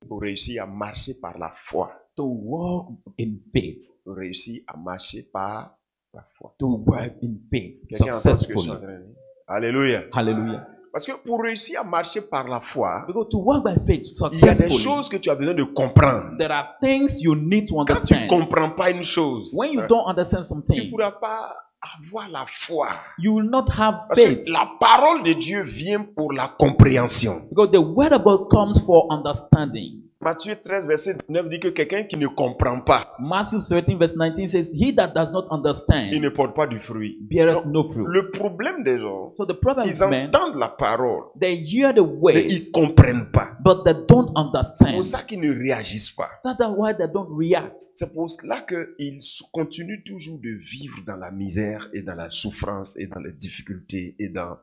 Pour réussir à marcher par la foi. To walk in faith. Pour réussir à marcher par la foi. To work in faith Quelqu'un entend ce que je suis en successfully. train de dire? Alléluia. Hallelujah. Parce que pour réussir à marcher par la foi, Because to walk by faith il y a des successfully, choses que tu as besoin de comprendre. there are things you need to Quand tu ne understand. comprends pas une chose, When you don't understand tu ne something, pourras pas avoir la foi. you will not have Parce faith. que la parole de Dieu vient pour la compréhension. Because the word of God comes for understanding. Matthieu 13, verset 9 dit que quelqu'un qui ne comprend pas, Matthew 13 verse 19 says, He that does not il ne understand porte pas du fruit. beareth no fruit. Le problème des gens, So the problem ils is men, entendent la parole, they hear the mais ils words, ne comprennent pas. but they don't C'est pour understand. ça qu'ils ne réagissent pas. That's why they don't react. C'est pour cela qu'ils continuent toujours de vivre dans la misère et dans la souffrance et dans les difficultés et dans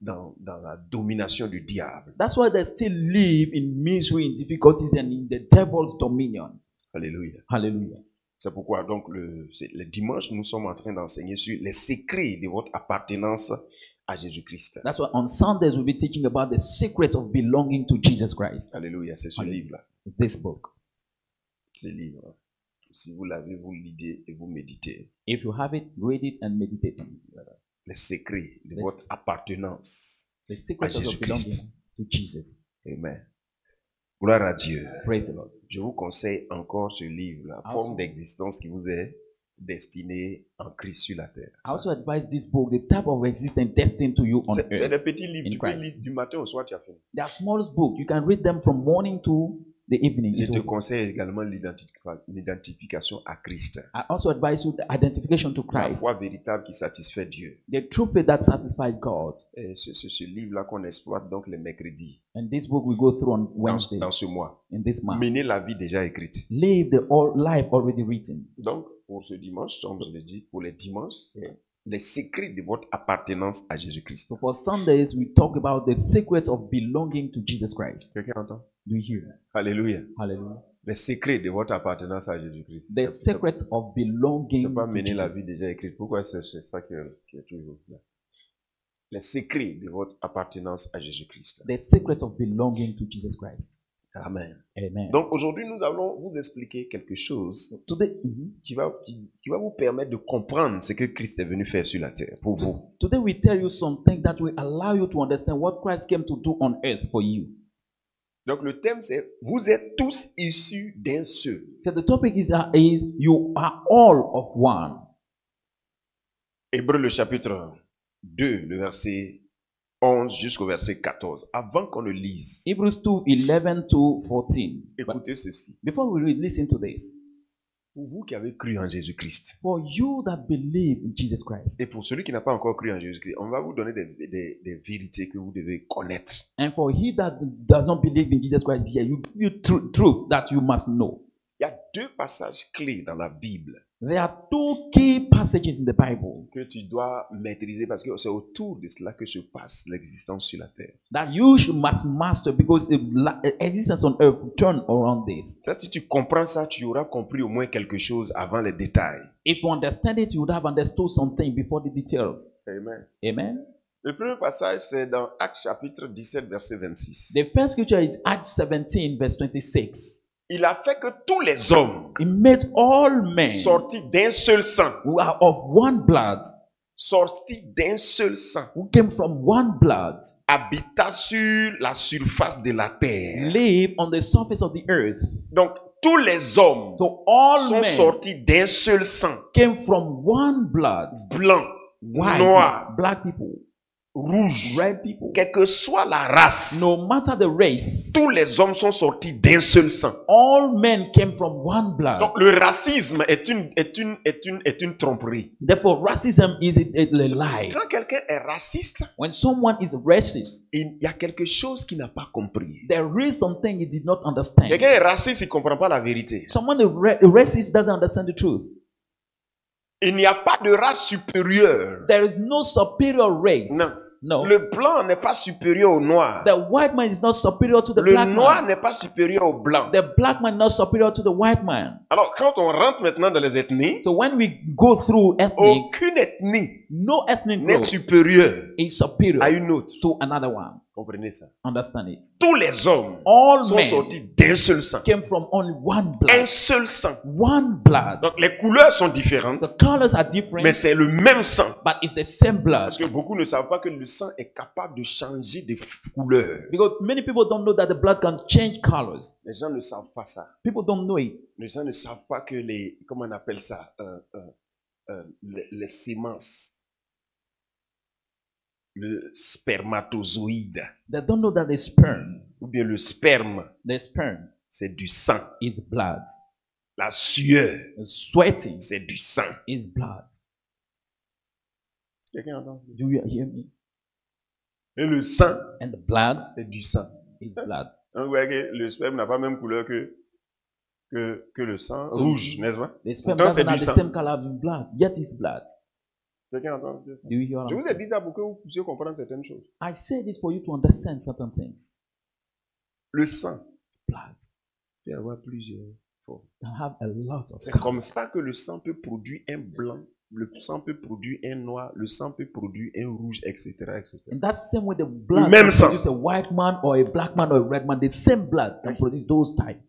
la domination du diable. That's why they still live in misery, in difficulties, and in the devil's dominion. Alléluia. Hallelujah. C'est pourquoi donc le dimanche, nous sommes en train d'enseigner sur les secrets de votre appartenance à Jésus-Christ. That's why on Sundays we'll be teaching about the secret of belonging to Jesus Christ. Alléluia, c'est ce Alléluia. livre-là. This book. Ce livre. Si vous l'avez, vous lisez et vous méditez. If you have it, read it and meditate on it. Les secrets de Les- votre appartenance. The secret of Jésus-Christ. belonging to Jesus. Amen. Gloire à Dieu. Praise the Lord. Je vous conseille encore ce livre, la Also- forme d'existence qui vous est destinée en Christ sur la terre. I also advise this book, the type of existence destined to you on C'est earth. des petits livres, in tu peux Christ. lire du matin au soir, tu as fini. They are smallest book. You can read them from morning to the evening. Je It's te okay. conseille également l'identification à Christ. I also advise you the identification to La Christ, foi véritable qui satisfait Dieu. the true faith that satisfies God. Et c'est ce livre-là qu'on exploite donc les mercredis And this book we go through on dans Wednesdays ce mois. in this month. Mener la vie déjà écrite. Live the life already written. Donc, pour ce dimanche, on vous le dit, pour les dimanches, c'est les secrets de votre appartenance à Jésus-Christ. So for Sundays, we talk about the secrets of belonging to Jesus Christ. Quelqu'un entend? Do you hear? Alléluia. Hallelujah. Les secrets de votre appartenance à Jésus-Christ. The secrets of belonging C'est pas to mener la Jesus. vie déjà écrite. Pourquoi c'est ça qui est toujours là? Les secrets de votre appartenance à Jésus-Christ. The secret of belonging to Jesus Christ. Amen. Amen. Donc aujourd'hui, nous allons vous expliquer quelque chose Today, qui va vous permettre de comprendre ce que Christ est venu faire sur la terre pour vous. today we tell you something that will allow you to understand what Christ came to do on earth for you. Donc le thème c'est vous êtes tous issus d'un seul. So the topic is you are all of one. Hébreux le chapitre 2, le verset 11 jusqu'au verset 14. Avant qu'on le lise, Hebrews 2:11 to 14. But écoutez ceci. before we read, listen to this. Pour vous qui avez cru en Jésus-Christ, For you that believe in Jesus Christ, et pour celui qui n'a pas encore cru en Jésus-Christ, on va vous donner des vérités que vous devez connaître. and for he that does not believe in Jesus Christ, here you give you truth that you must know. Il y a deux passages clés dans la Bible There are two key passages in the Bible que tu dois maîtriser parce que c'est autour de cela que se passe l'existence sur la terre. that you must master because the existence on earth will turn around this. Ça, si tu comprends ça, tu auras compris au moins quelque chose avant les détails. If you understand it, you would have understood something before the details. Amen. Amen. Le premier passage, c'est dans Actes chapitre 17, verset 26. The first scripture is Acts 17, verse 26. Il a fait que tous les hommes He made all men sortis d'un seul sang, who are of one blood, sortis d'un seul sang, who came from one blood, habitat sur la surface de la terre. live on the surface of the earth. Donc, tous les hommes So all sont men sortis d'un seul sang, came from one blood, blanc, white, noir, black people, rouge, red people. quelle que soit la race. No matter the race, Tous les hommes sont sortis d'un seul sang. all men came from one blood. Donc, le racisme est une tromperie. Therefore, racism is a lie. Quand quelqu'un est raciste, When someone is racist, il y a quelque chose qu'il n'a pas compris. there is something he did not understand. Quelqu'un est raciste, il ne comprend pas la vérité. Someone racist doesn't understand the truth. Il n'y a pas de race supérieure. There is no superior race. Non. No. Le blanc n'est pas supérieur au noir. The white man is not superior to the Le black noir man. n'est pas supérieur au blanc. The black man is not superior to the white man. Alors, quand on rentre maintenant dans les ethnies, So when we go through ethnics, aucune ethnie no ethnic n'est group supérieure is superior à une autre. to another one. Comprenez ça. Understand it. Tous les hommes All sont men sortis d'un seul sang. came from only one Un blood. seul sang. One blood. Donc les couleurs sont différentes, The colors are different, mais c'est le même sang. but it's the same blood. Parce que beaucoup ne savent pas que le sang est capable de changer de couleur. Because many people don't know that the blood can change colors. Les gens ne savent pas ça. People don't know it. Les gens ne savent pas que les, comment on appelle ça, les sémences, le spermatozoïde, They don't know that the sperm ou bien le sperme, c'est du sang. is blood. La sueur, The sweating c'est du sang. is blood. Quelqu'un entend? Do you hear me? Et le sang, And the blood c'est du sang. is blood. Donc, vous voyez que le sperme n'a pas la même couleur que le sang rouge, n'est-ce pas? The sperm Pourtant, c'est doesn't have du the sang. same color as blood, yet it's blood. Quelqu'un entend? Do you hear what Je I'm vous ai saying? dit ça pour que vous puissiez comprendre certaines choses. I said it for you to understand certain things. Le sang Blood peut avoir plusieurs formes. can have a lot of C'est color. comme ça que le sang peut produire un blanc, le sang peut produire un noir, le sang peut produire un rouge, etc., etc. In that same way, the blood Même can sang. produce a white man or a black man or a red man. The same blood can produce those types.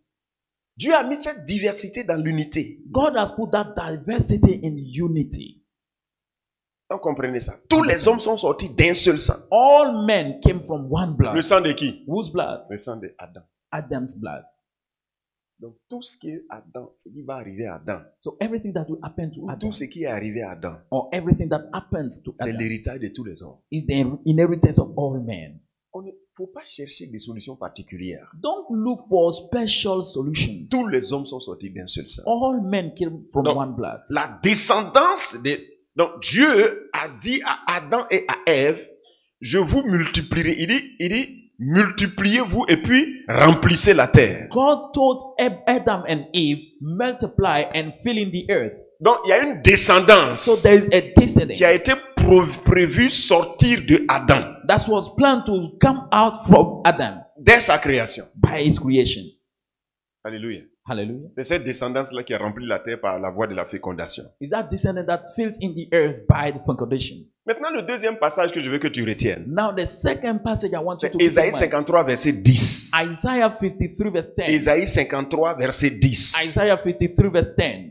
Dieu a mis cette diversité dans l'unité. God has put that diversity in unity. Donc comprenez ça. Tous les hommes sont sortis d'un seul sang. All men came from one blood. Le sang de qui? Whose blood? Le sang d'Adam. Adam's blood. Donc tout ce qui est Adam, ce qui va arriver à Adam, So everything that will happen to ou Adam, tout ce qui est arrivé à Adam, or everything that happens to c'est Adam, l'héritage de tous les hommes. is the inheritance of all men. On ne faut pas chercher des solutions particulières. Don't look for special solutions. Tous les hommes sont sortis d'un seul sang. All men came from Donc, one blood. La descendance de... Donc Dieu a dit à Adam et à Ève, je vous multiplierai. Il dit, multipliez-vous et puis remplissez la terre. God told Adam and Eve, multiply and fill in the earth. Donc il y a une descendance So there is a descendant qui a été prévue sortir de Adam that was planned to come out from Adam dès sa création. by his creation. Alléluia. Hallelujah. C'est cette descendance-là qui a rempli la terre par la voie de la fécondation. Is that descendant that fills in the earth by the fecundation. Maintenant, le deuxième passage que je veux que tu retiennes, Now the second passage I want you c'est to keep in Ésaïe mind. 53, verset 10. Isaiah 53 verse 10. Ésaïe 53, verset 10. Isaiah 53 verse 10.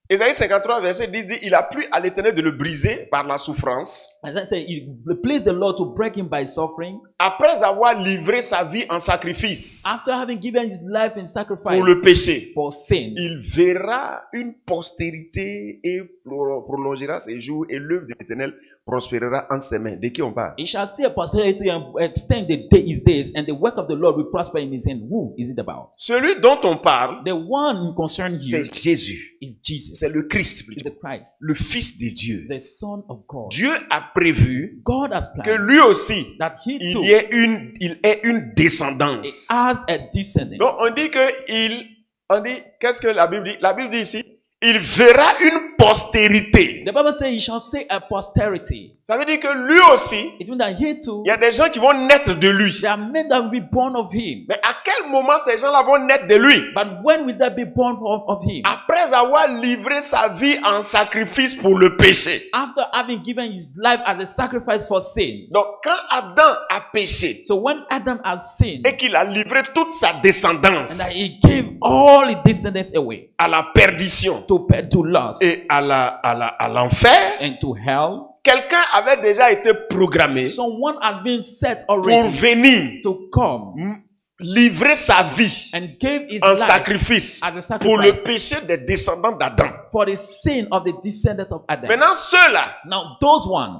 Ésaïe 53, verset 10 dit, il a plu à l'Éternel de le briser par la souffrance, Isaiah said, it pleased the Lord to break him by suffering. après avoir livré sa vie en sacrifice After having given his life in sacrifice pour le péché. for sin, Il verra une postérité et prolongera ses jours, et l'œuvre de l'Éternel prospérera en ses mains. De qui on parle? he shall see a posterity and extend his days, and the work of the Lord will prosper in his hand. Who is it about? Celui dont on parle, The one concerned here c'est Jésus. is Jesus. C'est le Christ, Is plutôt. the Christ, Le Fils de Dieu. the Son of God. Dieu a prévu God has que planned lui aussi, that he il too ait une descendance. has a descendant. Donc on dit qu'est-ce que la Bible dit? La Bible dit ici, il verra une postérité. The Bible says he shall say a posterity. Ça veut dire que lui aussi, It means that he too, il y a des gens qui vont naître de lui. there are men that will be born of him. Mais à quel moment ces gens-là vont naître de lui? But when will they be born of him? Après avoir livré sa vie en sacrifice pour le péché. After having given his life as a sacrifice for sin. Donc quand Adam a péché So when Adam has sinned, et qu'il a livré toute sa and that descendance he gave all his descendants away à la perdition to lust et à l'enfer, and to hell, quelqu'un avait déjà été programmé someone has been set pour already venir to come livrer sa vie and gave his en life sacrifice as a pour le sacrifice péché des descendants d'Adam. for the sin of the descendants of Adam. Maintenant, ceux-là, Now those one,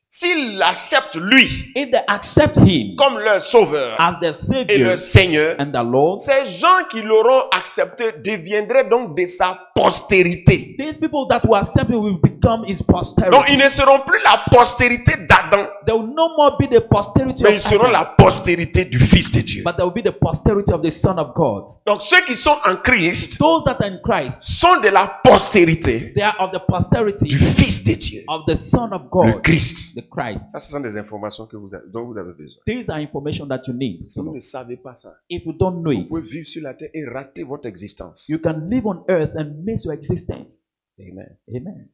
s'ils acceptent lui if they accept him comme leur sauveur as their et Savior leur Seigneur, and the Lord, ces gens qui l'auront accepté deviendraient donc de sa postérité. these people that will accept him will become his posterity. Donc, ils ne seront plus la postérité d'Adam, There will no more be the posterity mais ils of seront Adam, la postérité du Fils de Dieu. but there will be the posterity of the Son of God. Donc, ceux qui sont en Christ Those that are in Christ, sont de la postérité they are of the posterity du Fils de Dieu, of the Son of le God, Christ. the Christ. Ça, ce sont des informations dont vous avez besoin. These are information that you need. Si vous ne savez pas ça, If you don't know vous it, pouvez vivre sur la terre et rater votre existence. you can live on earth and miss your existence. Amen. Amen.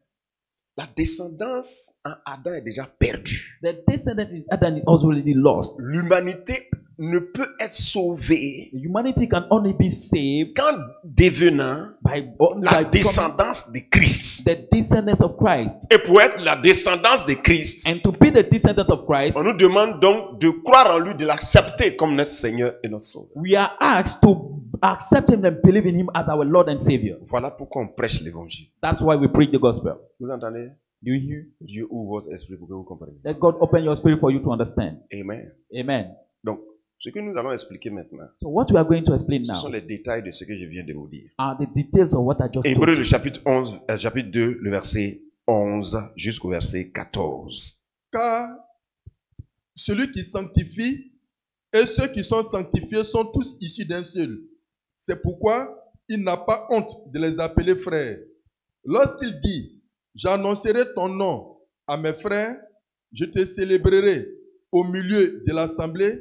La descendance en Adam est déjà perdue. The descendant in Adam is already lost. L'humanité ne peut être sauvée Humanity can only be saved qu'en devenant by la becoming descendance de Christ. the descendants of Christ. Et pour être la descendance de Christ, And to be the descendant of Christ, on nous demande donc de croire en lui, de l'accepter comme notre Seigneur et notre Sauveur. we are asked to accept Him and believe in Him as our Lord and Savior. Voilà pourquoi on prêche l'évangile. That's why we preach the gospel. Vous entendez? Do you hear? Dieu ouvre votre esprit pour que vous compreniez. Let God open your spirit for you to understand. Amen. Amen. Donc, ce que nous allons expliquer maintenant, So what we are going to explain ce sont now les détails de ce que je viens de vous dire. are the details of what I just told Hébreux, you. le chapitre 11, chapitre 2, le verset 11 jusqu'au verset 14. Car celui qui sanctifie et ceux qui sont sanctifiés sont tous issus d'un seul. C'est pourquoi il n'a pas honte de les appeler frères. Lorsqu'il dit, j'annoncerai ton nom à mes frères, je te célébrerai au milieu de l'assemblée,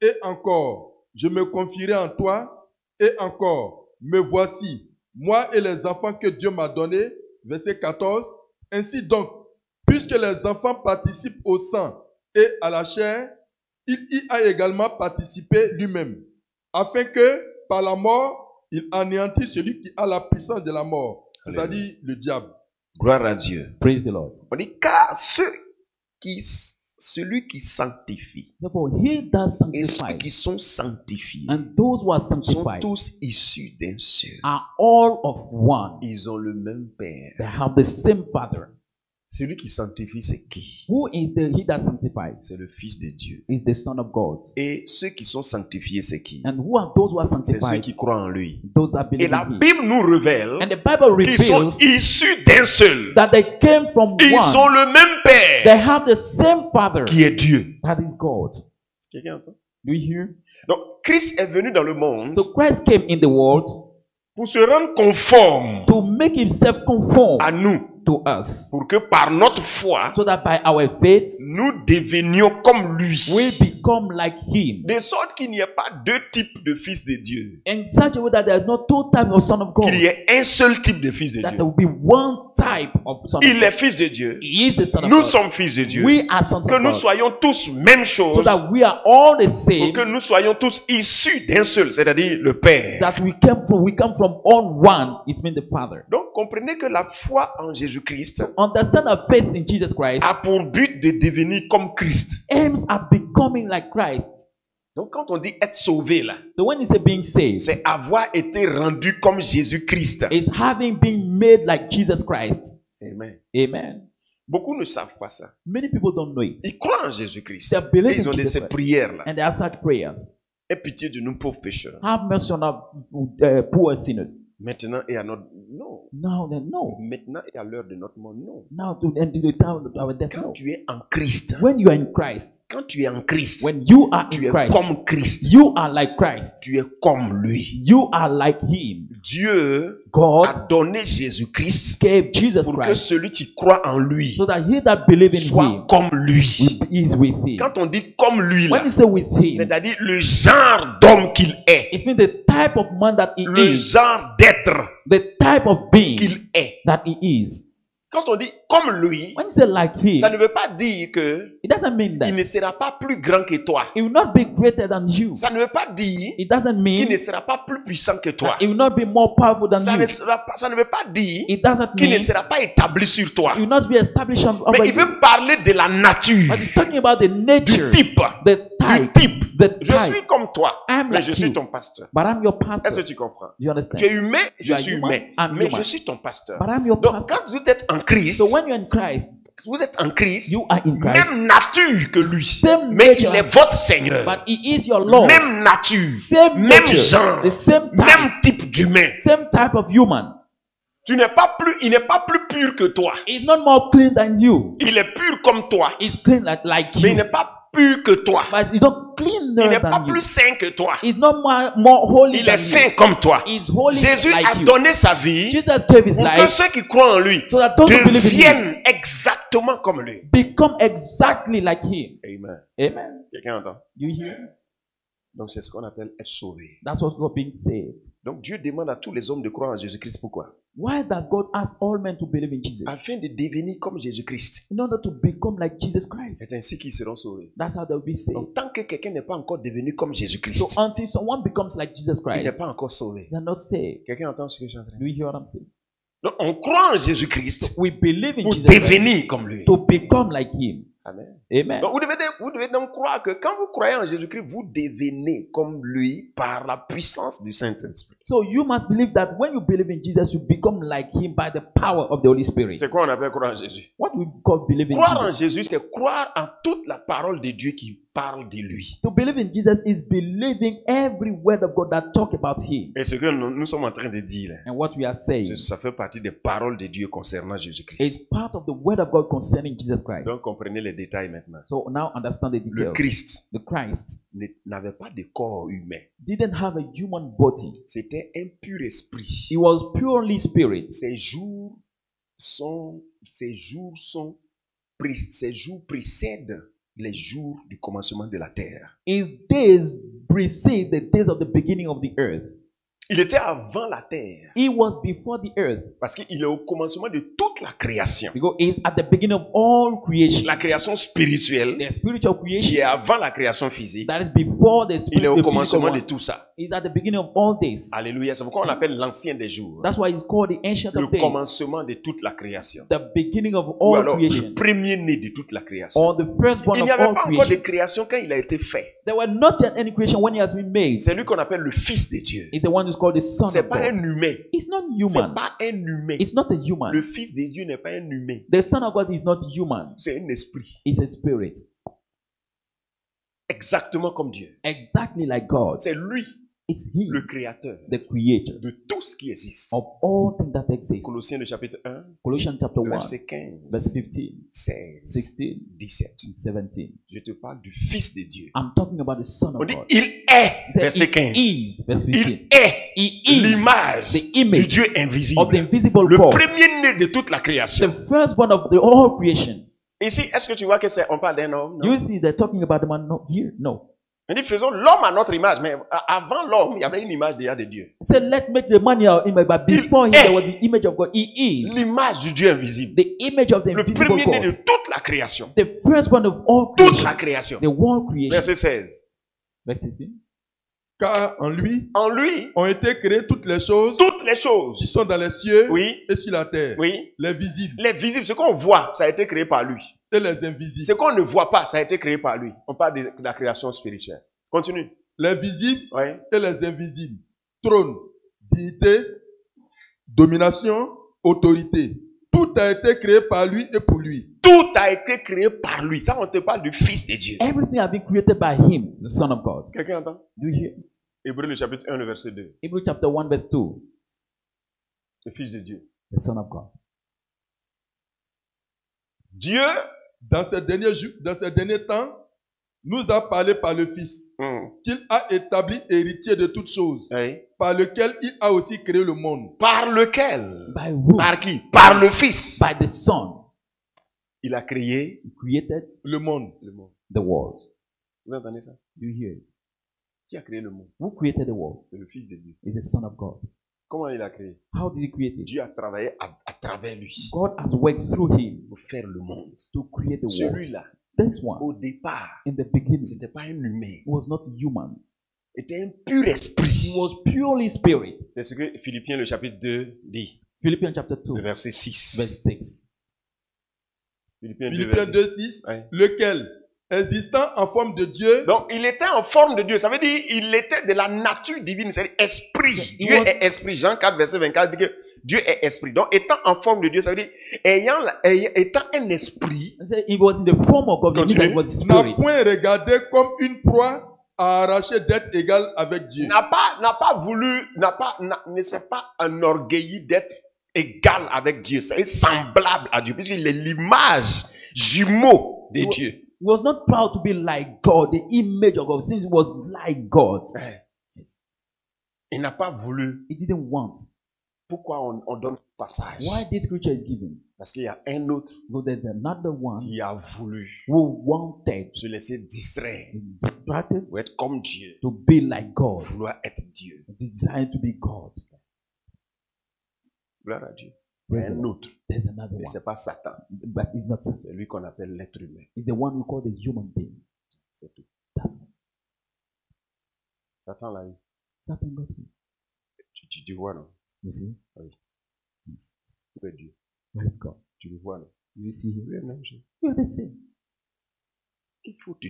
et encore, je me confierai en toi, et encore, me voici, moi et les enfants que Dieu m'a donnés. Verset 14. Ainsi donc, puisque les enfants participent au sang et à la chair, il y a également participé lui-même, afin que, par la mort, il anéantisse celui qui a la puissance de la mort, c'est-à-dire le diable. Gloire à Dieu. Praise the Lord. On dit, car celui qui sanctifie Therefore, he that et ceux sanctifies qui sont sanctifiés and those who are sont sanctified tous issus d'un seul. are all of one. Ils ont le même Père. They have the same Father. Celui qui sanctifie, c'est qui? Who is he that sanctifies? C'est le Fils de Dieu. Is the Son of God. Et ceux qui sont sanctifiés, c'est qui? And who are those who are C'est ceux sanctified? qui croient en lui. Those that Et believe la in Him. Bible nous révèle And the Bible qu'ils sont reveals issus d'un seul. that they came from Ils ont one. le même Père They have the same Father. qui est Dieu. That is God. Quelqu'un entend? Do you hear? Donc, Christ est venu dans le monde So Christ came in the world pour se rendre conforme to make Himself conform à nous, to us, pour que par notre foi, so that by our faith nous devenions comme lui. we become like Him. De sorte qu'il n'y ait pas deux types de fils de Dieu. In such a way that there is not two types of Son of God. Qu'il y ait un seul type de fils de That Dieu. there will be one type of Son of Il est God. fils de Dieu. He is the Son of Nous God. sommes fils de Dieu. We are sons Que of nous God. soyons tous même So chose. that we are all the Pour same. que nous soyons tous issus d'un seul, c'est-à-dire le Père. That we come from all one. It means the Father. Donc comprenez que la foi en Jésus-Christ Understand our faith in Jesus Christ a pour but de devenir comme Christ. aims at becoming like Christ. Donc quand on dit être sauvé là, So when you say being saved, c'est avoir été rendu comme Jésus-Christ. it's having been made like Jesus Christ. Amen. Amen. Beaucoup ne savent pas ça. Many people don't know it. Ils croient en Jésus-Christ. They believe Et ils in ont Jesus ces Christ. prières là. And they are such prayers. Aie pitié de nous pauvres pécheurs. Have mercy on our poor sinners. Maintenant et à notre... Non. Now then, no. Maintenant et à l'heure de notre mort, non. Now to and to the time of our death, Quand no. tu es en Christ, When you are in Christ, quand tu es en Christ, when you are tu in es Christ, comme Christ. you are like Christ. Tu es comme lui. You are like Him. Dieu God a donné Jésus-Christ gave Jesus pour que Christ celui qui croit en lui so that he that believes in soit Him comme lui. is with Him. Quand on dit comme lui là, When you say with Him, c'est-à-dire le genre d'homme qu'il est, it means the type of man that He le is, genre d'être the type of being qu'il est. that He is. Quand on dit comme lui, When you say like Him, ça ne veut pas dire que it doesn't mean il that ne sera pas plus grand que toi. He will not be greater than you. Ça ne veut pas dire It doesn't qu'il mean ne sera pas plus puissant que toi. that He will not be more powerful than Ça you. ne veut pas dire It doesn't qu'il ne mean sera pas établi sur toi. He will not be established over Mais il you. veut parler de la nature, But He's talking about the nature, du type, the du type, type. the Je suis type. comme toi, I'm mais like je suis you. ton pasteur. But I'm your Est-ce pastor. que tu comprends? Do you understand? Tu es humain, je You are suis human, humain, I'm mais human. je suis ton pasteur. But I'm your Donc pastor. quand vous êtes en Christ, So when you're in Christ, vous êtes en Christ, you are in Christ. même nature que lui, Same mais nature il est as- votre Seigneur. But He is your Lord. Même nature, Same même nature, genre, the same type, même type d'humain. same type of human. Il n'est pas plus pur que toi. He's not more clean than you. Il est pur comme toi, He's clean like mais il you. n'est pas pur que toi. But he's not Il cleaner n'est pas than you. plus saint que toi. He's not more holy Il than est saint you. comme toi. He's holy Jésus like a you. donné sa vie Jesus gave His pour que life ceux qui croient en lui so that those who believe in Him deviennent exactement comme lui. become exactly like Him. Amen. Amen. Quelqu'un entend? You hear? Donc c'est ce qu'on appelle être sauvé. That's what God being saved. Donc Dieu demande à tous les hommes de croire en Jésus-Christ. Pourquoi? Why does God ask all men to believe in Jesus? Afin de devenir comme Jésus-Christ. In order to become like Jesus Christ. C'est ainsi qu'ils seront sauvés. That's how they'll be saved. Donc tant que quelqu'un n'est pas encore devenu comme So Jésus-Christ, until someone becomes like Jesus il Christ, n'est pas encore sauvé. they're not saved. Quelqu'un entend ce que je suis en train de Do dire? you hear what I'm saying? Donc on croit en Jésus-Christ We believe in pour Jesus Christ devenir comme lui. to become like Him. Amen. Amen. Donc vous devez donc croire que quand vous croyez en Jésus-Christ, vous devenez comme lui par la puissance du Saint-Esprit. So you must believe that when you believe in Jesus, you become like Him by the power of the Holy Spirit. C'est quoi on appelle croire en Jésus? What we call believe in Croire en Jesus. Jésus, c'est croire en toute la parole de Dieu qui parle de lui. To believe in Jesus is believing every word of God that talk about Him. Et ce que nous sommes en train de dire, là, And what we are saying ça fait partie des paroles de Dieu concernant is Jésus-Christ. part of the word of God concerning Jesus Christ. Donc comprenez les détails maintenant. So now understand the Le details. Christ The Christ n'avait pas de corps humain. didn't have a human body. C'était un pur esprit. He was purely spirit. Ses jours précèdent les jours du commencement de la terre. His days precede the days of the beginning of the earth. Il était avant la terre He was before the earth parce qu'il est au commencement de toute la création. because he's at the beginning of all creation. La création spirituelle The spiritual qui est creation avant la création physique, that is before the il est spirit, au the physical commencement de one. tout ça. Is at the beginning of all this. Alléluia. C'est pourquoi on l'appelle l'ancien des jours. That's why it's called the ancient Le of days. commencement de toute la création. The beginning of Ou all alors creation. le premier-né de toute la création. Or the firstborn Il of n'y avait all pas encore de creation. création quand il a été fait. There were not yet any creation when he has been made. C'est lui qu'on appelle le Fils de Dieu. He's the one who's called the Son C'est of pas un God. humain. It's not C'est human. pas un humain. It's not a human. Le Fils de Dieu n'est pas un humain. The Son of God is not human. C'est un esprit. It's a spirit. Exactement comme Dieu. Exactly like God. C'est lui, It's He, le créateur the creator de tout ce qui existe. of all things that exist. Colossiens le chapitre 1, Colossians chapter 1, verset 15, verse 15, 16, 16, 17. and 17. Je te parle du Fils de Dieu. I'm talking about the Son On of dit God. il est, He said, verset he 15. is, verse 15. Il est He is l'image the image du Dieu of the invisible. invisible Le God, premier-né de toute la création. the firstborn of the all creation. Ici, est-ce que tu vois que c'est, on parle d'un homme? Non. You see, they're talking about the man not here. No. On dit faisons l'homme à notre image, mais avant l'homme, il y avait une image déjà de Dieu. He said, let's make the man in our image, but before him, there was the image of God. He is L'image du Dieu invisible. the image of the Le invisible premier-né de God, toute la création. the firstborn of all Toute creation, la création. the world creation. Verset 16. Verse 16. Car en lui En lui, ont été créées toutes les choses toutes les qui choses, sont dans les cieux oui, et sur la terre. oui, Les visibles les visibles, ce qu'on voit, ça a été créé par lui. et les invisibles. Ce qu'on ne voit pas, ça a été créé par lui. On parle de la création spirituelle. Continue. Les visibles Oui. et les invisibles. Trône, dignité, domination, autorité. Tout a été créé par lui et pour lui. Tout a été créé par lui. Ça, on te parle du Fils de Dieu. Everything has been created by him, the Son of God. Quelqu'un entend? Do you hear? Hébreu le chapitre 1, le verset 2. Hebrews chapter 1, verse 2. Le Fils de Dieu. The Son of God. Dieu, Dans ces derniers temps, nous a parlé par le Fils, qu'il a établi héritier de toutes choses, oui, par lequel il a aussi créé le monde. par lequel? By who? Par qui? Par le Fils. By the Son. Il a créé He created Le monde. le monde. the world. Vous entendez ça? Do you hear it? Qui a créé le monde? Who created the world? C'est le Fils de Dieu. Is the Son of God. Comment il a créé? How did he create it? Dieu a travaillé à travers lui God has worked through him pour faire le monde. to create the world. Celui-là, This one, au départ, in the beginning, c'était pas un humain. was not human. C'était un pur esprit. He was purely spirit. C'est ce que Philippiens le chapitre 2 dit, Philippians chapter 2, le verset 6. verse 6. Philippiens 2, Philippiens verset 2, 6. Ouais. Lequel, existant en forme de Dieu, Donc, il était en forme de Dieu. Ça veut dire il était de la nature divine, c'est-à-dire esprit. Il Dieu was- est esprit. Jean 4, verset 24 dit que Dieu est esprit. Donc, étant en forme de Dieu, ça veut dire étant un esprit, And say he was in the form of God, Continue. he was the n'a spirit. point regardé comme une proie à arracher d'être égal avec Dieu. ne s'est pas enorgueilli d'être égal avec Dieu. C'est semblable à Dieu, puisqu'il est l'image jumeau de Il- Dieu. He was not proud to be like God, the image of God, since he was like God. Il n'a pas voulu. He didn't want. Pourquoi on donne passage. Why this scripture is given? Parce qu'il y a un autre Because there's another one qui a voulu who wanted se laisser distraire to be distracted pour être comme Dieu, to be like God, vouloir être Dieu. designed to be God. Gloire à Dieu. Praise the Un Lord. autre. There's another Mais one, ce n'est pas Satan. but it's not Satan. C'est lui qu'on appelle l'être humain. It's the one we call the human being. C'est tout. That's all. Satan l'a eu. Satan got him. Tu vois, non? You see? Oui. Yes. Où est Dieu? Where is God? Tu le vois, non? You see him? Oui, même chose. You are the same. Il faut te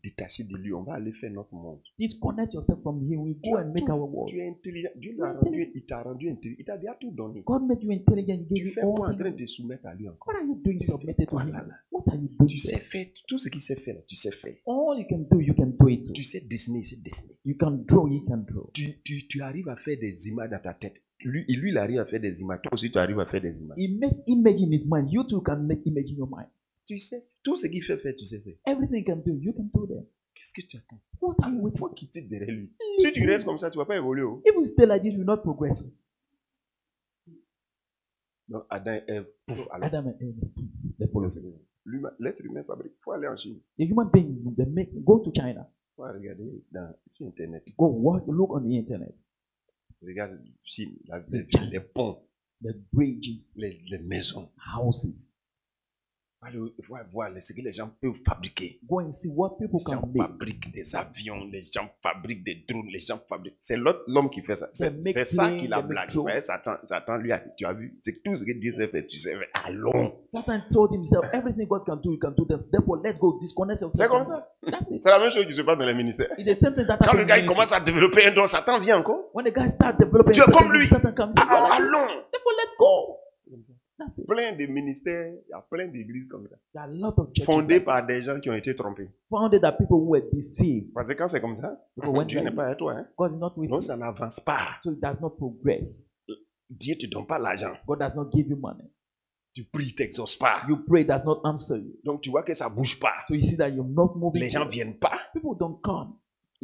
détacher de lui. On va aller faire notre monde. Disconnect yourself from him. We go and make our world. Tu es intelligent. Dieu il t'a rendu intelligent. Il t'a déjà tout donné. God made you intelligent. He gave Tu you fais quoi en all train de things. te soumettre à lui encore? What are you doing submitted to him? Voilà. What are you doing? Tu sais faire tout ce qu'il sait faire. Là, tu sais faire. All you can do it too. Tu sais dessiner, il sait dessiner. You can draw, he can draw. Tu arrives à faire des images dans ta tête. Lui, il arrive à faire des images. Toi aussi, tu arrives à faire des images. He makes image in his mind. You too can make image in your mind. Tu sais, tout ce qu'il fait faire, tu sais faire. Everything you can do, you can do them. Qu'est-ce que tu attends? What are you waiting Toi for? qui titres derrière lui. Si tu restes comme ça, tu ne vas pas évoluer. Oh. If you stay like this, you will not progress. Donc, Adam et Ève, pouf, alors. Adam and Eve, they follow. L'être humain fabrique. Il faut aller en Chine. The human being, they make, go to China. Il faut regarder sur Internet. Go watch, look on the internet. Regarde Chine, les ponts, The bridges, les maisons. houses. Il faut voir ce que les gens peuvent fabriquer. Go and see what people Les gens can make. fabriquent des avions, les gens fabriquent des drones, les gens fabriquent. C'est l'homme qui fait ça. They make C'est ça planes, qu'il a they make blagué. drones. Ouais, Satan, lui, tu as vu. C'est tout ce que Dieu sait faire, tu sais faire. Allons. Satan told himself, everything God can do, you can do this. Therefore, let's go disconnect yourself. C'est comme ça. That's it. C'est la même chose qui se passe dans les ministères. It's the same thing that Quand le happens gars in il ministry. commence à développer un don, Satan vient encore. When the guy starts developing, Tu es something, comme lui. Satan comes. Allons. Therefore, let's go. Comme ça. That's it. Plein de ministères, il y a plein d'églises comme ça. There are a lot of churches Fondées like par des gens qui ont été trompés. founded that people who were deceived. Parce que quand c'est comme ça, Because when Dieu n'est pas avec toi. Hein. God is not with Non, you, ça n'avance pas. so it does not progress. Dieu ne te donne pas l'argent. God does not give you money. Tu pries, il ne t'exauce pas. You pray, it does not answer you. Donc tu vois que ça ne bouge pas. So you see that you're not moving. Les gens ne forward. viennent pas. People don't come.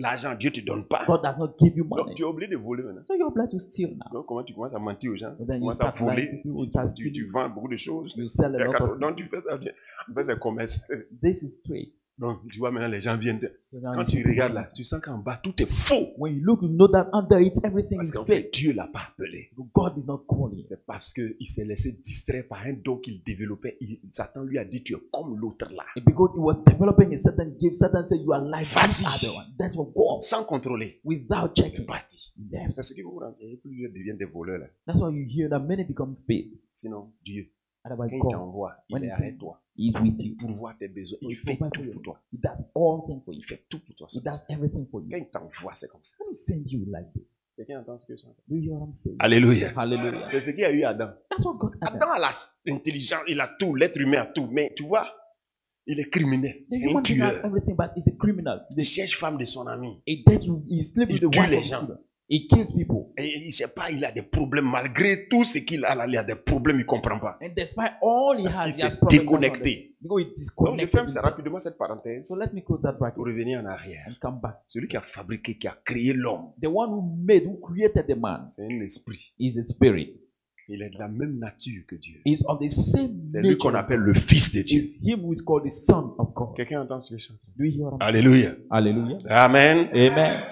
L'argent, Dieu ne te donne pas. God does not give you Donc money. tu es obligé de voler maintenant. So you're obliged to steal now. Donc comment tu commences à mentir aux gens? Tu And then you commences à start lying voler. to people, you start Tu stealing. vends beaucoup de choses. You sell a lot of Donc tu fais ça. Tu fais ce commerce. This is trade. Donc tu vois maintenant les gens viennent. So now Quand you tu see regardes people- là, tu sens qu'en bas tout est faux. when you look, you know that under it everything Parce is que fake. Dieu ne l'a pas appelé. God is not calling. C'est parce qu'il s'est laissé distraire par un don qu'il développait. Satan lui a dit, tu es comme l'autre là. And because he was developing a certain gift, Satan said you are like this Vas-y. other one. That's what God, Sans contrôler. without Il est checking. parti. Left. C'est ce que vous rendez. Plusieurs deviennent des voleurs là. That's why you hear that many become faith. Sinon, Dieu, Otherwise, quand il God t'envoie, when il est he avec says- toi. is with Il you. pourvoit tes besoins. Il Il fait provide tout for you. pour toi. He does all things for you. Il fait tout pour toi. He does everything for you. Quand il t'envoie, c'est comme ça. When he sends you like this, Quelqu'un entend ce que je suis en train do you hear what I'm saying? Alléluia. Hallelujah. C'est ce qu'il y a eu Adam. That's what God had. Adam a l'intelligence, il a tout, l'être humain a tout. Mais tu vois, il est criminel. The C'est un human being has tueur. everything, but he's a criminal. Il cherche femme de son ami. He dates, he sleeps with Il the tue wife les of gens. people. He kills people. Et il ne sait pas, il a des problèmes. Malgré tout ce qu'il a là, il a des problèmes, il ne comprend pas. And despite all he Parce has, qu'il he s'est has problems. déconnecté. Because he Donc je disconnected ferme ça himself. rapidement cette parenthèse So let me close that bracket pour revenir en arrière. and come back. Celui qui a fabriqué, qui a créé l'homme, The one who created the man c'est un esprit. is a spirit. Il est de la même nature que Dieu. Is of the same C'est lui qu'on nature. appelle le Fils de Dieu. Is him who is called the Son of God. Quelqu'un entend ce que je suis en train de Do you hear what I'm dire? saying? Alléluia. Hallelujah. Amen. Amen.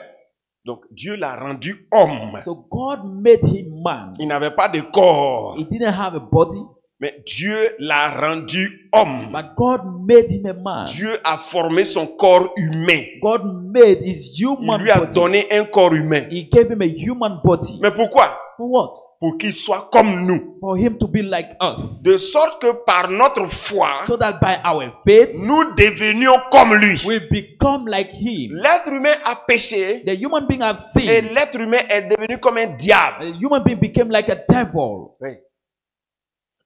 Donc Dieu l'a rendu homme. So God made him man. Il n'avait pas de corps. He didn't have a body, Mais Dieu l'a rendu homme. but God made him a man. Dieu a formé son corps humain. God made his Il human lui a body. donné un corps humain. He gave him a human body. Mais pourquoi? For what? Pour qu'il soit comme nous. For him to be like us. De sorte que par notre foi, So that by our faith, nous devenions comme lui. we become like him. L'être humain a péché The human being have et sinned. l'être humain est devenu comme un diable. The human being became like a devil. Oui.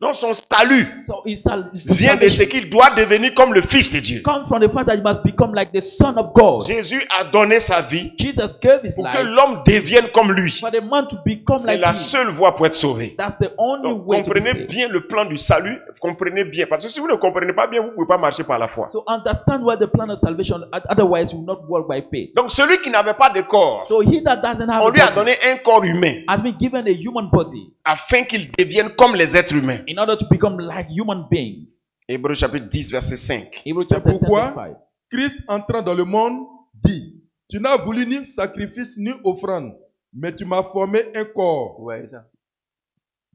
Donc son salut So his vient de ce salvation qu'il doit devenir comme le Fils de Dieu. comes from the fact that he must become like the Son of God. Jésus a donné sa vie Jesus gave his pour que life l'homme devienne comme lui. for the man to become C'est like la him. seule voie pour être sauvé. That's the only Donc, way to be comprenez saved. bien le plan du salut, comprenez bien. Parce que si vous ne comprenez pas bien, vous ne pouvez pas marcher par la foi. So understand what the plan of salvation, otherwise you will not walk by faith. Donc celui qui n'avait pas de corps, So he that doesn't have on a lui a body donné un corps humain has been given a human body afin qu'il devienne comme les êtres humains. in order to become like human beings. Hébreux chapitre 10, verset 5. Hebrews C'est chapter 10, pourquoi verse 5. Christ entrant dans le monde dit, tu n'as voulu ni sacrifice ni offrande, mais tu m'as formé un corps. Ouais, ça.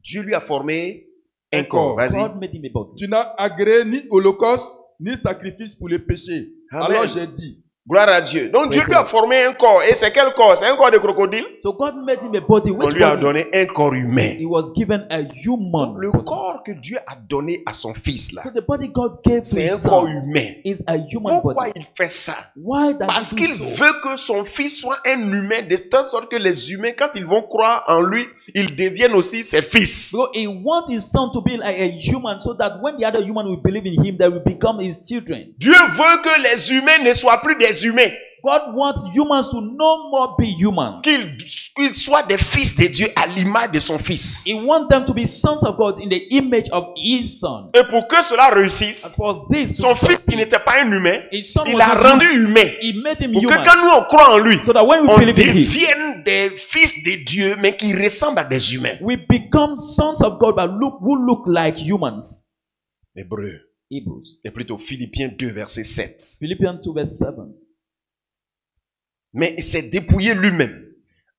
Dieu lui a formé un Un corps. corps. Vas-y. God made him a body. Tu n'as agréé ni holocauste ni sacrifice pour les péchés. Amen. Alors j'ai dit, Gloire à Dieu. Donc Dieu Oui, lui a formé un corps. Et c'est quel corps? C'est un corps de crocodile? So God made him a body. On Which lui a body? donné un corps humain. He was given a human Le body. corps que Dieu a donné à son fils là, So the body God gave to c'est un his corps son humain. is a human Pourquoi body. il fait ça? Why does Parce he do qu'il so? veut que son fils soit un humain de telle sorte que les humains, quand ils vont croire en lui, ils deviennent aussi ses fils. So he wants his son to be like a human, so that when the other human will believe in him, they will become his children. Dieu veut que les humains ne soient plus des humains, God wants humans to no more be human. qu'ils soient des fils de Dieu à l'image de son fils. He wants them to be sons of God in the image of his son. Et pour que cela And réussisse, for this to son fils qui succeed, n'était pas un humain, his son il was l'a not rendu human. humain. He made him Pour que human, quand nous on croit en lui, so that when we on believe in him, devienne des fils de Dieu, mais qui ressemblent à des humains. we become sons of God, but who look like humans. Hébreu, Hebrews, et plutôt Philippiens 2, verset 7. Philippians 2 verse 7. Mais il s'est dépouillé lui-même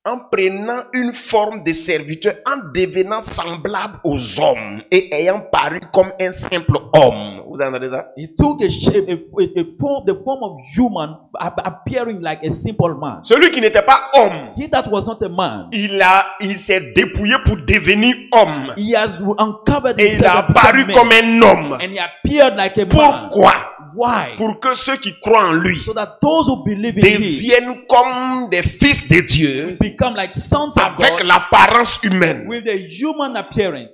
en prenant une forme de serviteur, en devenant semblable aux hommes et ayant paru comme un simple homme. Vous entendez ça? He took a shape, the form of human, appearing like a simple man. Celui qui n'était pas homme, He that was not a man, il s'est dépouillé pour devenir homme. he has uncovered Et il a himself and apparu become comme un homme. man, and he appeared like a man. Pourquoi? Why? Pour que ceux qui croient en lui So that those who believe in him deviennent comme des fils de Dieu become like sons of avec God l'apparence humaine. with a human appearance.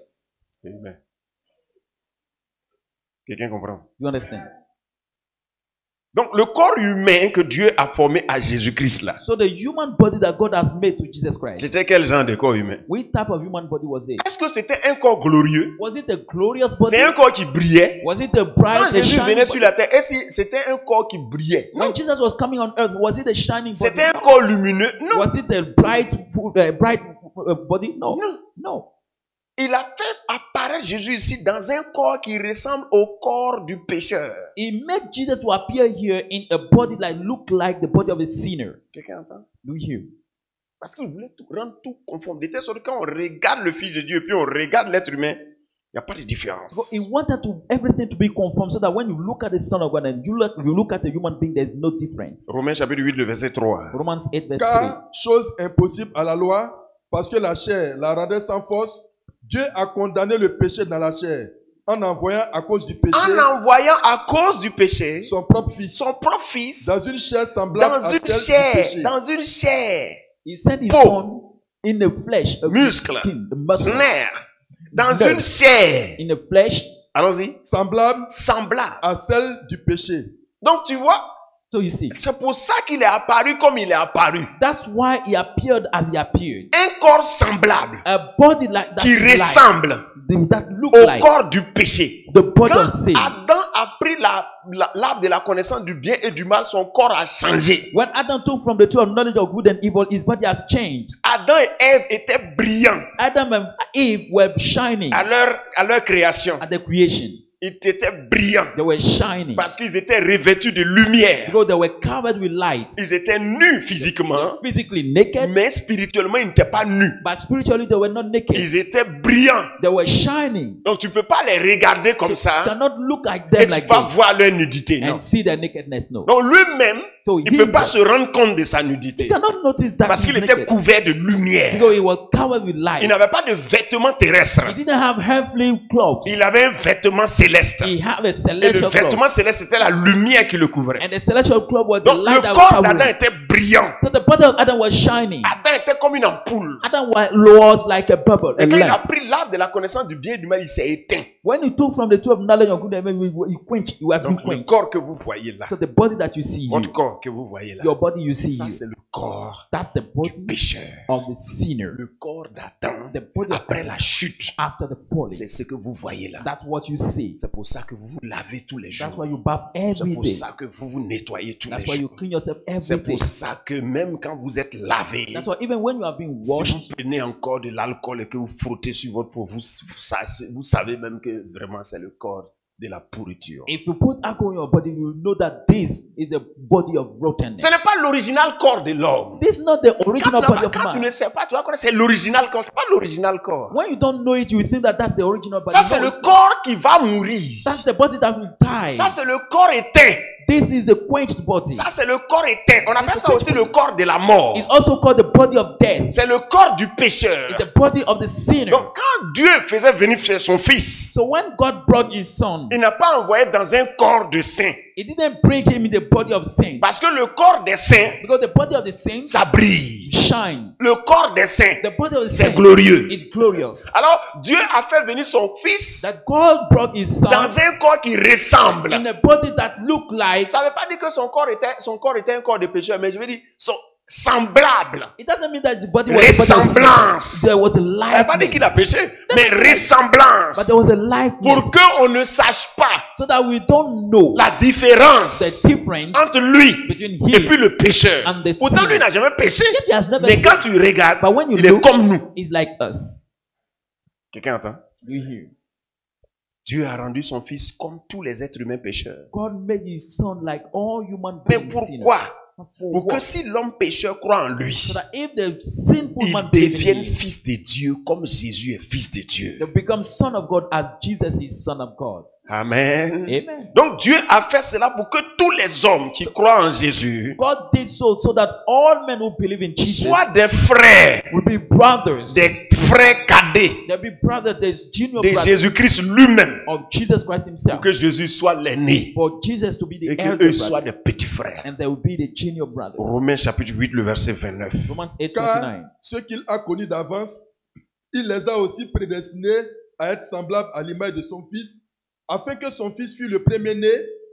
Amen. Quelqu'un comprend? You understand? Donc le corps humain que Dieu a formé à Jésus-Christ là, So the human body that God has made to Jesus Christ, c'était quel genre de corps humain? which type of human body was it? Est-ce que c'était un corps glorieux? Was it a glorious body? C'est un corps qui brillait. Was it a Quand bright, a Jésus shining venait sur body? la terre, est-ce que c'était un corps qui brillait? Non. When Jesus was coming on earth, was it a shining body? C'était un corps lumineux? Non. Was it a bright body? No. Non. No. Il a fait apparaître Jésus ici dans un corps qui ressemble au corps du pécheur. He made Jesus to appear here in a body that looked like the body of a sinner. Quelqu'un entend? Do you hear? Parce qu'il voulait rendre tout conforme. De telle sorte que quand on regarde le Fils de Dieu et puis on regarde l'être humain, il n'y a pas de différence. So he wanted everything to be conformed so that when you look at the Son of God and you look at the human being, there's no difference. Romains chapitre 8, le verset 3. Romans 8 verse 3. car chose impossible à la loi, parce que la chair la rendait sans force, Dieu a condamné le péché dans la chair, en envoyant à cause du péché En envoyant à cause du péché son propre fils son propre fils dans une chair semblable à celle du péché. dans une chair, He sent his Peau. son in the flesh, a Muscle. skin, the muscle, nerf, dans Nerf. une chair, in the flesh. allons-y, Semblable semblable. à celle du péché. Donc tu vois, So you see, c'est pour ça qu'il est apparu comme il est apparu. that's why he appeared as he appeared. Un corps semblable A body like that, qui like, ressemble that look au like corps du péché. the body Quand of sin. Adam a pris l'arbre de la connaissance du bien et du mal, son corps a changé. When Adam took from the tree of knowledge of good and evil, his body has changed. Adam et Ève étaient brillants Adam and Eve were shining à leur création. at the creation. Ils étaient brillants They were shining parce qu'ils étaient revêtus de lumière. because they were covered with light. Ils étaient nus physiquement, Physically naked, mais spirituellement, ils n'étaient pas nus. but spiritually they were not naked. Ils étaient brillants. They were shining. Donc tu ne peux pas les regarder comme You ça cannot look like et them tu like vas this voir leur nudité. Non. and see their nakedness. No. Donc lui-même, So Il ne peut pas se rendre compte de sa nudité. he cannot notice that Parce he's qu'il était naked. couvert de lumière. Because he was covered with Il light. n'avait pas de vêtements terrestres. He didn't have earthly clothes. Il avait un vêtement céleste. He had a Et le celestial cloth. vêtement céleste, c'était la lumière qui le couvrait. And the celestial cloth was the Donc light le that corps was d'Adam covering. était brillant. So the body of Adam was shining. Adam était comme une ampoule. Adam was like a bubble, a Et quand il a lamp. pris l'arbre de la connaissance du bien et du mal, il s'est éteint. When he took from the tree of knowledge of good and evil, he quenched. You have been Donc le quenched. corps que vous voyez là, So the body that you see here, votre corps que vous voyez là, your body you see ça here, c'est le corps that's the du body pécheur. of the sinner. Le corps d'Adam, The body of après la chute, after the falling. c'est ce que vous voyez là. That's what you see. C'est pour ça que vous vous lavez tous les That's jours. why you bath C'est every pour day. ça que vous vous nettoyez tous That's les why you jours. clean yourself C'est every day. pour ça que même quand vous êtes lavé, That's why even when you have been si vous washed, prenez encore de l'alcool et que vous frottez sur votre peau, vous savez même que vraiment c'est le corps de la pourriture. if you put alcohol in your body, you know that this is a body of rottenness. Ce n'est pas l'original corps de l'homme. This is not the Quand, original body of quand tu man. ne sais pas, tu vas croire que c'est l'original corps. C'est pas l'original corps. When you don't know it, you think that that's the original body. Ça, c'est No, le it's not. corps qui va mourir. That's the body that will die. Ça, c'est le corps éteint. This is the quenched body. Ça, c'est le corps éteint. On appelle ça aussi le corps de la mort. It's also called the body of death. C'est le corps du pécheur. It's the body of the sinner. Donc, quand Dieu faisait venir son fils, So when God brought his son, il n'a pas envoyé dans un corps de saint. he didn't bring him in the body of saints. Parce que le corps des saints, Because the body of the saints ça brille. shine. Le corps des saints, The body of the c'est saints glorieux. is glorious. Alors, Dieu a fait venir son fils That God brought his son dans un corps qui ressemble. in a body that looked like. Ça ne veut pas dire que son corps était un corps de pécheur, mais je veux dire semblable. It doesn't mean that his body was a body of sin. Ressemblance. There was a Ça ne veut pas dire qu'il a likeness. péché, mais But ressemblance. there was a likeness. Pour qu'on ne sache pas So that we don't know la différence the difference entre lui between et him puis le pécheur. and the Pourtant, lui sinner. n'a jamais péché. Yet he has never Mais quand sinned. tu regardes, But when you il est look, comme nous. he's like us. Quelqu'un entend? You hear? Dieu a rendu son fils comme tous les êtres humains pécheurs. God made his son like all human Mais beings sinners. pourquoi? For Pour que what? si l'homme pécheur croit en lui, So that if the sinful il man believes in devienne him, fils de Dieu comme Jésus est fils de Dieu. they become son of God as Jesus is son of God. Amen. Amen. Donc Dieu a fait cela pour que tous les hommes qui croient en Jésus God did so that all men who believe in Jesus soient des frères, will be brothers. des frères cadets They'll be brothers, there's junior de brothers Jésus-Christ lui-même, of Jesus Christ pour himself. que Jésus soit l'aîné For Jesus to be the et elder qu'eux soient brother, des petits frères. and they will be the junior brother. Romains chapitre 8, le verset 29. Romans 8:29. Car ceux qu'il a connus d'avance, il les a aussi prédestinés à être semblables à l'image de son fils, afin que son fils fût le premier-né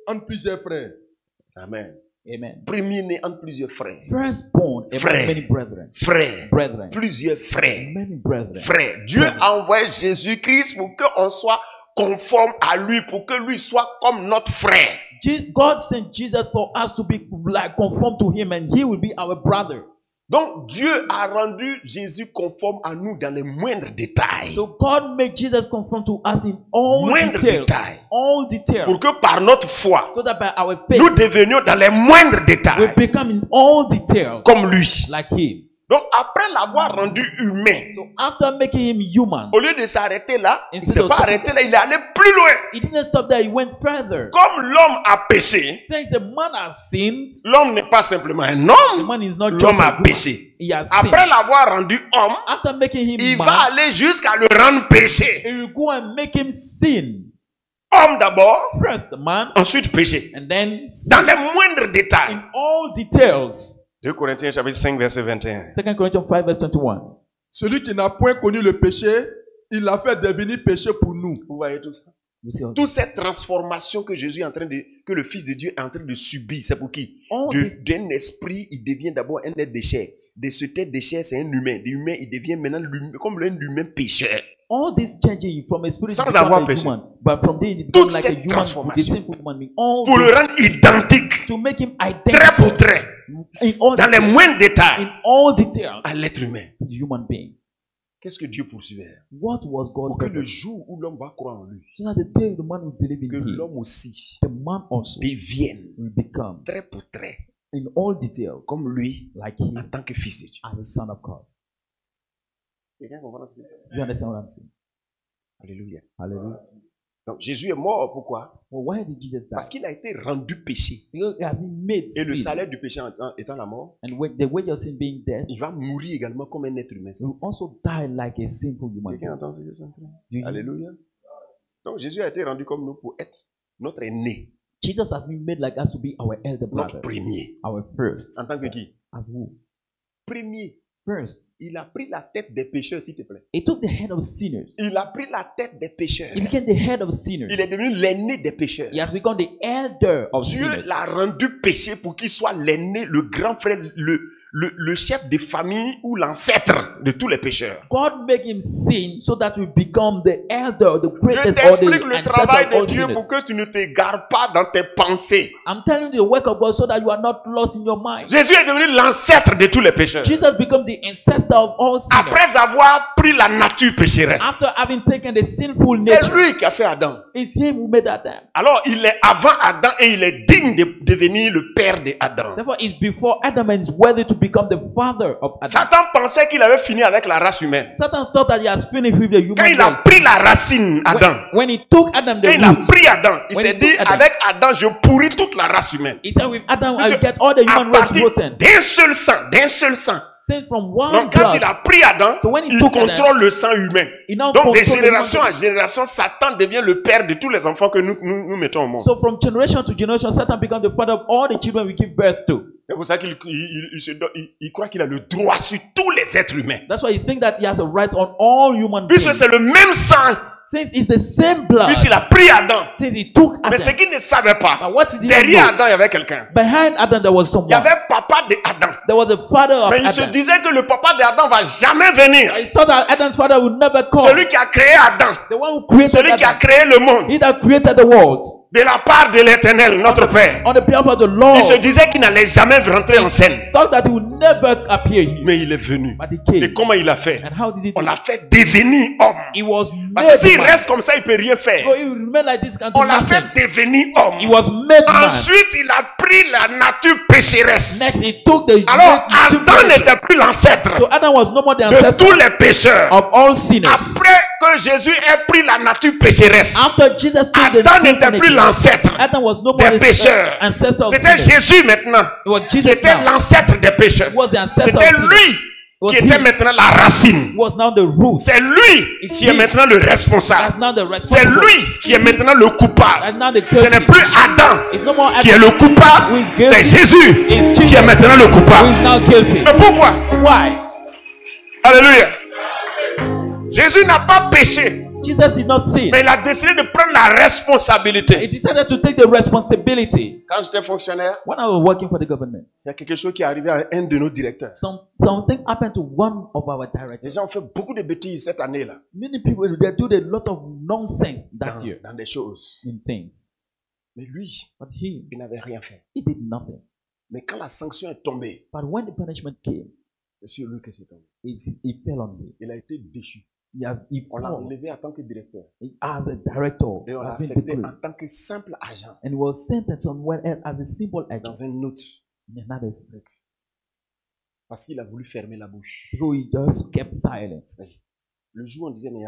entre plusieurs frères. Amen. Amen. Premier-né entre plusieurs frères. Firstborn among Frère. many brethren. Frères. Brethren. Plusieurs frères. Many brethren. Frères. Dieu a envoyé Jésus-Christ pour qu'on soit conforme à lui, pour que lui soit comme notre frère. God sent Jesus for us to be like conformed to him, and he will be our brother. Donc Dieu a rendu Jésus conforme à nous dans les moindres détails. So God made Jesus conform to us in all Moindres details. détails. All details. Pour que par notre foi, So that by our faith, nous devenions dans les moindres we détails become in all details comme lui. like him. Donc après l'avoir rendu humain, So after making him human, au lieu de s'arrêter là, il ne Instead s'est of pas stopping- arrêté là, il est allé plus loin. he didn't stop there, he went further. Comme l'homme a péché, Since a man has sinned, l'homme n'est pas simplement un the homme, man is not just l'homme a a woman. péché. He has sinned. Après l'avoir rendu homme, After making him il man, va aller jusqu'à le rendre péché. he will go and make him sin. Homme d'abord, First the man, ensuite péché. and then sin. Dans les moindres détails. In all details. 2 Corinthiens chapitre 5 verset 21. 2 Corinthians 5 verse 21. Celui qui n'a point connu le péché, il l'a fait devenir péché pour nous. Vous voyez tout ça? You see all Toute cette transformation que Jésus est en train de, que le Fils de Dieu est en train de subir, c'est pour qui? this. D'un esprit, il devient d'abord un être de chair. De ce être de chair, c'est un humain. D'humain, il devient maintenant comme un humain pécheur. All this changing from a spirit Sans to become avoir a péché. human, but from there he Toute becomes like a cette human, with a transformation. sinful human being. All Pour le this rendre identique, to make him trait identical pour trait, in all, dans les moindres détails, in all details à l'être humain. to the human being. Qu'est-ce que Dieu poursuivait? What was Pour God's que le purpose? jour où l'homme va croire en lui, So that the day the man will believe que in him, l'homme aussi the man also devienne will become trait pour trait, in all details comme lui, like him en tant que fils de Dieu. as a son of God. Quelqu'un comprend ce que je veux dire? You understand what I'm saying? Alléluia. Hallelujah. Donc Jésus est mort, pourquoi? Well, why did Jesus die? Parce qu'il a été rendu péché. Because he has been made Et le sin. salaire du péché étant la mort, And when the wage of sin being death, il va mourir également comme un être humain. he will also die like a sinful human Quelqu'un being. entend ce que je suis en train de Do you- Alléluia. Donc Jésus a été rendu comme nous pour être notre aîné, Jesus has been made like us to be our elder notre brother, premier. our first. En tant que qui? As who? Premier. First. Il a pris la tête des pécheurs, s'il te plaît. He took the head of sinners. Il a pris la tête des pécheurs. He became the head of sinners. Il est devenu l'aîné des pécheurs. He has become the elder of Dieu sinners. l'a rendu péché pour qu'il soit l'aîné, le grand frère, le chef de famille ou l'ancêtre de tous les pécheurs. God made him sin so that we become the elder, the Je greatest, or t'explique the le ancestor travail of de all Dieu sinners. pour que tu ne t'égares pas dans tes pensées. I'm telling you the work of God so that you are not lost in your mind. Jésus est devenu l'ancêtre de tous les pécheurs. Jesus became the ancestor of all sinners. Après avoir pris la nature pécheresse. After having taken the sinful C'est nature, lui qui a fait Adam. it's him who made Adam. Alors il est avant Adam et il est digne de devenir le père de Adam. Therefore, it's before Adam and is worthy to become the father of Adam. Satan pensait qu'il avait fini avec la race humaine. Satan thought that he has finished with the human Quand il a race. pris la racine, Adam, When he took Adam quand the il a root, pris Adam, il When s'est he dit, took Adam. avec Adam, je pourris toute la race humaine. he said, with Adam, Monsieur, I'll get all the À human race partir rotten. d'un seul sang. Sent from one Donc quand blood. il a pris Adam, So when he il took Adam, contrôle le sang humain. He now Donc de controls the génération human en génération, Satan devient le père de tous les enfants que nous mettons au monde. So from generation to generation, Satan becomes the father of all the children we give birth to. C'est pour ça qu'il il croit qu'il a le droit sur tous les êtres humains. That's why he thinks that he has a right on all human Puisque beings. c'est le même sang, Since it's the same blood, puisqu'il a pris Adam. since he took Mais ce Adam, qu'il ne savait pas, but what did he derrière know? Adam, il y avait quelqu'un. Behind Adam there was Il y someone. avait papa de Adam. There was a father of Mais il se Adam. disait que le papa d'Adam va jamais venir. I thought that Adam's father would never come. Celui qui a créé Adam, The one who created celui qui a Adam. créé le monde, He that created the world. de la part de l'Éternel, notre Père. On the behalf of the Il Lord. se disait qu'il n'allait jamais rentrer en scène. Thought that he would never appear here. Mais il est venu. But he Et came. comment il a fait? And how did he do On l'a it? fait devenir homme. He was Parce que made s'il man. reste comme ça, il ne peut rien faire. So he remained like this can't do On l'a nothing. fait devenir homme. He was made man. Ensuite, il a pris la nature pécheresse. Next, he took the Alors, the Adam n'était plus l'ancêtre So Adam was no more the de ancestor tous les pécheurs. of all sinners. Après que Jésus ait pris la nature pécheresse, After Jesus took the Adam n'était plus nature, l'ancêtre Adam was no more des the pécheurs. ancestor of C'était sinners. Jésus maintenant It was qui Jesus était now. l'ancêtre des pécheurs. He was the ancestor C'était of sinners. lui Was qui était he. maintenant la racine. He was now the root. C'est lui qui est maintenant le That's responsable. now the C'est responsible. lui qui est maintenant le That's coupable. now the Ce n'est guilty. plus Adam It's no more qui est Adam le coupable, who is guilty. c'est Jésus It's qui est Jesus maintenant le who coupable. is now guilty. Mais pourquoi? Why? Alléluia. Jésus n'a pas péché, Jesus did not sin. mais il a décidé de prendre la He responsabilité. decided to take the responsibility. Quand j'étais fonctionnaire, When I was working for the government, il y a quelque chose qui est arrivé à un de nos directeurs. something happened to one of our Les directors. gens ont fait beaucoup de bêtises cette année-là. Many people they do a lot of nonsense that year Dans des choses. in things, Mais lui, but he il n'avait rien fait. did nothing. Mais quand la sanction est tombée, But when the punishment came, c'est sur lui que c'est tombé. it fell on him. Il a été déchu. He On l'a fell enlevé en tant que directeur. as a director, Et on l'a has been affecté en decreased, tant que simple agent and was sentenced somewhere else as a simple agent dans un autre in another state. parce qu'il a voulu fermer la bouche. So he just kept silent. Oui. Le jour où on disait, mais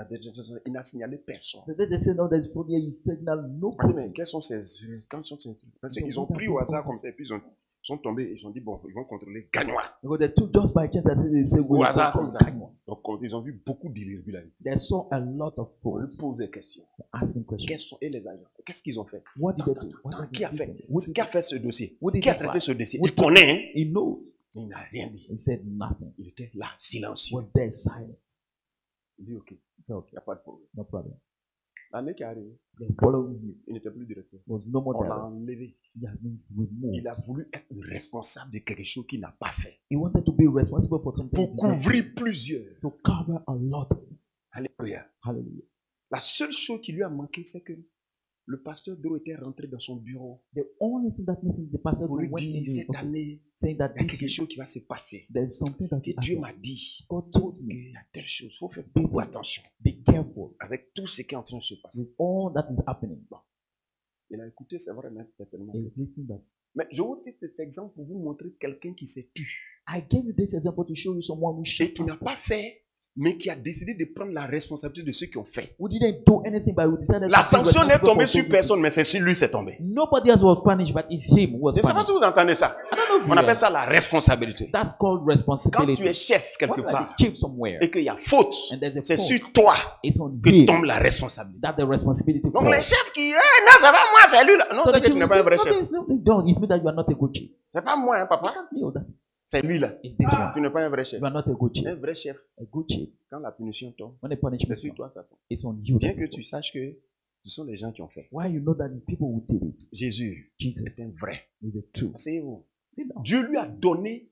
il n'a signalé personne. The day they said no, there's probably he signal On dit, nobody. mais quels sont ces... Quand sont ces... Parce qu'ils ont pris au hasard comme ça et puis ils sont tombés et ils ont dit, bon, ils vont contrôler Gagnois. Because they took just by chance that they say Au we hasard will comme ça. control Kanye. Donc ils ont vu beaucoup d'irrégularités. They saw a lot of On lui folks pose des questions. asking questions. Quels sont et les agents? Qu'est-ce qu'ils ont fait? What did they do? What did Qui a they fait? do? What did Qui a fait ce dossier? What did Qui a they traité find? ce dossier? What Il connaît, hein? He knows. Il n'a rien dit. He said nothing. Il était là, silencieux. Was there silent? Il dit, ok, So il n'y a pas de problème. no problem. L'année qui est arrivée, The following year il n'était plus directeur. was no more On l'a direct. enlevé. He has been removed. Il a voulu être le responsable de quelque chose qu'il n'a pas fait. He wanted to be responsible for something Pour he did not do. couvrir plusieurs. To cover a lot. Alléluia. Hallelujah. La seule chose qui lui a manqué, c'est que le pasteur Dro était rentré dans son bureau The only thing that missing the pastor pour lui went in dire, cette the année, saying that il y a this quelque year, chose qui va se passer. there's something that Que will Dieu happen. m'a dit God told me, qu'il y a telle chose. Il faut faire beaucoup attention be careful avec tout ce qui est en train de se passer. with all that is happening. Il a écouté, c'est vrai, mais certainement. And listen that. Mais je vous dis cet exemple pour vous montrer quelqu'un qui s'est tu I gave you this example to show you someone who et shut qui n'a up pas fait mais qui a décidé de prendre la responsabilité de ceux qui ont fait. We didn't do anything, but we decided La to be sanction n'est responsible tombée for sur those personne, mais c'est sur lui c'est tombé. people. Nobody else was punished, but it's him who was Je ne sais pas punished. si vous entendez ça. I don't know if On you appelle hear. ça la responsabilité. That's called Quand tu responsibility. es chef quelque When you are part the chief somewhere, et qu'il y a faute, and there's a c'est fault, sur toi it's on que him tombe la responsabilité. that the responsibility Donc falls. les chefs qui, non, c'est pas moi, c'est lui là. Non, So c'est the que tu chief n'es will pas un say, vrai "No, chef. it's not- don't. It means that you are not a good chief. C'est pas moi, hein, You papa. can't feel that. C'est lui là. It's this one. Tu n'es pas un vrai chef. You are not a good chief. Un vrai chef, A good chief. quand la punition tombe, When the c'est punishment sur comes, toi ça tombe. it's on you. Bien the que people. tu saches que ce sont les gens qui ont fait. Why you know that these people who did it? Jésus Jesus est un vrai. is a true. Asseyez-vous. Sit down. Dieu lui a donné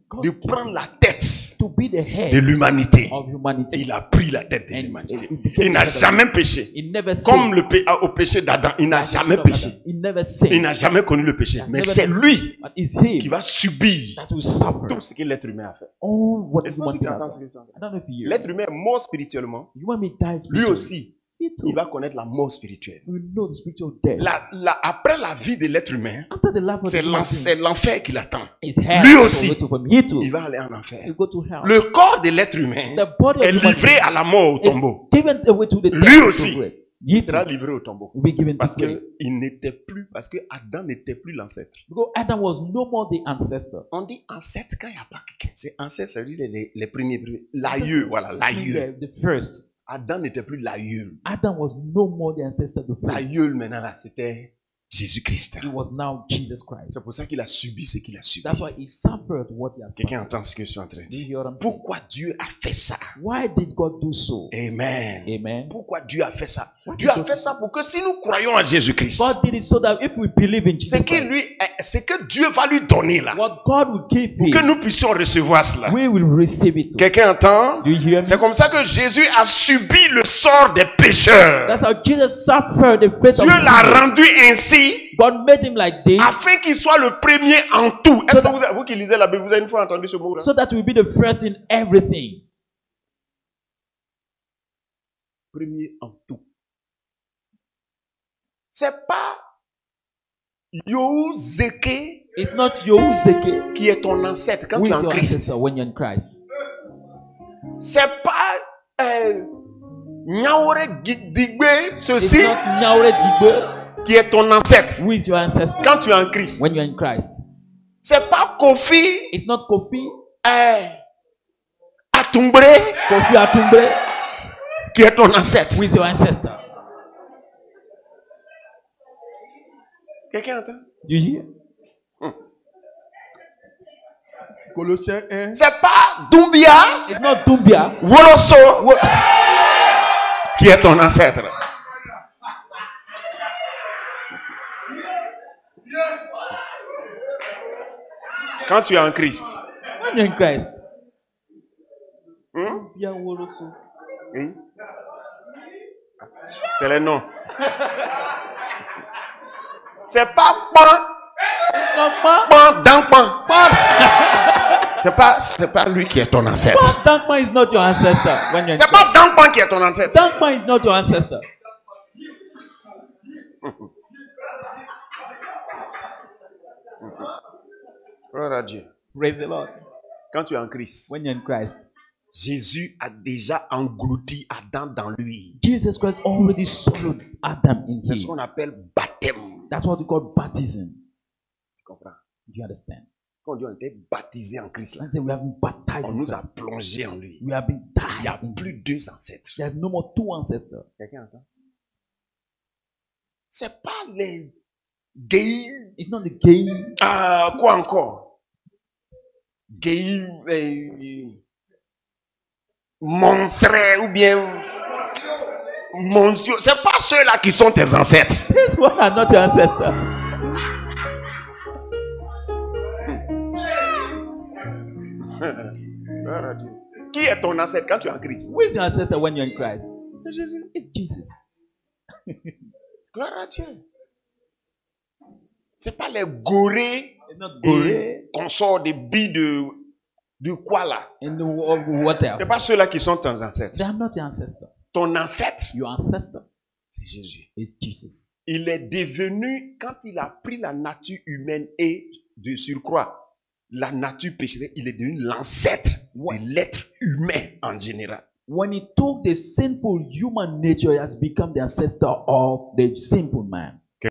God de gave prendre la tête to be the head de l'humanité. of Et humanity. il a pris la tête de And l'humanité. it became Il n'a the head of jamais péché. He never Comme sinned. au péché d'Adam, il n'a Like the jamais son of péché. Adam. He never Il sinned. n'a jamais connu le péché. He has Mais never c'est been lui But it's qui him va subir that will suffer tout ce que l'être humain a fait. all what Est-ce human que tu being entends has ce que done. je dis? I don't know if you hear. L'être humain est mort spirituellement. Human being dies Lui spiritually. aussi, He too. il va connaître la mort spirituelle. We know the spiritual death. Après la vie de l'être humain, After the life of the c'est human being, c'est l'enfer qui l'attend. his head Lui will aussi. go to from here too. Il va aller en He enfer. go to hell. Le corps de l'être humain The body of est human livré à la mort au being tombeau. is given away to the Lui death, aussi. to grave. Il He sera too livré au tombeau. will be given Parce to grave. qu'il n'était plus, parce que Adam n'était plus l'ancêtre. Because Adam was no more the ancestor. On dit ancêtre quand il n'y a pas quelqu'un. C'est ancêtre, ça veut dire les premiers. L'aïeux, voilà, l'aïeux. The first. Adam n'était plus l'aïeul. Adam was no more the ancestor, the first. L'aïeul maintenant là, c'était Jésus-Christ. He was now Jesus Christ. C'est pour ça qu'il a subi ce qu'il a subi. That's why he suffered what he has Quelqu'un suffered. entend ce que je suis en train de Do you dire? hear what I'm saying? Pourquoi Dieu a fait ça? Why did God do so? Amen. Amen. Pourquoi Dieu a fait ça? Why Dieu did a God- fait ça pour que si nous croyons en Jésus-Christ, God did it so that if we believe in Jesus c'est que Dieu va lui donner là, what God will give pour que him, nous puissions recevoir cela. we will receive it too. Quelqu'un entend? Do you hear me? C'est comme ça que Jésus a subi le sort des pécheurs. That's how Jesus suffered the fate Dieu of l'a sin. rendu ainsi God made him like this afin qu'il soit le premier en tout. Est-ce que vous qui lisez la Bible, vous avez une fois entendu ce mot-là? so that he will be the first in everything. Premier en tout. C'est pas Yahuzeke It's not Yahuzeke qui est ton ancêtre quand who tu es is en your Christ. ancestor when you're in Christ. C'est pas Nyaore Digbe, It's ceci, not Nyaure Digbe qui est ton ancêtre who is your ancestor quand tu es en Christ. when you're in Christ. C'est pas Kofi It's not Kofi Atumbre Atumbre qui est ton ancêtre. who is your ancestor. Quelqu'un entend? Do you hear? Colossiens 1, C'est pas Doumbia It's not Dumbia Woloso qui est ton ancêtre. Quand tu es en Christ. when you're in Christ. Hmm? Dumbia Woloso. Oui. C'est le nom. C'est pas Pan, No, Pan. Pan, Dankpan. Pan. C'est pas lui qui est ton ancêtre. Dankman is not your ancestor when you're in C'est Christ. pas Dankpan qui est ton ancêtre. Dankman is not your ancestor. Gloire à Dieu. Praise the Lord. Quand tu es en Christ, When you're in Christ, Jésus a déjà englouti Adam dans lui. Jesus Christ already swallowed Adam in C'est ce him. qu'on appelle baptême. That's what we call baptism. Tu comprends? Do you understand? Quand on dit on était baptisé en Christ, là, And say we have been baptized on in nous a Christ. plongé en lui. We have been Il n'y a died in plus him. deux ancêtres. There's no more two ancestors. Quelqu'un entend? C'est pas les gays. It's not the gay. Quoi encore? Gays, monstres ou bien monstrueux. C'est pas ceux-là qui sont tes ancêtres. These one are not your ancestors. Qui est ton ancêtre quand tu es en Christ? Who is your ancestor when you're in Christ? C'est Jésus. It's Jesus. Gloire à Dieu. C'est pas les gorées It's not Gore consorts des billes de quoi là? and what C'est else? pas ceux-là qui sont tes ancêtres. They are not your ancestors. Ton ancêtre, Your ancestor c'est Jésus. is Jesus. Il est devenu, quand il a pris la nature humaine et de surcroît, la nature pécheresse, il est devenu l'ancêtre de l'être humain en général. When he took the sinful human nature, he has become the ancestor of the sinful man. Okay.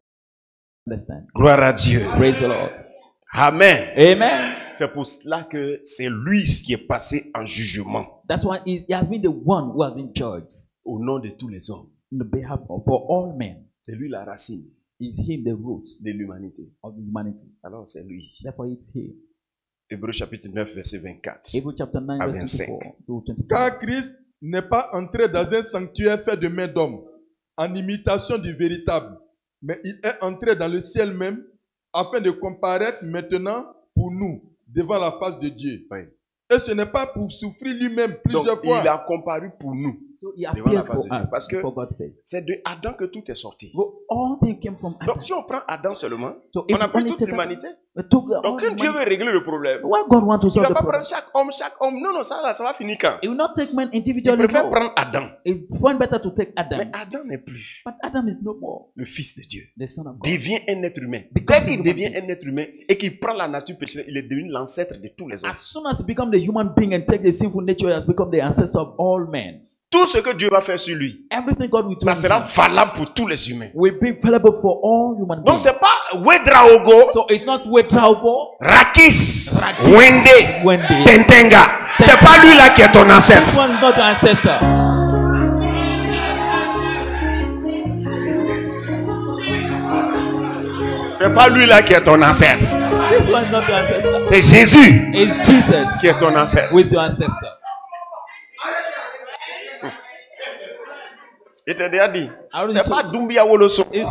Understand? Gloire à Dieu. Praise the Lord. Amen. Amen. C'est pour cela que c'est lui qui est passé en jugement That's why he has been the one who has been judged au nom de tous les hommes. on the behalf of for all men. C'est lui la racine Is him the root de l'humanité. of humanity. Alors c'est lui. Therefore, it's him. Hébreux chapitre 9, verset 24. Hebrews chapter 9, à verse 25. 24 to 25. Car Christ n'est pas entré dans un sanctuaire fait de main d'homme, en imitation du véritable, mais il est entré dans le ciel même, afin de comparaître maintenant pour nous devant la face de Dieu. Oui. Et ce n'est pas pour souffrir lui-même plusieurs Donc, fois. il a comparu pour nous. So he Devant la appeared face for de Dieu. us Parce que for God's face. c'est de Adam que tout est sorti. Well, all things came from Adam. Donc si on prend Adam seulement, So if on a we pris only toute take l'humanité. we took the Donc all quand Dieu humanity, veut régler le problème, why God wants to il ne solve va the pas problem? prendre chaque homme. Non, non, ça va finir quand? He will not take man Il individually. préfère No. prendre Adam. It went better to take Adam. Mais Adam n'est plus But Adam is no more le fils de Dieu. the son of God. Devient un être humain. Because Dès he qu'il devient un être humain et qu'il prend la nature pécheresse, il est devenu l'ancêtre de tous les hommes. As soon as he becomes the human being and take the sinful nature, he has become the ancestor of all men. Tout ce que Dieu va faire sur lui, Everything God will do ça in sera him valable pour tous les humains. will be available for all human Donc beings. c'est pas Wedraogo, So it's not Wedraubo, Rakis, Rakis, Wende, Wende. Tentenga. C'est pas lui là qui est ton This ancêtre. one is not your ancestor. C'est pas lui là qui est ton ancêtre. This one is not your ancestor. C'est Jésus It's Jesus qui est ton ancêtre. who is your ancestor. Je t'ai déjà dit. already C'est told pas Doumbia Woloso It's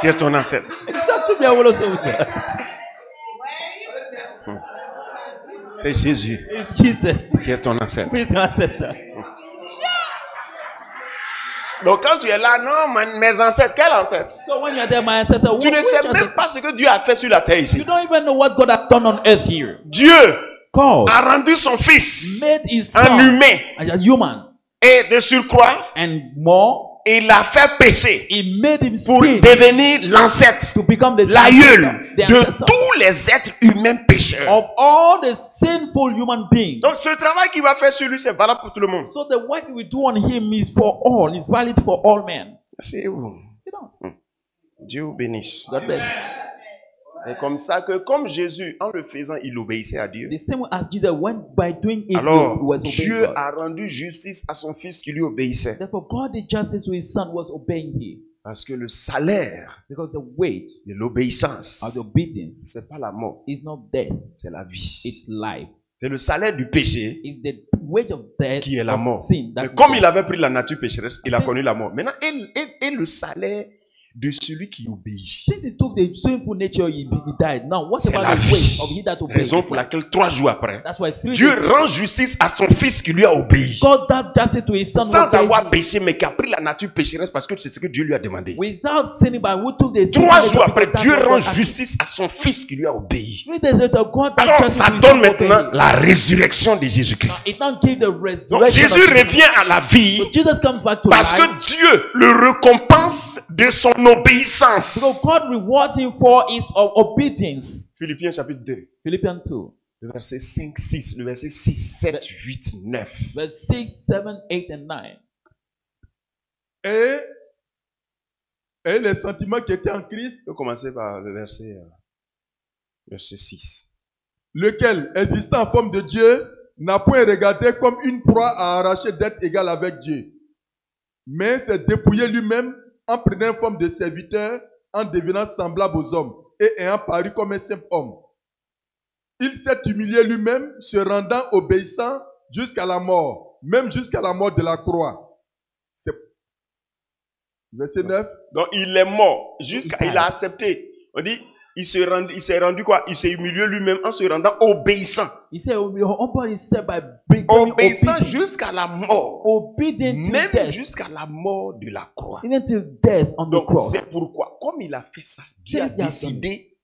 qui est ton ancêtre. not to be able to say it. C'est Jésus It's Jesus qui est ton ancêtre. who is your ancestor. Donc quand tu es là, non, mes ancêtres, quel ancêtre? So when you're there, my ancestor, Tu ne which sais ancestor? même pas ce que Dieu a fait sur la terre You ici. don't even know what God has done on earth here. Dieu God a rendu son fils made his un son humain as a human, et de surcroît, and more, il l'a fait pécher he made him pour sin devenir l'ancêtre, to become the l'aïeul ancestor, the de ancestor tous les êtres humains pécheurs. of all the sinful human beings. Donc ce travail qu'il va faire sur lui, c'est valable pour tout le monde. So the work we do on him is for all, is valid for all men. C'est où? You know, Dieu vous bénisse. God bless. Et comme ça que, comme Jésus, en le faisant, il obéissait à Dieu. The same way as Jesus went by doing it, he Alors, was obeying Dieu God. a rendu justice à son fils qui lui obéissait. Therefore, God did justice to his son, was obeying him. Parce que le salaire Because the wage de l'obéissance, of the obedience c'est pas la mort, is not death, c'est la vie. it's life. C'est le salaire du péché It's the wage of death qui est la of mort. sin. Mais That comme is il avait pris la nature pécheresse, il a Since- connu la mort. Maintenant, et le salaire de celui qui obéit. Since he took the sinful nature, he died. Now, what C'est about la the vie. wage of he that obeys? Raison pour laquelle 3 jours après, That's why 3 Dieu days rend justice à son fils qui lui a obéi. God does justice to his son Sans who obeyed avoir him. péché, mais qui a pris la nature pécheresse parce que c'est ce que Dieu lui a demandé. Without sinning, but who took the 3 sinful jours nature après, because Dieu that's what rend God asked. justice à son fils qui lui a obéi. 3 days later, God does Alors, justice ça to his donne son who maintenant obeyed him. la résurrection de Now, Jésus-Christ. it don't give the Donc, resurrection Jésus of Jesus. revient à la vie So Jesus comes back to parce life que Dieu le récompense de son obéissance. because God rewards him for his obedience. Philippiens chapitre 2, Philippians 2, le verset 5, 6, le verset 6, 7, 8, 9. verse 6, 7, 8, and 9. Et les sentiments qui étaient en Christ, On peut commencer par le verset 6. lequel, existant en forme de Dieu, n'a point regardé comme une proie à arracher d'être égal avec Dieu, mais s'est dépouillé lui-même en prenant forme de serviteur, en devenant semblable aux hommes et ayant paru comme un simple homme. Il s'est humilié lui-même, se rendant obéissant jusqu'à la mort, même jusqu'à la mort de la croix. C'est... Verset 9. Donc il est mort, il a accepté. On dit, il s'est rendu quoi? Il s'est humilié lui-même en se rendant obéissant. He said, "We humble himself by becoming Obéissant obedient, jusqu'à la mort. obedient till Même death, jusqu'à la mort de la croix. even till death on the Donc cross." c'est pourquoi, comme il a fait ça, Dieu a Since he has done décidé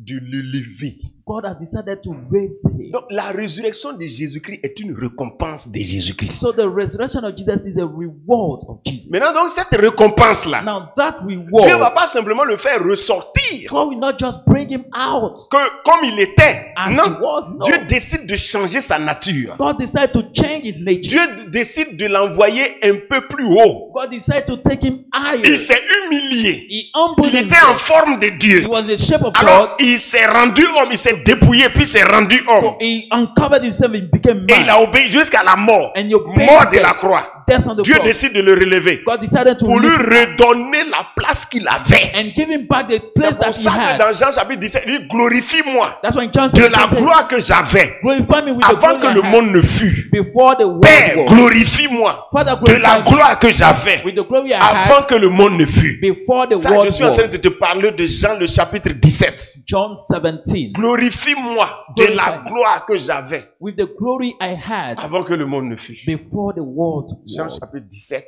de l'élever. God has decided to raise him. Donc la résurrection de Jésus-Christ est une récompense de Jésus-Christ. So the resurrection of Jesus is a reward of Jesus. Maintenant, donc cette récompense-là, Now that Dieu ne reward, va pas simplement le faire ressortir God will not just bring him out comme il était. as he Non. was. No. Dieu décide de changer sa nature. God decided to change his nature. Dieu décide de l'envoyer un peu plus haut. God decided to take him higher. Il s'est humilié. He humbled Il était en himself. forme de Dieu. He was in the shape of Alors, God. il s'est rendu homme, il s'est dépouillé, puis s'est rendu homme. So he uncovered himself and became Et il man. a obéi jusqu'à la mort. And you Mort paid de la death. croix. Death on the Dieu cross. décide de le relever God decided to pour lui lift him redonner la place qu'il avait. and give him back the C'est place pour that he ça que had. dans Jean chapitre 17, il dit glorifie-moi That's when John de said, la gloire que j'avais glorify me with the avant glory que I le had monde ne fût. before the world Père, was. glorifie-moi Father, de la glorify me gloire que j'avais with the glory I avant had que le monde ne fût. before the Ça, je world suis en train was. de te parler de Jean le chapitre 17. John 17. Glorifie-moi de la gloire que j'avais With the glory I had avant que le monde ne fût. before the world Jean was. chapitre 17,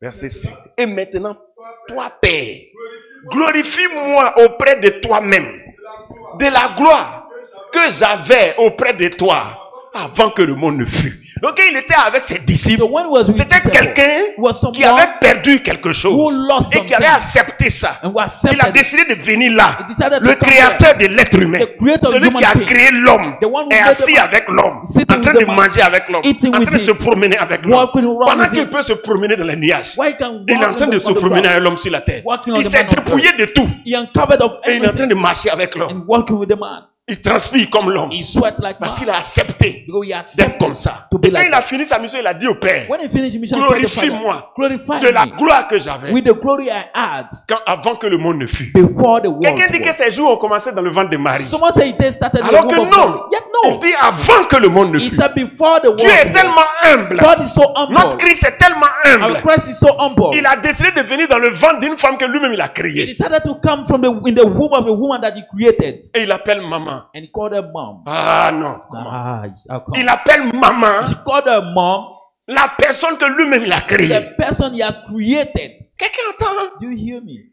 verset 7. Et maintenant, toi, Père, glorifie-moi auprès de toi-même de la gloire que j'avais auprès de toi avant que le monde ne fût. Donc il était avec ses disciples. So when he was with C'était disciples, quelqu'un was qui someone avait perdu quelque chose who lost et qui avait something accepté ça. and who Il a accepted it. décidé de venir là. He decided to Le come créateur de l'être humain, The creator of celui human qui a being. créé l'homme, The one who est made assis the man. avec l'homme, Sitting en train with de the man. manger avec l'homme, Eating en with train de him. se promener avec l'homme. Walking around Pendant with qu'il him. peut se promener dans les nuages, Why he can il est en walk train de on se the promener ground. avec l'homme sur la terre. Walking on Il the s'est man on dépouillé de tout. He uncovered of Et il est en train everything de marcher avec l'homme. and walking with the man. Il transpire comme l'homme. He sweat like Parce qu'il man. a accepté Because he d'être accepted comme ça. to be Et quand like il a that. fini sa mission, il a dit au Père, When he finished his mission, he told the Father, glorifie-moi glorify de la me gloire que j'avais with the glory I had avant que le monde ne fût. before the world Quelqu'un dit que was. ces jours ont commencé dans le ventre de Marie. Someone said it started in the Alors womb que of non. Mary. Yet Il no. dit avant que le monde ne He fût. said before the world Dieu est was. tellement humble. God is so Notre humble. Christ est tellement Our humble. Christ is so humble. Il a décidé de venir dans le ventre d'une femme que lui-même il a He créée. decided to come from in the womb of a woman that he created. Et il appelle maman. And he called her mom. Ah non. Comment? How come? Il appelle maman He called her mom, la personne que lui-même il a créée. the person he has created. Quelqu'un entend? Do you hear me?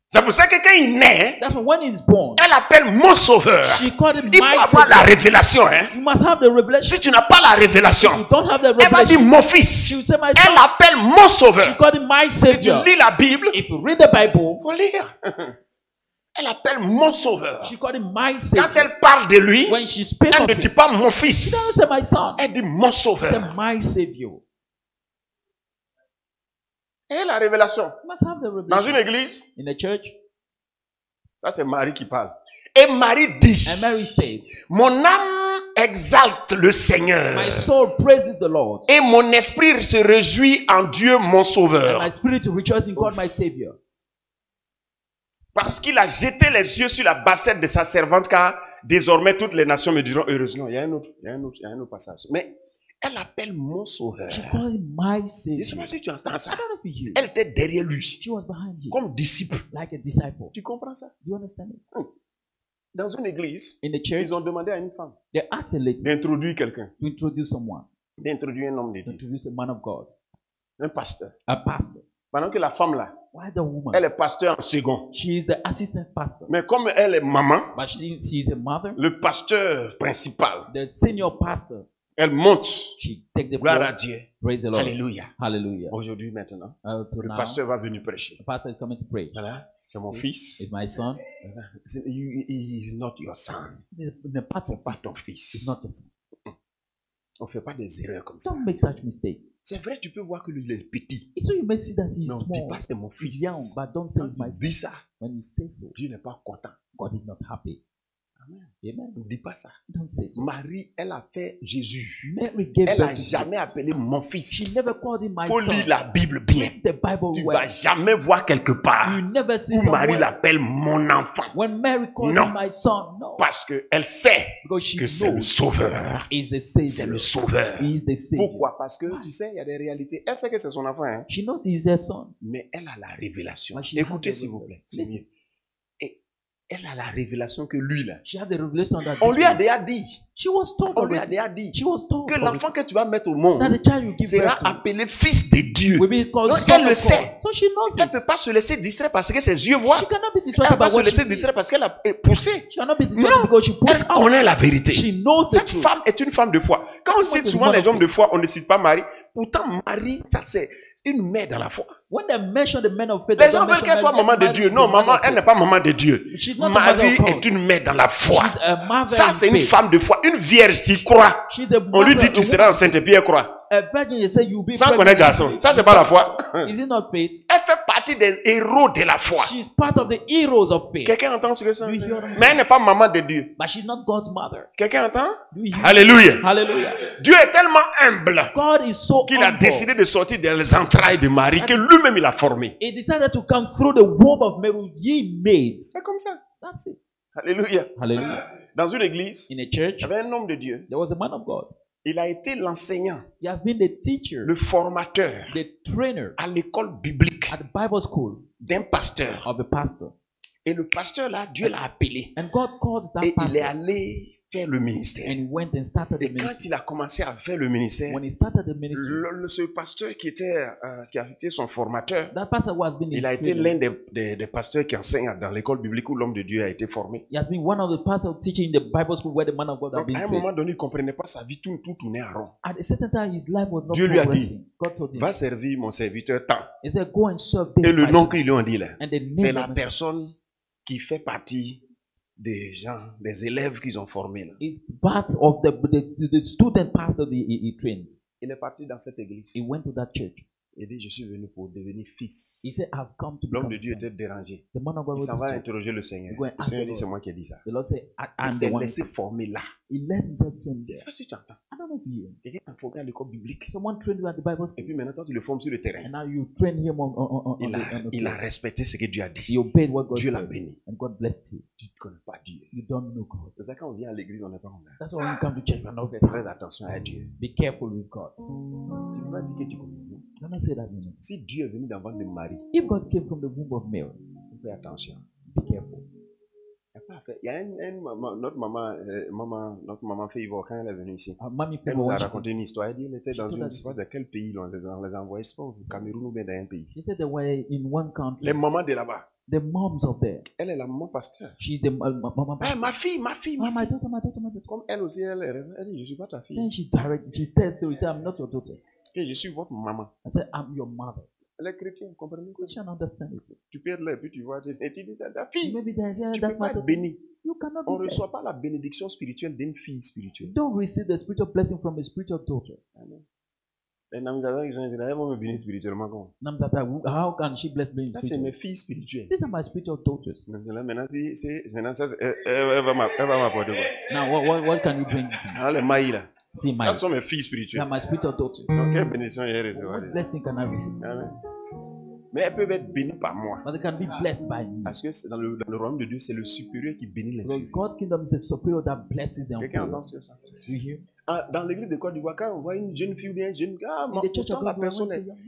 C'est pour ça que quand il naît, That's why when he's born, elle appelle mon sauveur. she called him Il faut my avoir la savior. révélation. Hein? You must have the revelation. Si tu n'as pas la If you révélation, don't have the elle va dire revelation, mon she fils. will say my Elle son. appelle mon She sauveur. called him my Si tu savior. lis la Bible, If you read the Bible, faut lire. Elle appelle mon sauveur. she called him my Quand savior. elle parle de lui, When she speaks elle of ne him, dit pas mon she fils. doesn't say my son. Elle dit mon She sauveur. said my savior. Et la révélation. You must have the Dans revelation. une église, In the church, ça c'est Marie qui parle. Et Marie dit, and Mary said, mon âme exalte le Seigneur. my soul praises the Lord, Et mon esprit se réjouit en Dieu mon and sauveur. my spirit rejoices in God my savior. Parce qu'il a jeté les yeux sur la bassette de sa servante, car désormais toutes les nations me diront heureusement. Il y a un autre passage. Mais elle appelle mon sauveur. She called him my savior. Dis-moi si tu entends ça. I don't know if you hear. Elle était derrière lui, She was behind him, comme disciple. like a disciple. Tu comprends ça? Do you understand it? Dans une église, In the church, ils ont demandé à une femme they asked a lady d'introduire quelqu'un, to introduce someone, d'introduire un homme de to Dieu, introduce a man of God, un pasteur. a pastor. Pendant que la femme là, Why the woman? elle est pasteur en second. She is the assistant pastor, Mais comme elle est maman, but she is a mother. le pasteur principal, The senior pastor, elle monte. she take the Gloire à floor. Dieu. Praise the Lord. Alléluia. Hallelujah. Aujourd'hui, maintenant, To le now, pasteur va venir prêcher. the pastor is coming to pray. Voilà, c'est mon fils. Is my son. He is not your son. The pastor C'est pas ton fils. is not your son. On ne fait pas des erreurs comme ça. Don't make such mistake. C'est vrai, tu peux voir que lui il est petit. So you may see that he's Mais on ne dit small, pas c'est mon he's fils. young, but don't say Quand it's my tu son. dis ça, When you say so, Dieu n'est pas content. God is not happy. Amen. Amen. Ne dis pas ça. Don't say so. Marie, elle a fait Jésus. Mary gave Elle n'a birth to jamais appelé mon him. fils. She never called him my Faut son. lire la Bible bien. Read the Bible Tu ne well. vas jamais voir quelque part You never see où Marie someone l'appelle mon enfant. when Mary calls Non. him my son. No, Parce qu'elle sait because she que c'est le knows sauveur. he's the C'est savior. le sauveur. He is the savior. Pourquoi? Parce que tu sais, il y a des réalités. Elle sait que c'est son enfant, hein? She knows he's their son. Mais elle a la révélation. But she has Écoutez the s'il vous plaît. revelation. C'est mieux. Et elle a la révélation que lui, là. She had the revelation that On this lui a one- déjà dit. she was told On lui a already. déjà dit She was told que already l'enfant que tu vas mettre au monde that the child you give sera birth to appelé fils de Dieu. will be called Donc, son elle le of sait. God. So she knows Elle it. ne peut pas se laisser distraire parce que ses yeux voient. She cannot be Elle ne distracted peut pas by se what she laisser sees. distraire parce qu'elle a poussé. She cannot be distracted Non, because she elle puts out. connaît la vérité. She knows the Cette truth. femme est une femme de foi. Quand on cite is souvent one les of hommes de faith. foi, on ne cite pas Marie. Pourtant, Marie, ça c'est une mère dans la foi. When they mention the men of faith, Les they gens don't veulent mention qu'elle soit Mary. maman de Mary Dieu. is Non, the mother maman, of elle faith. n'est pas maman de Dieu. She's not the Marie mother of God. est une mère dans la foi. She's a mother Ça, in c'est une faith. femme de foi. Une vierge, tu crois. She's a On lui mother- dit, tu a seras enceinte et puis elle croit. A virgin, they say you'll be Sans pregnant. connaître garçon. Ça, c'est pas la foi. Is it not faith? Elle fait partie des héros de la foi. She's part of the heroes of faith. Quelqu'un entend ce que ça? Do you hear what I'm Mais elle n'est pas maman de Dieu. But she's not God's mother. Quelqu'un entend? Do you hear? Alléluia. Hallelujah. Dieu est tellement humble God is so qu'il a humble. décidé de sortir des entrailles de Marie que lui-même il a formé. He decided to come through the womb of Mary he made. C'est comme ça. That's it. Alléluia. Hallelujah. Dans une église, In a il church, y avait un homme de Dieu. there was a man of God. Il a été l'enseignant, He has been the teacher, le formateur the trainer à l'école biblique at the Bible school d'un pasteur. of the pastor. Et le pasteur là, Dieu l'a appelé. And God called that Et il est pastor allé faire le ministère. and he went and started the Et ministry. quand il a commencé à faire le ministère, When he started the ministry, ce pasteur qui a été son formateur, that pastor who has been il a his été trainer, l'un des pasteurs qui enseignent dans l'école biblique où l'homme de Dieu a été formé. he has been one of the pastors teaching in the Bible school where the man of God has Donc, been à un trained. moment donné, il ne comprenait pas sa vie, tout tournait en rond. At a certain time, his life was not Dieu lui a dit, progressing. God told him, va servir mon serviteur tant. he said, go and serve this Et le my nom son." qu'ils lui ont dit là, And the c'est name la of it personne qui fait partie des gens, des élèves qu'ils ont formés là. is part of the student pastor he trained. Il est parti dans cette église. He went to that church. Il dit, je suis venu pour devenir fils. He said, I've come to L'homme become de Dieu son. était dérangé. The man of God Il was s'en va disturbed. interroger le Seigneur. Go and Le ask Seigneur the dit, c'est Lord. moi qui ai dit ça. The Lord said, Il I'm s'est the one. laissé former là. He let himself train Je ne there. sais pas si tu entends. I don't know if you hear. Quelqu'un t'a formé à l'école biblique. Someone trained you at the Bible Et school, puis maintenant, toi, tu le formes sur le terrain. and now you train him on Il the a field. respecté ce que Dieu a He dit. obeyed what God Dieu l'a said, béni. and God blessed him. Tu ne connais pas Dieu. You don't know God. C'est ça quand on vient à l'église, on n'est pas honnête. That's why when you come to church, you're not very Fais attention à Dieu. Be careful with God. Tu ne peux pas dire que tu connais Dieu. Do not say that, you know. Si Dieu est venu dans le ventre de Marie, If God came from the womb of Mary, fais attention. be careful. Il y a une maman, notre maman fait Yvon, quand elle est venue ici. Mommy Elle Favor, nous a when she raconté une histoire. Elle dit qu'elle était dans told une, us- je sais pas de quel pays on les envoyait, c'est pas au Cameroun ou bien dans un pays. She said they were in one country. Les mamans de là-bas. The moms of there. Elle est la maman pasteur. She's the mama. Eh, ma fille. Oh, my daughter. Comme elle aussi, elle dit, je ne suis pas ta fille. Then she tells her, she said, I'm not your daughter. Et je suis votre maman. I said, I'm your mother. Elle est chrétienne, comprenez ça? Christian understand it. Tu perds là et puis tu vois, et tu dis ça, ta fille. Maybe they say, Tu ne that's peux pas my être daughter. béni. You cannot On ne be blessed. reçoit pas la bénédiction spirituelle d'une fille spirituelle. Don't receive the spiritual blessing from a spiritual daughter. Les Namizada, ils vont me bénir spirituellement. Comment? Namzata, how can she bless me Ça, c'est spiritually? mes filles spirituelles. These are my spiritual daughters. Maintenant, elle va m'apporter quoi? Now, what can you bring? Alors, les maïs là, See, ça sont mes filles they are spirituelles. my spiritual daughters. Donc, quelle bénédiction il y a What recevoir? blessing can I receive? Amen. Mais elles peuvent être bénies par moi. But they can be blessed by me. Parce que dans le royaume de Dieu, c'est le supérieur qui bénit les Because filles. God's kingdom is a superior that blesses them. Quelqu'un entend sur ça? Do you hear? Ah, dans l'église de Côte d'Ivoire, quand on voit une jeune fille ou bien un jeune gars, In the church of pourtant, God,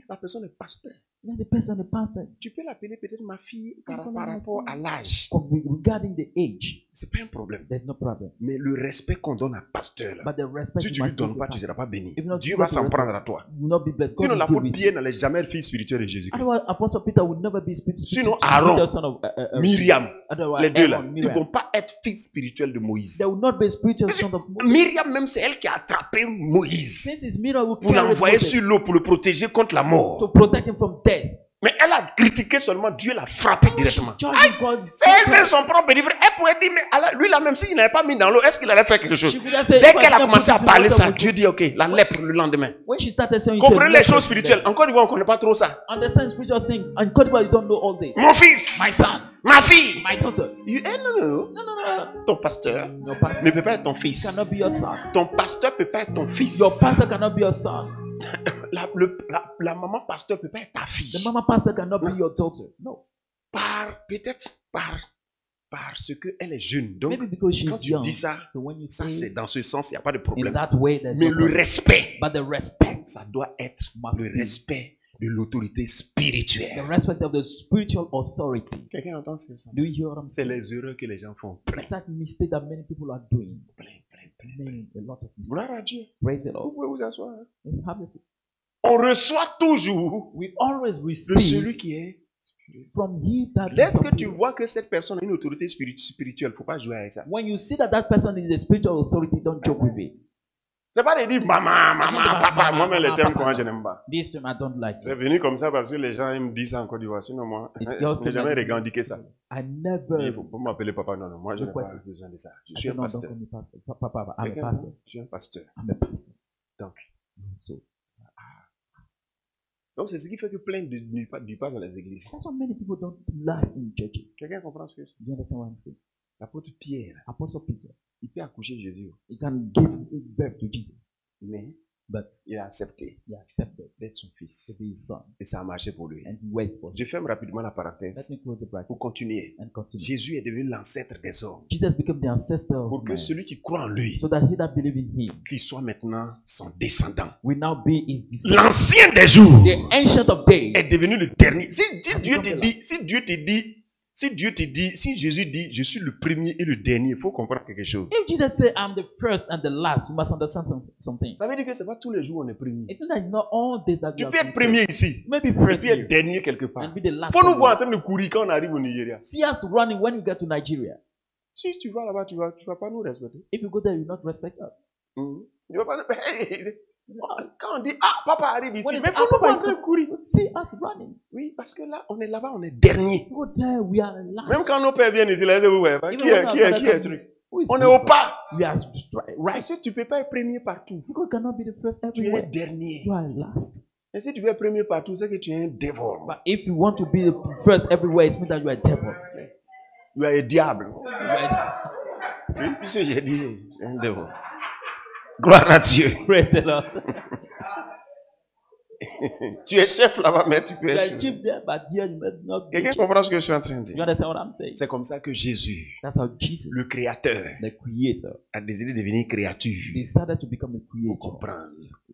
la personne est pasteur. the person, the pastor, Tu peux l'appeler peut-être ma fille par Comme rapport à l'âge. regarding the age, C'est pas un problème. there's no problem. Mais le respect qu'on donne à pasteur, là, But the respect si you tu ne lui must donnes give pas, to tu ne seras pas béni. If not, Dieu you va go to s'en respect. prendre à toi. will not be blessed. God Sinon, will deal l'apôtre with Pierre n'allait jamais être fils spirituel de Jésus-Christ. Otherwise, Apostle Peter would never be Sinon, Aaron, son of Myriam, otherwise, les deux là, Aaron, ils ne Miriam. vont pas être fils spirituels de Moïse. They will not be spiritual son of Moses. Myriam même, c'est elle qui a attrapé Moïse Since his mirror will pour carry l'envoyer Moses sur l'eau pour le protéger contre la to mort. protect him from death. Mais elle a critiqué seulement, Dieu l'a frappé directement. Judging God, C'est elle-même son propre délivré. Elle pouvait dire, mais alors, lui là même, s'il n'avait pas mis dans l'eau, est-ce qu'il allait faire quelque chose? she could have said, Dès if I qu'elle a did not commencé à put it in parler water, ça, would Dieu dit, ok, la lèpre le lendemain. When she started saying, Comprenez les said, choses spirituelles. Encore une fois, on ne connaît pas trop ça. Understand spiritual thing. And Côte d'Ivoire, you don't know all this. Mon fils, My son, ma fille. my daughter. Non. No, no. Ton pasteur Your pastor ne peut pas être ton fils. cannot be your son. Ton pasteur ne peut pas être ton fils. Your pastor cannot be your son. La maman pasteur ne peut pas être ta fille. The mama pastor cannot be your daughter. No. Peut-être parce qu'elle est jeune. Donc, Maybe because she's quand tu young. dis ça, So when you ça say c'est dans ce sens, il n'y a pas de in problème. that way, there's Mais no le problem. respect, But the respect ça doit être must le be respect de l'autorité The spirituelle. respect of the spiritual authority. Quelqu'un entend ce que c'est? Do you hear what I'm C'est saying? les erreurs que les gens font. Plein, It's that mistake that many people are doing. plein, plein, plein. Many, a lot of mistakes. Gloire à Dieu. Praise the Vous Lord. pouvez vous asseoir. Hein. Let's have a seat. On reçoit toujours We always de receive celui qui est. from he that is Dès que tu superior. vois que cette personne a une autorité spirituelle, il ne faut pas jouer avec ça. When you see that that person is a spiritual authority, don't joke with it. C'est pas de dire maman, papa. Moi-même, les termes, comment je n'aime pas. This term I don't like. C'est venu comme ça parce que les gens ils me disent ça en Côte d'Ivoire. Sinon, moi, je n'ai jamais revendiqué ça. I Il never. faut m'appeler papa. Non, moi, je n'ai Pourquoi pas besoin de ça. Je I suis said, un no, don't pasteur. call me pastor. Papa, I'm a Quelqu'un, pastor. je suis un pasteur. I'm a pastor. Donc, c'est ce qui fait que plein de du pas dans les églises. That's why many people don't last in churches. Quelqu'un comprend ce que c'est? Do you understand what I'm saying? L'apôtre Pierre, Apostle Peter, il peut accoucher Jésus, he can give birth to Jesus, mais but il a accepté he accepted d'être son to fils. be his son, Et ça a marché pour lui. and he waited for him. Je ferme rapidement la Let parenthèse me close the bracket pour continuer. and continue. Jésus est devenu l'ancêtre des hommes. Jesus became the ancestor Pour of que man, celui qui croit en lui, so that he that believe in him qu'il soit maintenant son descendant. will now be his descendant. L'ancien des jours The ancient of days. est devenu le dernier. Si Dieu te dit, si Jésus dit, je suis le premier et le dernier, il faut comprendre quelque chose. If Jesus said, I'm the first and the last, you must understand something. Ça veut dire que c'est pas tous les jours on est premier. It's not that it's not all days that Tu you peux are être premier ici, Maybe et first puis être here dernier quelque and part. be the last. Faut nous somewhere. voir en train de courir quand on arrive au Nigeria. See us running when you get to Nigeria. Si tu vas là-bas, tu vas pas nous respecter. If you go there, you will not respect us. Tu vas pas nous... Quand on dit, ah, papa arrive ici, When mais it's, faut nous Papa voir en is train de courir. See us running. Oui, parce que là, on est là-bas, on est dernier. You go there, we are last. Même quand nos pères viennent ici, là, vous voyez, Even qui when our est father comes, truc. who is On est good au for? pas. We are right. Parce que tu peux pas être premier partout. You cannot be the first Tu es everywhere. dernier. You are last. Et si tu veux être premier partout, c'est que tu es un devil. But if you want to be the first everywhere, it means that you are a devil. Tu es un diable. You are Oui, puisque j'ai dit un devil. Gloire à Dieu. praise the Lord. Tu es chef là-bas, mais tu peux You are être. chief there, but here you must not be. Quelqu'un comprend ce que je suis en train de You dire? understand what I'm saying? C'est comme ça que Jésus, That's how Jesus, le Créateur, the Creator, a décidé de devenir créature decided to become a pour creator. comprendre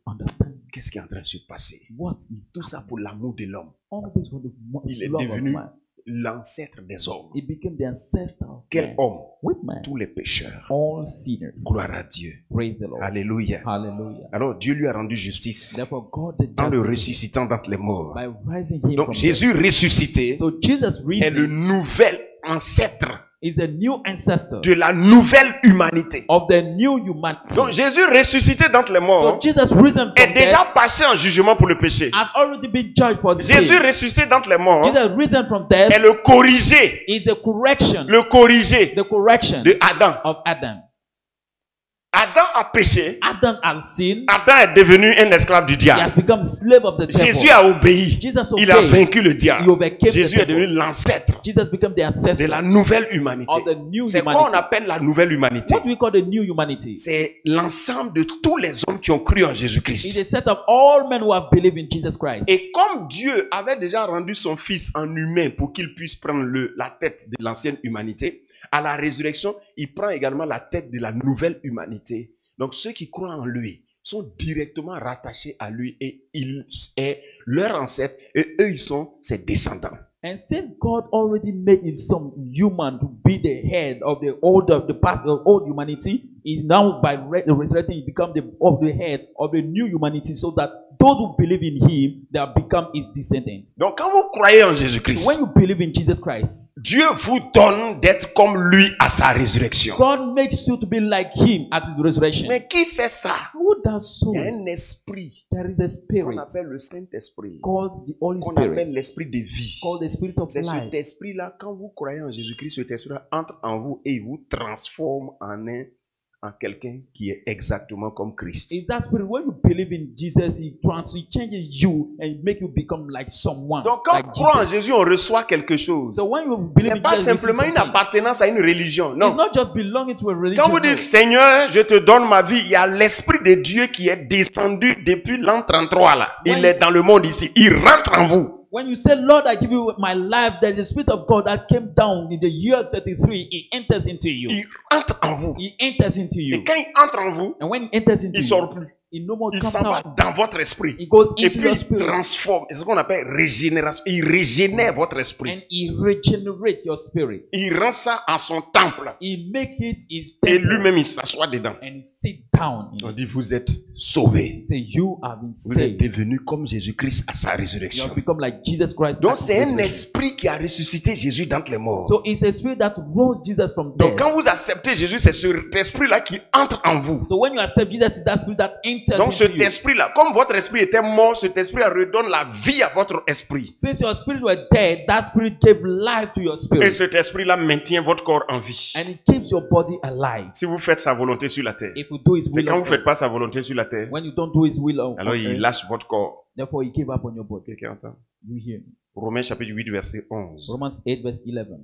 Understand qu'est-ce qui est en train de se passer. what is Tout ça pour l'amour de l'homme. all this for the Il est love of devenu man. l'ancêtre des hommes. It became the ancestor of Quel man. homme? With man, Tous les pécheurs. all sinners. Gloire à Dieu. Praise the Lord. Alléluia. Hallelujah. Alors Dieu lui a rendu justice Therefore, God the en le just ressuscitant d'entre les morts. by rising him Donc from Jésus ressuscité death. So Jesus est le risen nouvel ancêtre is a new ancestor de la nouvelle humanité. of the new humanity. Donc Jésus ressuscité d'entre les So morts Jesus risen est from déjà death passé en jugement pour le péché. has already been judged for Jésus sin. ressuscité d'entre les morts Jesus risen from est death le corrigé, is the correction the corrigé de Adam. of Adam. Adam a péché. Adam has sinned. Adam est devenu un esclave du He diable. has become slave of the Jésus devil. a obéi. Jesus Il a obeyed. vaincu le He diable. overcame Jésus the est devenu devil. l'ancêtre Jesus became the de ancestor la nouvelle humanité. of the new C'est quoi on humanity. appelle la nouvelle humanité? What do we call the new humanity? C'est l'ensemble de tous les hommes qui ont cru en It's a Jésus-Christ. set of all men who have believed in Jesus Christ. Et comme Dieu avait déjà rendu son Fils en humain pour qu'il puisse prendre la tête de l'ancienne humanité, à la résurrection, il prend également la tête de la nouvelle humanité. Donc ceux qui croient en lui sont directement rattachés à lui et il est leur ancêtre et eux ils sont ses descendants. And since God already made him some human to be the head of the old humanity, is now by resurrecting he become the head of the new humanity, so that those who believe in him, they have become his descendants. Donc quand vous croyez en Jésus-Christ, When you believe in Jesus Christ, Dieu vous donne d'être comme lui à sa résurrection. God makes you to be like him at his resurrection. Mais qui fait ça? Who does so? Il y a un esprit There is a qu'on spirit appelle le Saint-Esprit, called the Holy qu'on Spirit, appelle l'esprit de vie. called the Spirit of C'est life. cet esprit-là, quand vous croyez en Jésus-Christ, cet esprit-là entre en vous et il vous transforme en quelqu'un qui est exactement comme Christ. Is that spirit when you believe in Jesus, he changes you and make you become like someone. Donc quand like on croit en Jesus. Jésus, on reçoit quelque chose. So when you believe C'est in pas Jesus, you simplement receive une something. appartenance à une religion. It's Non. not just belonging to a religion. Quand vous no. dites Seigneur, je te donne ma vie, il y a l'esprit de Dieu qui est descendu depuis l'an 33 là. Il Ouais. est dans le monde ici. Il rentre en vous. When you say, Lord, I give you my life, there is the Spirit of God that came down in the year 33. He enters into you. Il entre en vous. He enters into Et you. quand il entre en vous, And when he enters into il you, sort plus. It no more Il comes s'en va out. dans votre esprit. It goes Et into puis your il spirit. transforme. C'est ce qu'on appelle régénération. Il régénère votre esprit. And he regenerates your spirit. Il rend ça en son temple. He make it his Et temple. lui-même, il s'assoit dedans. And he sit down in On it. dit, vous êtes sauvés. Say you have been Vous êtes saved. devenus comme Jésus-Christ à sa You résurrection. have become like Jesus Christ. Donc at his c'est un resurrection. esprit qui a ressuscité Jésus d'entre les morts. So it's a spirit that rose Jesus from Donc death. quand vous acceptez Jésus, c'est cet esprit-là qui entre en vous. So when you accept Jesus, it's that spirit that enters Donc into cet you. esprit-là, comme votre esprit était mort, cet esprit redonne la vie à votre esprit. Since your spirit were dead, that spirit gave life to your Et spirit. cet esprit-là maintient votre corps en vie. And it keeps your body alive. Si vous faites sa volonté sur la terre. If you do his C'est will quand on vous ne faites earth. pas sa volonté sur la terre, When you don't do his will on alors il earth, lâche votre corps. therefore he gave up on your body. Quelqu'un entend? You hear me? Romains chapitre 8, verset 11. Romans 8 verse 11.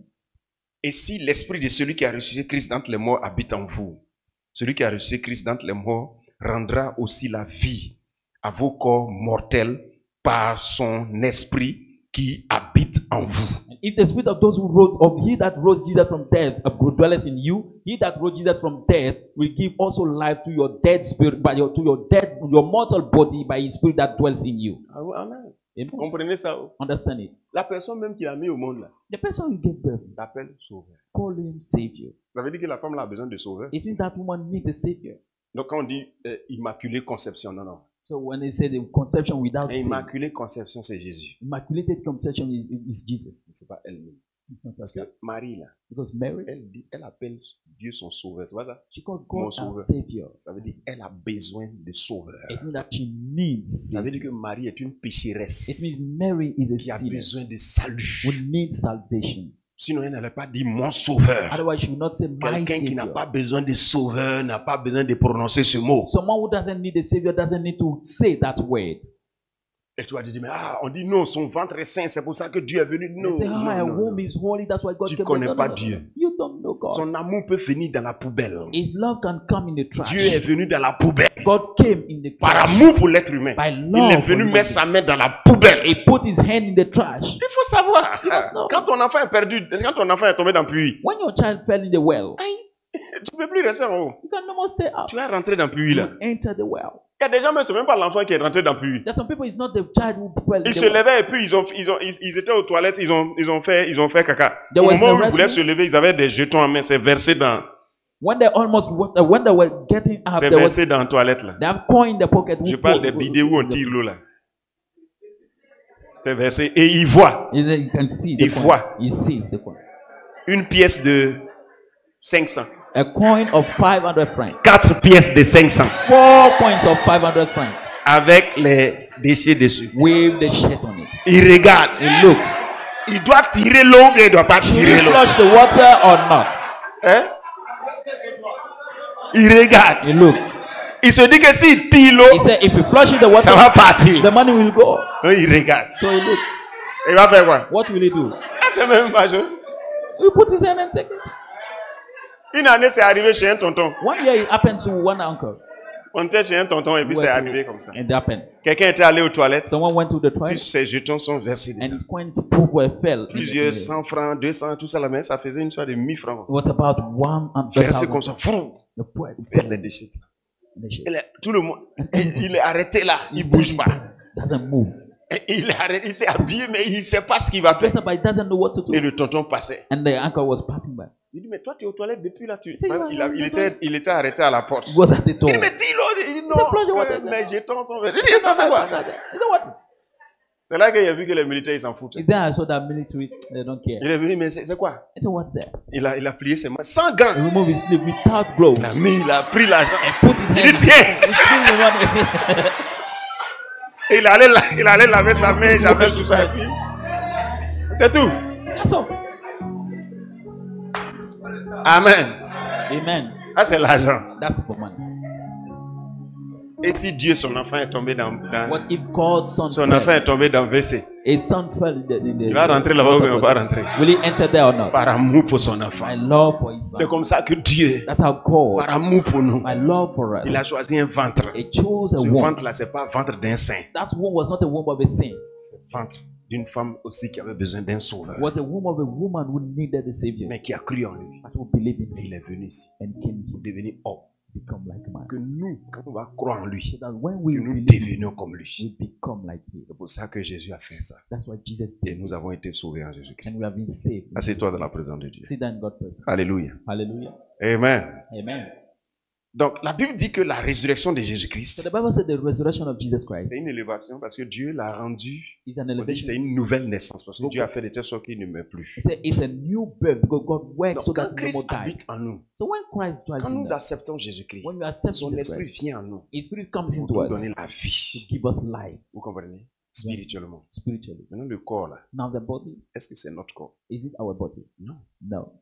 Et si l'esprit de celui qui a ressuscité Christ d'entre les morts habite en vous, celui qui a ressuscité Christ d'entre les morts rendra aussi la vie à vos corps mortels par son esprit qui habite en vous. And if the spirit of those who rose, of he that rose Jesus from death, dwelleth in you, he that rose Jesus from death will give also life to your dead spirit, your mortal body by his spirit that dwells in you. Amen. Amen. Comprenez ça? Understand it? La personne même qui l'a mis au monde là, The person you gave birth, l'appelle sauveur. call him Savior. Ça veut dire que la femme là a besoin de sauveur. It means that woman needs a Savior. Donc quand on dit immaculée conception, non, non. So when they say the conception without sin, Immaculée conception, c'est Jésus. Immaculate conception is Jesus. C'est pas elle-même. It's not Parce us. que Marie là, Because Mary, elle appelle Dieu son sauveur. C'est pas ça? she called Mon God sauveur. as Savior. Ça veut dire qu'elle a besoin de sauveur. It means that she needs Ça veut dire Savior. que Marie est une pécheresse It means Mary is a qui a sinner besoin de salut. who needs salvation. Sinon, elle n'allait pas dire mon sauveur. Otherwise, she will not say my Quelqu'un qui n'a Savior. pas besoin de sauveur n'a pas besoin de prononcer ce mot. Someone who doesn't need a Savior doesn't need to say that word. Et tu vas te dire, mais on dit non, son ventre est saint, c'est pour ça que Dieu est venu. They Non, say, non, a non, non. womb is holy, that's why God Tu came. connais No, pas no, no, Dieu. no. You don't know God. Son amour peut finir dans la poubelle. His love can come in the trash. Dieu est venu dans la poubelle. God came in the Par trash. amour pour l'être humain. By Il love est for venu humanity. mettre sa main dans la poubelle. He put his hand in the trash. Il faut savoir. You must know. Quand ton enfant est perdu, quand ton enfant est tombé dans le puits, When your child fell in the well, tu ne peux plus rester en haut. you can no more stay up. Tu vas rentrer dans le puits là. You enter the well. Il y a des gens, mais ce n'est même pas l'enfant qui est rentré dans le puits. There's some people, it's not the child who fell in Ils the se well. levaient et puis ils étaient aux toilettes, ils ont fait caca. There Au was moment the où ils voulaient rescue. se lever, ils avaient des jetons en main, c'est versé dans, When they when they were getting up, c'est there was versé dans la toilette là. they have coin in the pocket. Je parle des bidets où on tire l'eau là. C'est versé et ils voient You can see the Il coin. voit. He sees the coin. une pièce de 500, A coin of 500 francs. 4 pièces de 500 4 coins of 500 francs avec les déchets dessus. with the shit on it. Il regarde. It looks. Il doit tirer l'eau, mais il ne doit pas Should tirer he l'eau. flush the water or not? Hein? Il regarde. It looks. Il se dit que s'il tire He l'eau, said, if you flush it, the ça va water, partir. the money will go. Il regarde. So he looks. Il va faire quoi? What will he do? Ça, c'est même pas chose. He put his hand and take it. Une année, c'est arrivé chez un tonton. 1 year it happened to one uncle. On était chez un tonton et puis c'est arrivé comme ça. And it happened. Quelqu'un était allé aux toilettes, Someone went to the puis toilet ses jetons sont versés and dedans. his coin poop were fell. in Plusieurs the- 100 francs, 200, tout ça là, mais ça faisait une sorte de 1000 francs. What about Versé comme 100,000? ça, frou, The poor vers les déchets. the shit. Tout le monde, il est arrêté là, il bouge pas. Doesn't move. Et il est arrêté, il s'est habillé, mais il ne sait pas ce qu'il va faire. Dressed up, but he doesn't know what to Et do. le tonton passait. And the uncle was passing by. Il dit, mais toi, tu es aux toilettes depuis là. C'est vrai, Il était arrêté à la porte. He was at the Il door. dit, mais dis-le. Il dit, C'est flush the non, water. mes jetons sont versés. Il dit, ça c'est quoi? You know what? C'est là qu'il a vu que les militaires, ils s'en foutent. Is there I saw that military, they don't care. Il est venu, mais c'est quoi? I said, what's that? Il a plié ses mains sans gants. He removed his sleeve without gloves. Il a pris l'argent. And put his Il hand. dit, tiens. He threw the money. Et il allait laver sa main, j'avais tout ça. Et puis, c'est tout. That's all. Amen. Amen. Ça, c'est l'argent. That's for money. Et si Dieu, son enfant est tombé dans What if God's son son enfant fell? est tombé dans WC? His son fell in the Il va rentrer là-bas ou il ne va pas rentrer? Will he enter there or not? Par amour pour son enfant. My love for his C'est son. comme ça que Dieu, That's how God, par amour pour nous, my love for il a us, choisi un ventre. he chose a Ce womb. ventre-là, ce n'est pas le ventre d'un saint. That womb was not a womb of a saint. C'est le ventre d'une femme aussi qui avait besoin d'un sauveur, It was a womb of a woman who needed a savior, mais qui a cru en lui. but who believed in Et him il est venu ici and came pour here devenir homme. become like man. Que nous, quand on va croire en lui, So that when we que nous believe, devenions comme lui. we become like him. C'est pour ça que Jésus a fait ça. That's what Jesus Et did. nous avons été sauvés en Jésus-Christ. And we have been saved. Assieds-toi dans la présence de Dieu. Sit down in God's presence. Alléluia. Hallelujah. Amen. Amen. Donc, la Bible dit que la résurrection de So Jésus-Christ, the Bible said the resurrection of Jesus Christ c'est une élévation parce que Dieu l'a rendu. is an On dit que elevation. c'est une nouvelle naissance parce que Dieu a fait de telle sorte qu'il ne meurt plus. He said it's a new birth because God works so Donc, that quand no more Christ dies. habite en nous, So when Christ quand dwells in nous us, acceptons Jésus-Christ, when you accept son Jesus esprit Christ, vient en nous His Spirit comes pour into nous us donner la to vie. give us life Vous comprenez? Spirituellement. spiritually. Maintenant, le corps, là, Now the body, est-ce que c'est notre corps? is it our body? Non, No,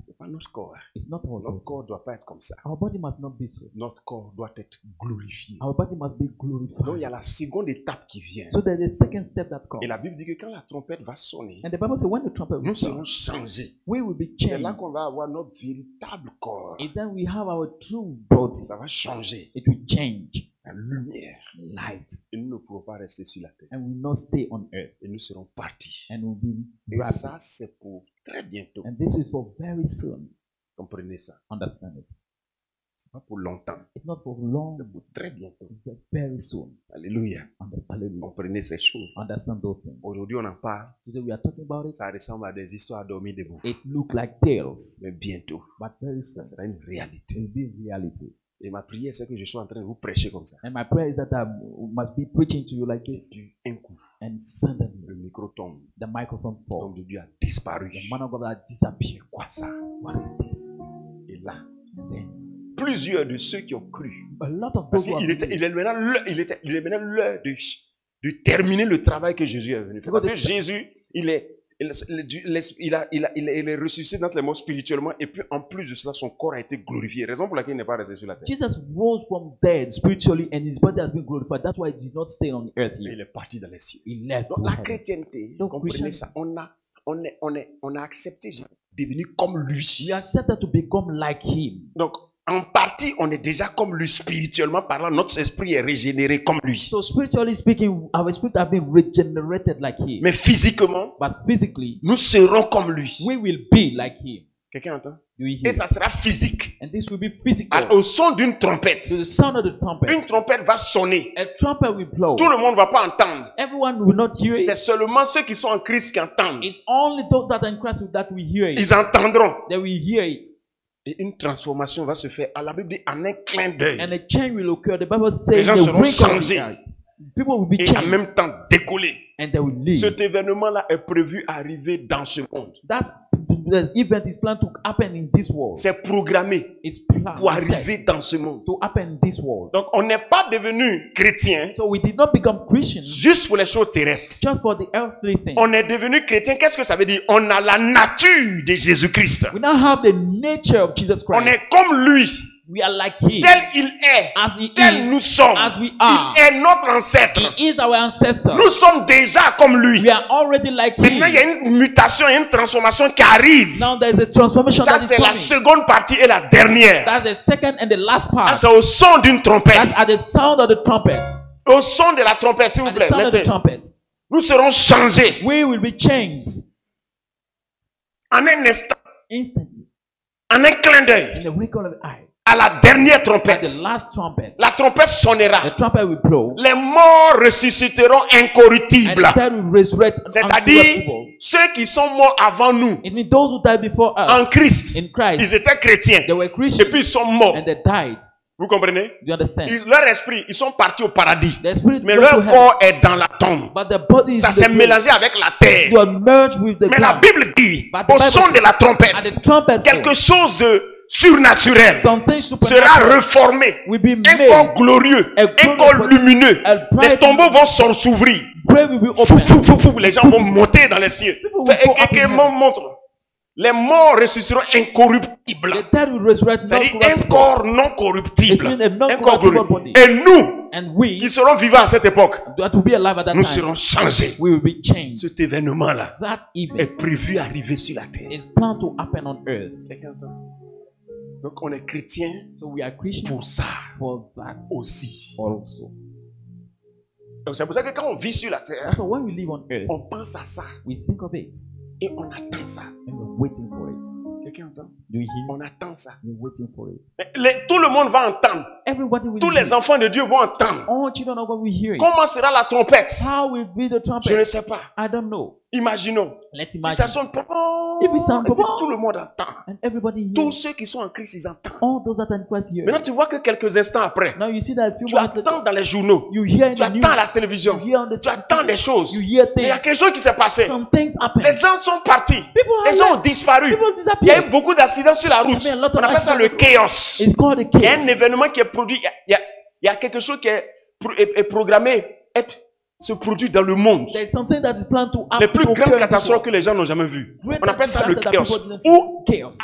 c'est pas notre corps. it's not our Notre body. corps ne doit pas être comme ça. Our body must not be so. Notre corps doit être glorifié. Our body must be Donc, il y glorified. a la seconde étape qui vient. So there's a second step that comes. Et la Bible dit que quand la trompette va sonner, And the Bible says when the trumpet will nous serons sound, changés. we will be C'est changed. là qu'on va avoir notre véritable corps. And then we have our true body. Ça va changer. It will change. La lumière. Light. Et nous ne pourrons pas rester sur la terre. And will not stay on earth. Et nous serons partis. And will be Et rapid. ça, c'est pour très bientôt. And this is for very soon. Comprenez ça. Understand it. C'est pas pour longtemps. It's not for long. C'est pour très bientôt. It's for very soon. Alléluia. Hallelujah. Comprenez ces choses. Understand those things. Aujourd'hui, on en parle. Today we are talking about it. Ça ressemble à des histoires à dormir debout. It look like tales, Mais bientôt, but very soon ça sera une it réalité. will be reality. Et ma prière, c'est que je sois en train de vous prêcher comme ça. And my prayer is that I must be preaching to you like Et this. puis, un coup, And suddenly le micro tombe. the microphone falls. L'homme de Dieu a disparu. The man of God has disappeared. Quoi ça? What is this? Et là, And then plusieurs de ceux qui ont cru, a lot of parce those who qu'il have était, believed, il est maintenant l'heure de terminer le travail que Jésus est venu faire. Parce que Jésus, il est ressuscité dans les morts spirituellement, et puis en plus de cela, son corps a été glorifié. Raison pour laquelle il n'est pas resté sur la terre. Jesus rose from dead spiritually and his body has been glorified. That's why he did not stay on earth Mais here. il est parti dans les cieux. He left Donc to la heaven. chrétienté, Donc, comprenez Christian- ça, on a accepté de devenir comme lui. We accepted to become like him. Donc, en partie, on est déjà comme lui spirituellement parlant. Notre esprit est régénéré comme lui. So spiritually speaking, our spirit have been regenerated like him. Mais physiquement, But physically, nous serons comme lui. we will be like him. Quelqu'un entend? Do you Et hear? ça sera physique. And this will be physical. Au son d'une trompette. To the sound of the trumpet. Une trompette va sonner. A trumpet will blow. Tout le monde ne va pas entendre. Everyone will not hear C'est it. seulement ceux qui sont en Christ qui entendent. It's only those that are in Christ that will hear it. Ils entendront. They will hear it. Et une transformation va se faire. À la Bible dit en un clin d'œil. And a change will occur. The Bible Les says gens the seront wink of the changés. eye. People will be Et en changed même temps décoller. and they will leave. Cet événement-là est prévu arriver dans ce monde. That's the event is planned to happen in this world. C'est programmé It's planned pour it's set arriver dans ce monde. to happen in this world. Donc on n'est pas devenu chrétien So we did not become Christians juste pour les choses terrestres. just for the earthly thing. On est devenu chrétien. Qu'est-ce que ça veut dire? On a la nature de Jésus-Christ. We now have the nature of Jesus On Christ. est comme lui. We are like him. Tel il est. As he Tel is, nous sommes. as we are. Il est notre ancêtre. He is our ancestor. Nous sommes déjà comme lui. We are already like Maintenant, il y him. a une mutation, il y a une transformation qui arrive. Now there is a transformation Ça, that is c'est la coming. seconde partie et la dernière. That's the second and the last Ah, part. c'est au son d'une trompette. That's at the sound of the trumpet. Au son de la trompette, s'il vous At the plaît. sound of the Mettez. trumpet. Nous serons changés We will be changed en un instant, instantly en un clin d'œil, in the wrinkle of the eye. à la dernière At trompette. the last trumpet, La trompette sonnera. the trumpet will blow, Les morts ressusciteront and incorruptibles. the dead will resurrect C'est-à-dire, uncorruptible. ceux qui sont morts avant nous, It means those who died before en us Christ, in Christ, ils étaient chrétiens. they were Et Christians puis ils sont morts. and they died. Vous comprenez? Do you understand? Leur esprit, ils sont partis au paradis. The spirit Mais went to leur heaven, corps est dans la tombe. but the body is Ça in s'est the grave. mélangé avec la terre. You are merged with the Mais la ground. Bible dit, But the au Bible son de la trompette, At the trumpet quelque sound, chose de surnaturel something sera supernatural reformé. will be Un made. corps glorieux, A un glorious corps body, lumineux. a Les bright tombeaux vont s'ouvrir. grave will be Fou, open. fou, fou, fou. Les gens vont monter dans les cieux. People will go up in heaven. Montre. Les morts ressusciteront incorruptibles. The dead will resurrect C'est-à-dire un non-corruptible. corps non It corruptible. means a Un corps non-corruptible glorieux. body. Et nous, And we, ils seront vivants à cette époque. that will be alive at that Nous time, serons changés. we will be changed. Cet événement-là That est event prévu arriver sur la terre. is planned to happen on earth. Quelqu'un entend? Donc on est chrétien So we are Christians pour ça for that aussi. also. Donc c'est pour ça que quand on vit sur la terre, So when we live on earth, on pense à ça we think of it et on attend ça. and we're waiting for it. Quelqu'un entend? Do you hear? On attend ça. You're waiting for it. Tout le monde va entendre. Everybody will Tous hear. les enfants de Dieu vont entendre. All children of God will hear it. Comment sera la trompette? How will be the Je ne trumpet? sais pas. I don't know. Imaginons. Let's Si imagine. ça sonne, If it sounds et puis tout le monde entend. and everybody Tous hears. ceux qui sont en Christ, ils entendent. All those that are in Christ hear. Maintenant, tu vois que quelques instants après, Now you see that a few tu months later, attends dans les journaux, you hear in tu the news, attends à la télévision, you hear on the tu attends des choses. you hear Mais il y a things. quelque chose qui s'est passé. Some things happen. Les gens sont partis. People are Les gens ont left. disparu. People Il y a disappear. eu beaucoup d'accidents sur la route. There's been a lot of On appelle ça le accidents. chaos. It's called a Il y a case. un événement qui est produit. Il y a quelque chose qui est programmé se produit dans le monde. There's something that is planned to happen. Les plus to grandes occur catastrophes before. que les gens n'ont jamais vues. Great On appelle ça le disaster that chaos. people didn't see. Où Chaos.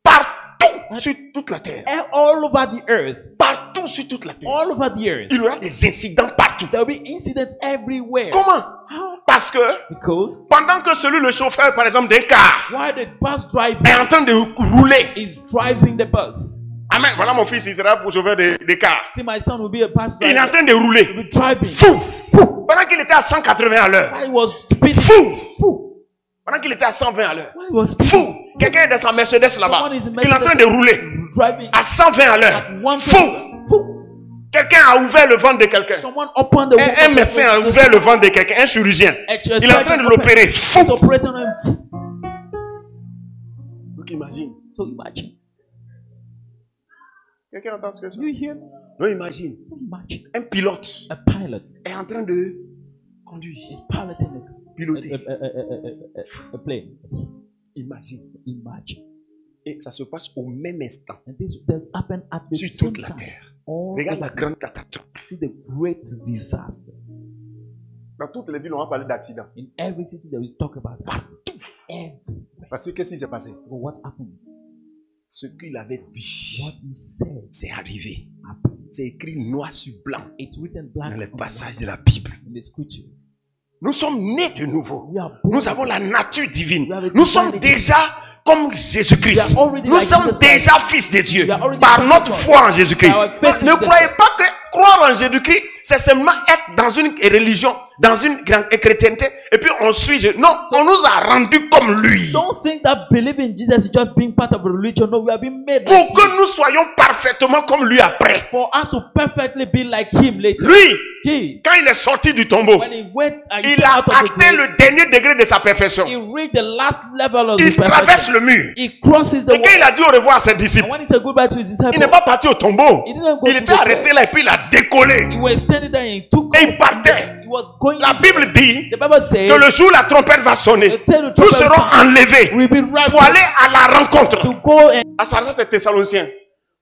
partout sur toute la terre, And all over the earth. partout sur toute la terre, All over the earth. il y aura des incidents partout. There will be incidents everywhere. Comment? How? Parce que Because pendant que celui, le chauffeur, par exemple, d'un car, while the bus driver est en train de rouler. is driving the bus. Amen. Voilà mon fils, il sera pour chauffeur de car. See, my son will be a bus Il est en driver. train de He'll rouler. be driving. Fou. Pendant qu'il était à 180 à l'heure. I was speeding. Fou. Fou. Pendant qu'il était à 120 à l'heure. I was speeding. Fou. Quelqu'un est dans sa Mercedes là-bas. Someone is in Il est en train de rouler driving à 120 à l'heure. at one Fou. Fou. Quelqu'un a ouvert le ventre de quelqu'un. Someone opened the Un médecin a ouvert le ventre de quelqu'un. Un chirurgien. Il est en train de l'opérer. Fou. He's operating on him. Donc imagine. So imagine. Quelqu'un entend ce que c'est? You hear? Non, imagine. Imagine. Un pilote A pilot est en train de conduire. is piloting Piloter. a plane. Imagine. Imagine. Et ça se passe au même instant. And this that happened at the Sur same toute la time. terre. All Regarde la over. grande catastrophe. See the great disaster. Dans toutes les villes, on va parler d'accident. In every city there is talk about that. Everywhere. Parce que qu'est-ce qui s'est passé? But what happened? Ce qu'il avait dit, What he said c'est arrivé. happened. C'est écrit noir sur blanc It's written black dans les on passages white de la Bible. in the scriptures. Nous sommes nés de nouveau. We are born. Nous avons la nature divine. We have a Nous sommes divine déjà comme Jésus-Christ. We are already Nous like sommes Jesus déjà fils de Dieu We are already par sons of notre God. foi en Jésus-Christ. By our faith in Ne Jesus. croyez pas que croire en Jésus-Christ, c'est seulement être dans une religion, dans une chrétienté, et puis on suit Jésus. Non, on nous a rendus comme lui. Don't think that believing in Jesus is just being part of a religion. No, we have been made Pour like que him. nous soyons parfaitement comme lui après. For us to perfectly be like him later. Lui, He, quand il est sorti du tombeau, when he went and he il came a out of the atteint grave, le dernier degré de sa perfection. he reached the last level of Il his traverse perfection. le mur. He crosses the Et quand il wall. a dit au revoir à ses disciples, And when he said goodbye to his il disciples, n'est pas parti au tombeau. he didn't go Il to était the arrêté grave. là et puis il a décollé. He was standing there and he took Et off. il partait. He was going. La Bible dit The Bible says que le jour où la trompette va sonner, nous serons enlevés we'll be pour aller raptured à la rencontre. to go and À ça, c'est Thessaloniciens.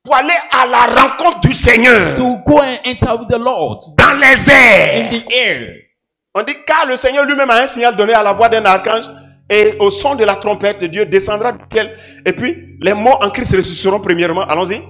Pour aller à la rencontre du Seigneur to go and enter with the Lord dans les in airs. the air. On dit car le Seigneur lui-même a un signal donné à la voix d'un archange et au son de la trompette, Dieu descendra du ciel. Et puis les morts en Christ ressusciteront premièrement. Allons-y.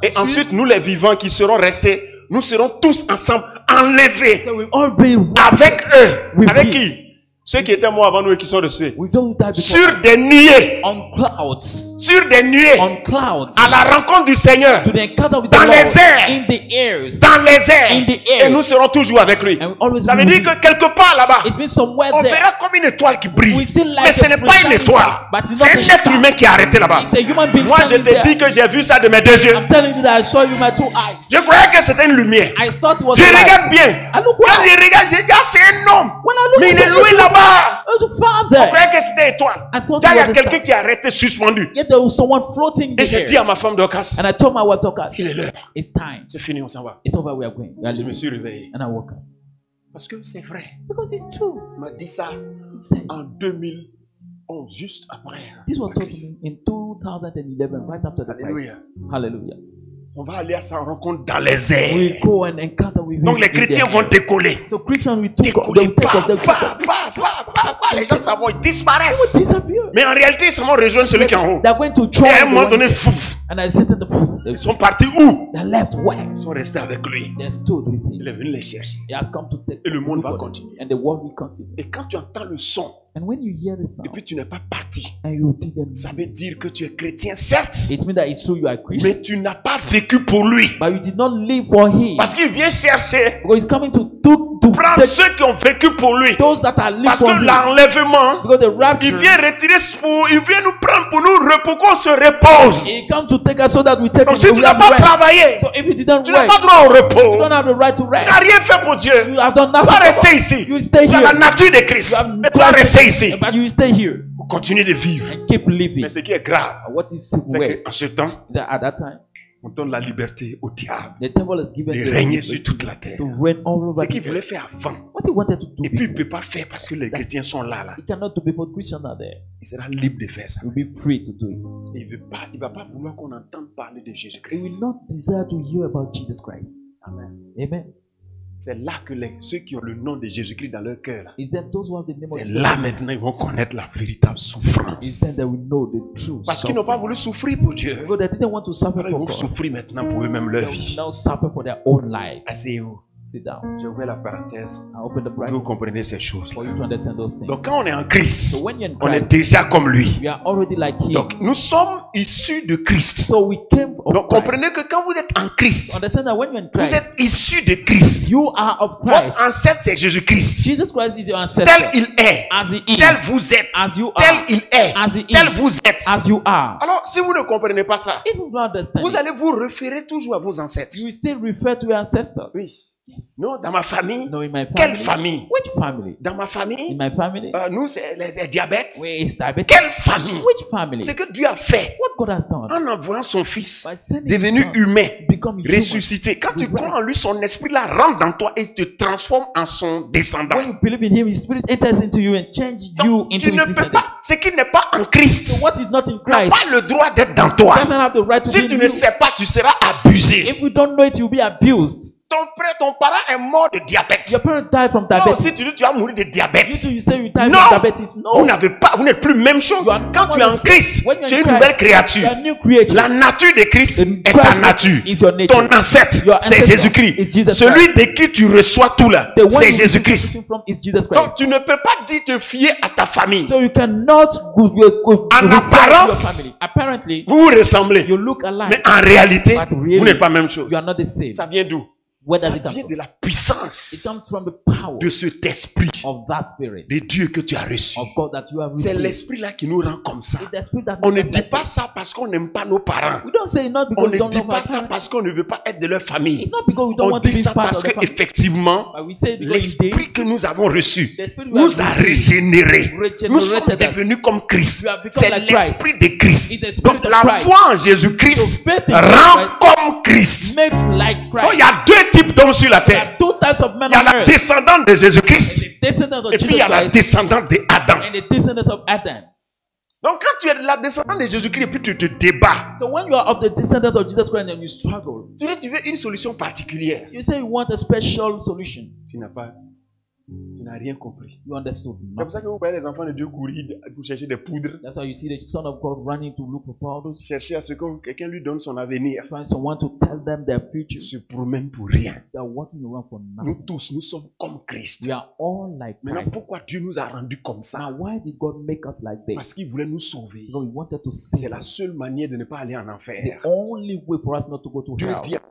Et ensuite, nous les vivants qui seront restés, nous serons tous ensemble enlevés So we'll all be avec eux. with Avec him. qui? Ceux qui étaient morts avant nous et qui sont ressuscités. We don't die before Sur des nuées. on clouds. Sur des nuées. On clouds. À la rencontre du Seigneur. To the encounter with Dans the Lord les airs. in the airs. Dans les In the airs. air. Et nous serons toujours avec lui. And we always Ça be veut dire with que him. quelque part là-bas, It's been somewhere on there. verra comme une étoile qui brille. We see like Mais ce a n'est pas une shining étoile. star, but it's C'est not a un être star. humain qui est arrêté là-bas. It's a human being Moi, je standing te there. dis que j'ai vu ça de mes deux yeux. I'm telling you that I saw you with my two eyes. Je croyais que c'était une lumière. I thought it was Je a light. regarde bien. I look Quand well. je regarde, je dis, ah, c'est un homme. When I look Mais il est loin là-bas. Oh, the Je Father. croyais que c'était une étoile. I thought Tiens, il y it a was a quelqu'un star. qui est arrêté, suspendu. Yet there was someone floating in Et the j'ai dit à air. ma femme Dorcas, And I told my wife, Dorcas, il est l'heure. it's time. C'est fini, on s'en va. It's over, we are going. We are Je me leaving. suis réveillé. And I woke up. Parce que c'est vrai. Because it's true. On m'a dit ça He said, en 2011, juste après. this was la told to crise. me in 2011, right after the crisis. Alléluia. Hallelujah. On va aller à sa rencontre dans les airs. We go and encounter with him. Donc les in the chrétiens air. vont décoller. So Christians will take off. Décoller, They'll take off. They'll take off. Les gens s'en vont, ils They disparaissent. will disappear. Mais en réalité, ils s'en vont rejoindre celui qui est en haut. They're going to Et join à un the moment one donné, there. fouf, And I said to the fool, ils sont partis où? they left where? Ils sont restés avec lui. They stood with Il him. est venu les chercher. He has come to take. Et le monde va look for them. continuer. And the world will continue. Et quand tu entends le son, And when you hear the et sound puis tu n'es pas parti, and you didn't, ça veut dire que tu es chrétien, certes, it means that it's true you are Christian, mais tu n'as pas vécu pour lui. but you did not live for him. Parce qu'il vient chercher Because he's coming to prendre take ceux qui ont vécu pour lui. those that are living Parce for que him. l'enlèvement, Because the il rapture, vient retirer il vient nous prendre pour nous pour qu'on se repose. he come to take us so that we take Donc it. si tu We n'as have pas rest. travaillé, So if you didn't tu n'as work, pas droit au you repos. don't have the right to Tu n'as rest. rien fait pour Dieu. You have done Tu nothing. vas for rester God. ici. You will stay Tu as here. la nature de You Christ. have Mais tu vas rester ici but you will stay here pour continuer de vivre. and keep living. Mais ce qui est grave, What is c'est worse? qu'en ce temps, That at that time, on donne la liberté au diable the devil is given de the régner liberty sur toute la terre. to reign all over Ce the qu'il voulait earth. faire avant. What he wanted to do Et puis il ne before, peut pas faire parce que les chrétiens sont là. he cannot do before Christians are there. Il sera libre de faire ça. He will be free to do it. Il ne va pas vouloir qu'on entende parler de He Jésus-Christ. will not desire to hear about Jesus Christ. Amen. Amen. C'est là que ceux qui ont le nom de Jésus-Christ dans leur cœur, Is that those who have the name of c'est Jesus, là maintenant ils vont connaître la véritable is then souffrance. they will know the truth. Parce qu'ils n'ont pas voulu souffrir pour Dieu. Because they didn't want to suffer Alors ils for vont God. souffrir maintenant pour eux-mêmes They leur will vie. now suffer for their own life. Asseyez-vous. Sit down. Je ouvre la parenthèse I open the pour que bracket vous compreniez ces choses. for you to understand those things. Donc quand on est en Christ, So when you're in on est Christ, déjà comme lui. we are already like Him. Donc nous sommes issus de Christ. So we came of Donc Christ. comprenez que quand vous êtes en Christ, Understand that when you're in vous Christ, êtes issus de Christ. you are of Christ. Votre ancêtre c'est Jésus-Christ. Jesus Christ is your Tel ancestor. il est, As He is. tel vous êtes, As you tel are. il est, As He tel is. vous êtes. As you are. Alors si vous ne comprenez pas ça, If you don't understand, vous it, allez vous référer toujours à vos ancêtres. you will still refer to your ancestors. Oui. Yes. Non, dans ma famille. No, in my family. Quelle famille? Which family? Dans ma In famille, my family. nous c'est les diabètes. Where is diabetes? Quelle famille? Which family? C'est que Dieu a fait What God has done? en envoyant son fils, By sending devenu His Son, humain, become human. ressuscité. Quand tu crois en lui, son esprit là rentre dans toi et te transforme en son descendant. When you believe in Him, His Spirit enters into you and changes you Donc, into tu ne His peux descendant. pas, ce qui n'est pas en Christ, So what is not in n'a Christ pas le droit d'être dans toi. doesn't have the right to Si be tu in ne you. sais pas, tu seras abusé. If you don't know it, you'll be abused. Ton parent est mort de diabète. Your parents died from Toi diabetes. aussi, tu dis tu vas mourir de diabète. You too, you say you died Non. from diabetes. No. Vous n'êtes plus même chose. You are Quand tu es en Christ, When you're tu es in une Christ, nouvelle créature. you are a new creature. La nature de Christ The est ta Christ nature. is your nature. Ton ancêtre, Your c'est ancestor Jésus-Christ. is Jesus Celui de qui tu reçois tout là, The one c'est you Jésus-Christ. receive from is Jesus Christ. Donc tu ne peux pas dire te fier à ta famille. So you cannot go En refer to your apparence, family. Apparently, Vous vous ressemblez. you look alike, Mais en réalité, but really, vous n'êtes pas la même chose. you are not the same. Ça vient d'où? Where Ça does it come vient from? de la It puissance comes from the power de cet esprit of that spirit de Dieu que tu as reçu. of God that you have C'est received. l'esprit là qui nous rend comme ça. It's the spirit that On ne makes us dit like pas that. ça parce qu'on n'aime pas nos parents. We don't say it not On because ne we don't dit love pas our ça parents. parce qu'on ne veut pas être de leur famille. It's not because we don't On want to dit be ça part parce of the que family. effectivement, But we say it because l'esprit indeed, que nous avons reçu the spirit we nous a have received régénérés. Nous sommes regenerated us. devenus comme Christ. We have become C'est like l'esprit de Christ. It's the spirit Donc of la Christ. foi en Jésus-Christ So faith in rend Christ comme Christ. makes like Oh, Christ. il y a deux types d'hommes sur la There terre. are two types of men Il y a on la earth. descendante de Jésus-Christ The descendants of et puis il Jesus y a la Christ descendante d'Adam. and the descendants of Adam. Donc quand tu es la descendante de Jésus-Christ et puis tu te débats, So when you are of the descendants of Jesus Christ and you struggle, tu dis tu veux une solution particulière. you say you want a special solution. Tu n'as rien compris. You understood C'est pour nothing. ça que vous voyez les enfants de Dieu courir pour chercher des poudres, That's why you see the Son of God running to look for powders, chercher à ce que quelqu'un lui donne son avenir. trying someone to tell them their Ils future. se promènent pour rien. They are walking around for Nous nothing. tous, nous sommes comme Christ. We are all like Maintenant, Christ. pourquoi Dieu nous a rendus comme ça? Now, why did God make us like this? Parce qu'il voulait nous sauver. Because He wanted to C'est save la us. seule manière de ne pas aller en The enfer. only way for us not to go to hell. Deuxièmement,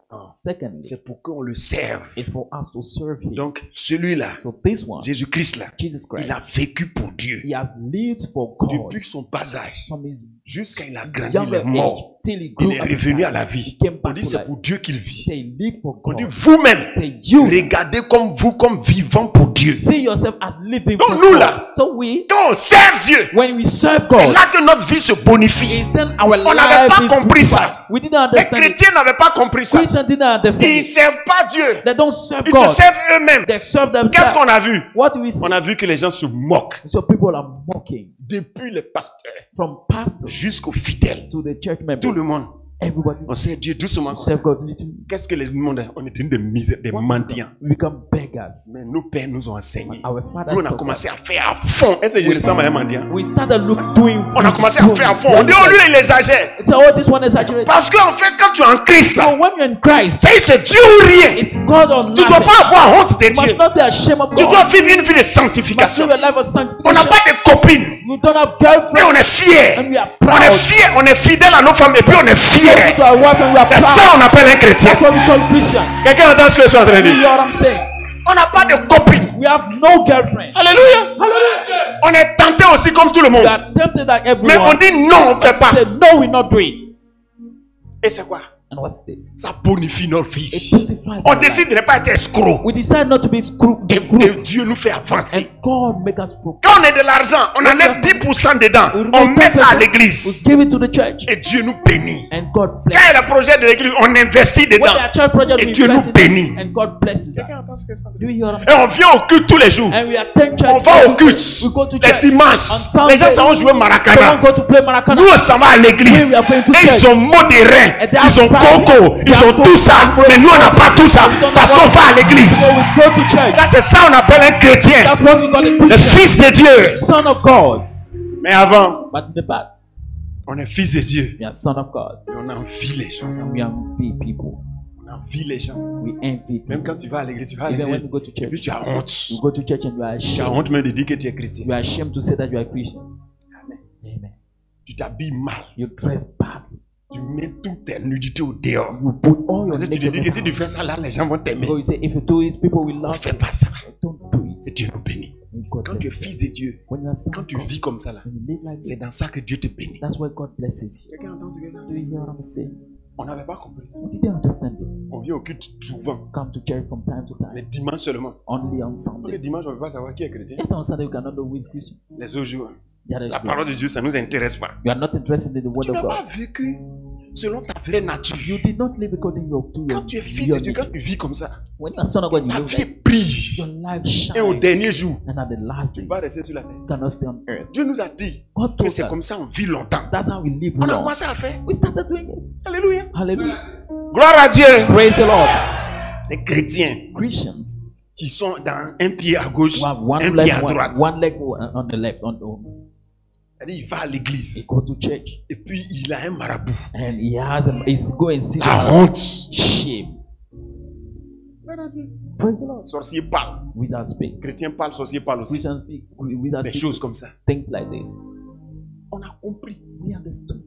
Secondly, c'est pour qu'on le serve. is for us to serve Him. Donc, celui-là, So this one, Jésus-Christ là, Jesus Christ, il a vécu pour Dieu. He has lived for God Depuis son bas âge, from His jusqu'à il a grandi, il younger est mort. age till He Il grew est up. revenu à la He vie. came On back dit to c'est life. pour Dieu qu'il He vit. said, He lived for On dit God. vous-même, Say you regardez comme vous, comme vivant pour Dieu. see yourself as living Donc for nous God. là, So we, quand on sert Dieu, when we serve c'est God, là que notre vie se bonifie. is then our On n'avait life pas is compris ça. beautified. We didn't Les understand it. chrétiens n'avaient pas compris ça. Christians didn't Ils ne understand it. servent pas Dieu. They don't serve Ils God. se servent eux-mêmes. They serve Qu'est-ce themselves. qu'on a vu? What do we see? On a vu que les gens se moquent. So people are mocking Depuis les pasteurs from pastors jusqu'aux fidèles. to the church members. Tout le monde. Everybody On sert Dieu doucement. serve God little. Qu'est-ce que les monde a? On était des misères, des mendiants. We become beggars. Mais nos pères nous ont enseigné. Our fathers Nous, on a taught commencé à faire à fond. Est-ce que je ressemble à un mendiant? us. We started doing. On a commencé à faire à fond. On dit, oh, lui, il exagère. So oh, this one is exaggerated. Parce qu'en fait, quand tu es en Christ, So là, when you're in Christ, c'est Dieu ou rien. it's God or Tu ne dois nothing. pas avoir honte de You must Dieu. not be ashamed of Tu God. dois vivre une vie de You must sanctification. live a life of On n'a sanctification. pas de copines. You don't have Mais girlfriend. on est fiers. And we are On est proud. fiers. On est fidèles à nos femmes et puis on est fiers. To our wife and we are C'est proud. ça qu'on appelle un chrétien. That's what we call Christian. Quelqu'un entend ce que je suis en train de You dire? know what I'm saying? On n'a pas de copine. We have no girlfriend. Alléluia. Hallelujah. On est tenté aussi comme tout le monde. We are tempted like Mais on everyone. dit non, on ne fait pas. Say no, we not do it. Et c'est quoi? And what's this? Ça bonifie notre It vie. beautifies On our life. décide de ne pas être escroc. We decide not to be Et Dieu nous fait avancer. and God make us progress. Quand on a de l'argent, on enlève 10% dedans. On met ça à We l'église. give it to the church Et Dieu nous bénit. and God Quand bless. il y a le projet de l'église, on investit When dedans. there are church projects, Et we Dieu invest nous in bénit. it and God blesses us. Do you hear what I'm Et on vient au culte tous les jours. saying? And we attend church. On va au culte We go to les church. dimanches. On Les gens Sunday, s'en vont jouer someone Maracana. go to play Maracana. Nous, on s'en va à l'église. We are going to Et church. ils ont modéré. And they Ils ont have coco. Bible. Ils They ont have tout ça. Bible. Mais nous, on n'a pas tout ça. We don't Parce know qu'on what- va à l'église. So we go to church. Ça, c'est ça, on appelle un chrétien. That's what we call a Le Christian. fils de Dieu. Son of God. Mais avant, But in the past, on est fils de Dieu. we are son of God. Et on envie les gens. And we envy people. On envie les gens. We envy people. Même quand tu vas à l'église, tu vas à Even when l'église. you go to Et puis church, tu as honte. you go to church and you are Tu as ashamed. honte même de dire que tu es chrétien. You are ashamed to say that you are a Christian. Amen. Amen. Tu t'habilles mal. You dress badly. Tu mets toutes tes nudités au dehors. You put all your Parce que tu te dis que si tu nakedness fais ça là, les gens vont t'aimer. out. Because you say, if you do it, people will On ne love fait you. pas ça. Don't do Et it. Dieu nous bénit. And God Quand tu es bless you. fils de Dieu, When you are son quand of tu God, vis comme ça là, when you live like c'est this, dans ça que Dieu te bénit. that's why God blesses you. Quelqu'un entend ce que je Do you hear what I'm saying? On n'avait pas compris ça. We didn't understand this. On vient au culte souvent, Come to church from time to les time, dimanches seulement. only on Donc, le Sunday. dimanche, on ne peut pas savoir qui est chrétien. Yet on Sunday, we cannot know who is Christian. Les autres jours, The other la day, parole de Dieu, ça ne nous intéresse pas. you are not interested in the word Tu of n'as pas God. vécu selon ta vraie nature. You did not live according to Quand your, tu es fils your de Dieu, quand nature. tu vis comme ça, When you are son of God, you ta live vie like brille. your life Et au shines. dernier jour, And at the last tu day, vas rester sur la terre. you cannot stay on earth. Dieu nous a dit God que told c'est comme us ça on vit longtemps. that's how we live On a long. commencé à faire. We started doing it. Alléluia. Hallelujah. Gloire à Dieu. Praise the Lord. Les chrétiens Christians qui sont dans un pied à gauche, who have one un pied leg, à droite. one leg on the left, C'est-à-dire, il va à he l'église go to church et puis il a un marabout. and he's go and see La the honte. shame. Praise the Lord. Sorcier parle. Without speak. Chrétien parle, sorcier parle aussi. Christians speak without Des speak choses comme ça. things like this. On a compris. We understood.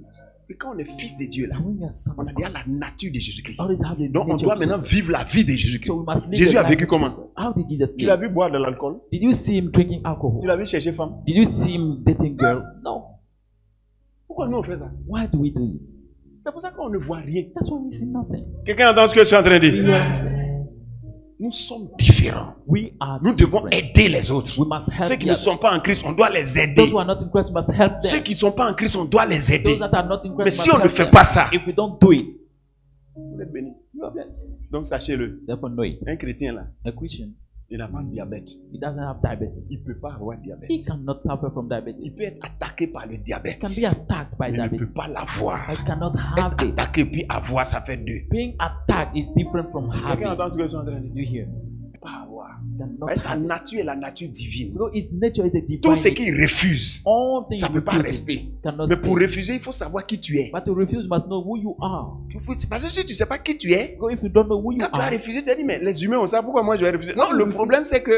Et quand on est fils de Dieu là, And when we are son on of a God, déjà la nature de Jésus-Christ. already have the Donc on nature doit of maintenant Jesus. vivre la vie de Jésus-Christ. So we must live Jésus the a life vécu of comment? Jesus. How did Jesus Tu l'as live? vu boire de l'alcool? Did you see him drinking alcohol? Tu l'as vu chercher femme? Did you see him dating girls? No. Pourquoi nous on fait ça? Why do we do it? C'est pour ça qu'on ne voit rien. That's why we see nothing. Quelqu'un entend ce que je suis en train de Do you dire? hear what I'm saying? Nous sommes différents. We are Nous devons different. aider les autres. We must help Ceux qui the ne others. sont pas en Christ, on doit les Those aider. who are not in Christ, we must help Ceux them. qui ne sont pas en Christ, on doit les aider. Those that are not in Christ, Mais we si must on ne help fait them. pas ça, If we don't do it, vous êtes bénis. you are blessed. Donc sachez-le, Therefore, know it. un chrétien là, A Christian, il n'a pas de diabète. he doesn't have diabetes. Il ne peut pas avoir diabète. He cannot suffer from Il diabetes. peut être attaqué par le diabète. He can be attacked by Mais il ne peut diabetes. pas l'avoir. I cannot have Être it. attaqué puis avoir, ça fait deux. Being attacked is different from Quelqu'un having. entend ce que je suis en train de dire? You hear? Il ne peut pas avoir. Cannot Mais sa have it. nature est la nature divine. Because his nature is a divine. Tout ce nature. qu'il refuse, All things ça ne peut pas refuses rester. cannot Mais stay. pour refuser, il faut savoir qui tu es. But to refuse, you must know who you are. Parce que si tu ne sais pas qui tu es, Because if you don't know who you quand tu as are, refusé, tu as dit, mais les humains ont ça, pourquoi moi je vais refuser? Non, le problème c'est que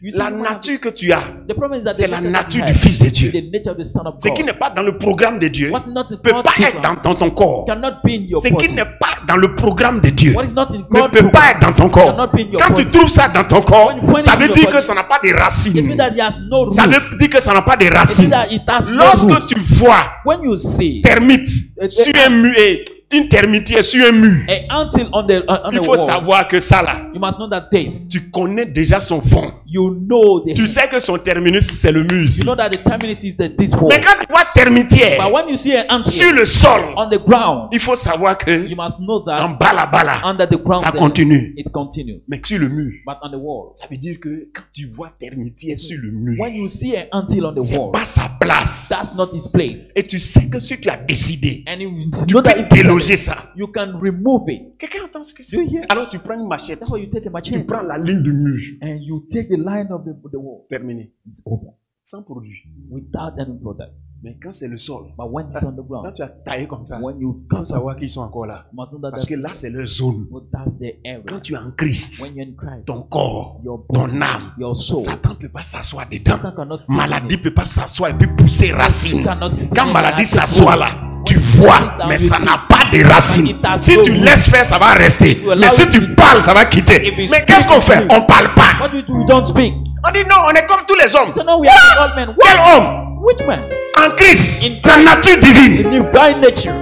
you see la what nature que tu as, the problem is that c'est the la nature nature that du you have Fils de is Dieu. the nature of the Son of Ce qui God. n'est pas dans le programme de Dieu What's not in ne peut God's pas être program dans ton corps. cannot be in your Ce qui body. n'est pas dans le programme de Dieu What is not in ne God's peut pas program être dans ton corps. cannot be in your Quand tu body. trouves ça dans ton corps, When you find ça it in veut your dire body, que ça n'a pas de It means racines. that it has no root. Ça veut dire que ça n'a pas de It means racines. that it has no Lorsque root. tu vois When you see termite sur un mur et une termitière sur un mur, a ant on the il faut wall, savoir que ça là, you must know that this. tu connais déjà son fond. You know the. Tu sais que son terminus c'est le mur ici. You know that the terminus is this wall. Mais quand tu vois termitière But when you see an ant sur here, le sol, on the ground, il faut savoir que you must know en that bas là-bas, under the ground ça there, continue. it continues. Mais sur le mur, But on the wall, ça veut dire que quand tu vois termitière sur le mur, when you see an ant on the c'est wall, pas sa place. that's not his place. Et tu sais que si tu as décidé, And you tu know that peux if déloger ça. you can remove it. Quelqu'un entend ce que c'est? Do you hear? Alors tu prends une machette, That's why you take a tu machete prends la ligne du mur. and you take the line of the wall. Terminé. It's over Sans produit. without any product. Mais quand c'est le sol, But when it's on the quand ground, tu as taillé comme ça, when you il come faut savoir qu'ils sont encore là. you must know that Parce que là, c'est leur zone. that's the area. Quand tu es en Christ, When you're in Christ, ton corps, your ton body, âme, your soul, Satan ne peut pas s'asseoir dedans. Satan cannot sit in Maladie it. ne peut pas s'asseoir et puis pousser racine. Cannot sit in Quand it maladie and s'assoit là, Tu vois, mais ça n'a pas de racines. Si tu laisses faire, ça va rester. Mais si tu parles, ça va quitter. Mais qu'est-ce qu'on fait? On parle pas. What do we do? We don't speak. On dit non, on est comme tous les hommes. So now we are all men. Quel What? homme? Which man? En Christ, In la nature divine. The divine nature.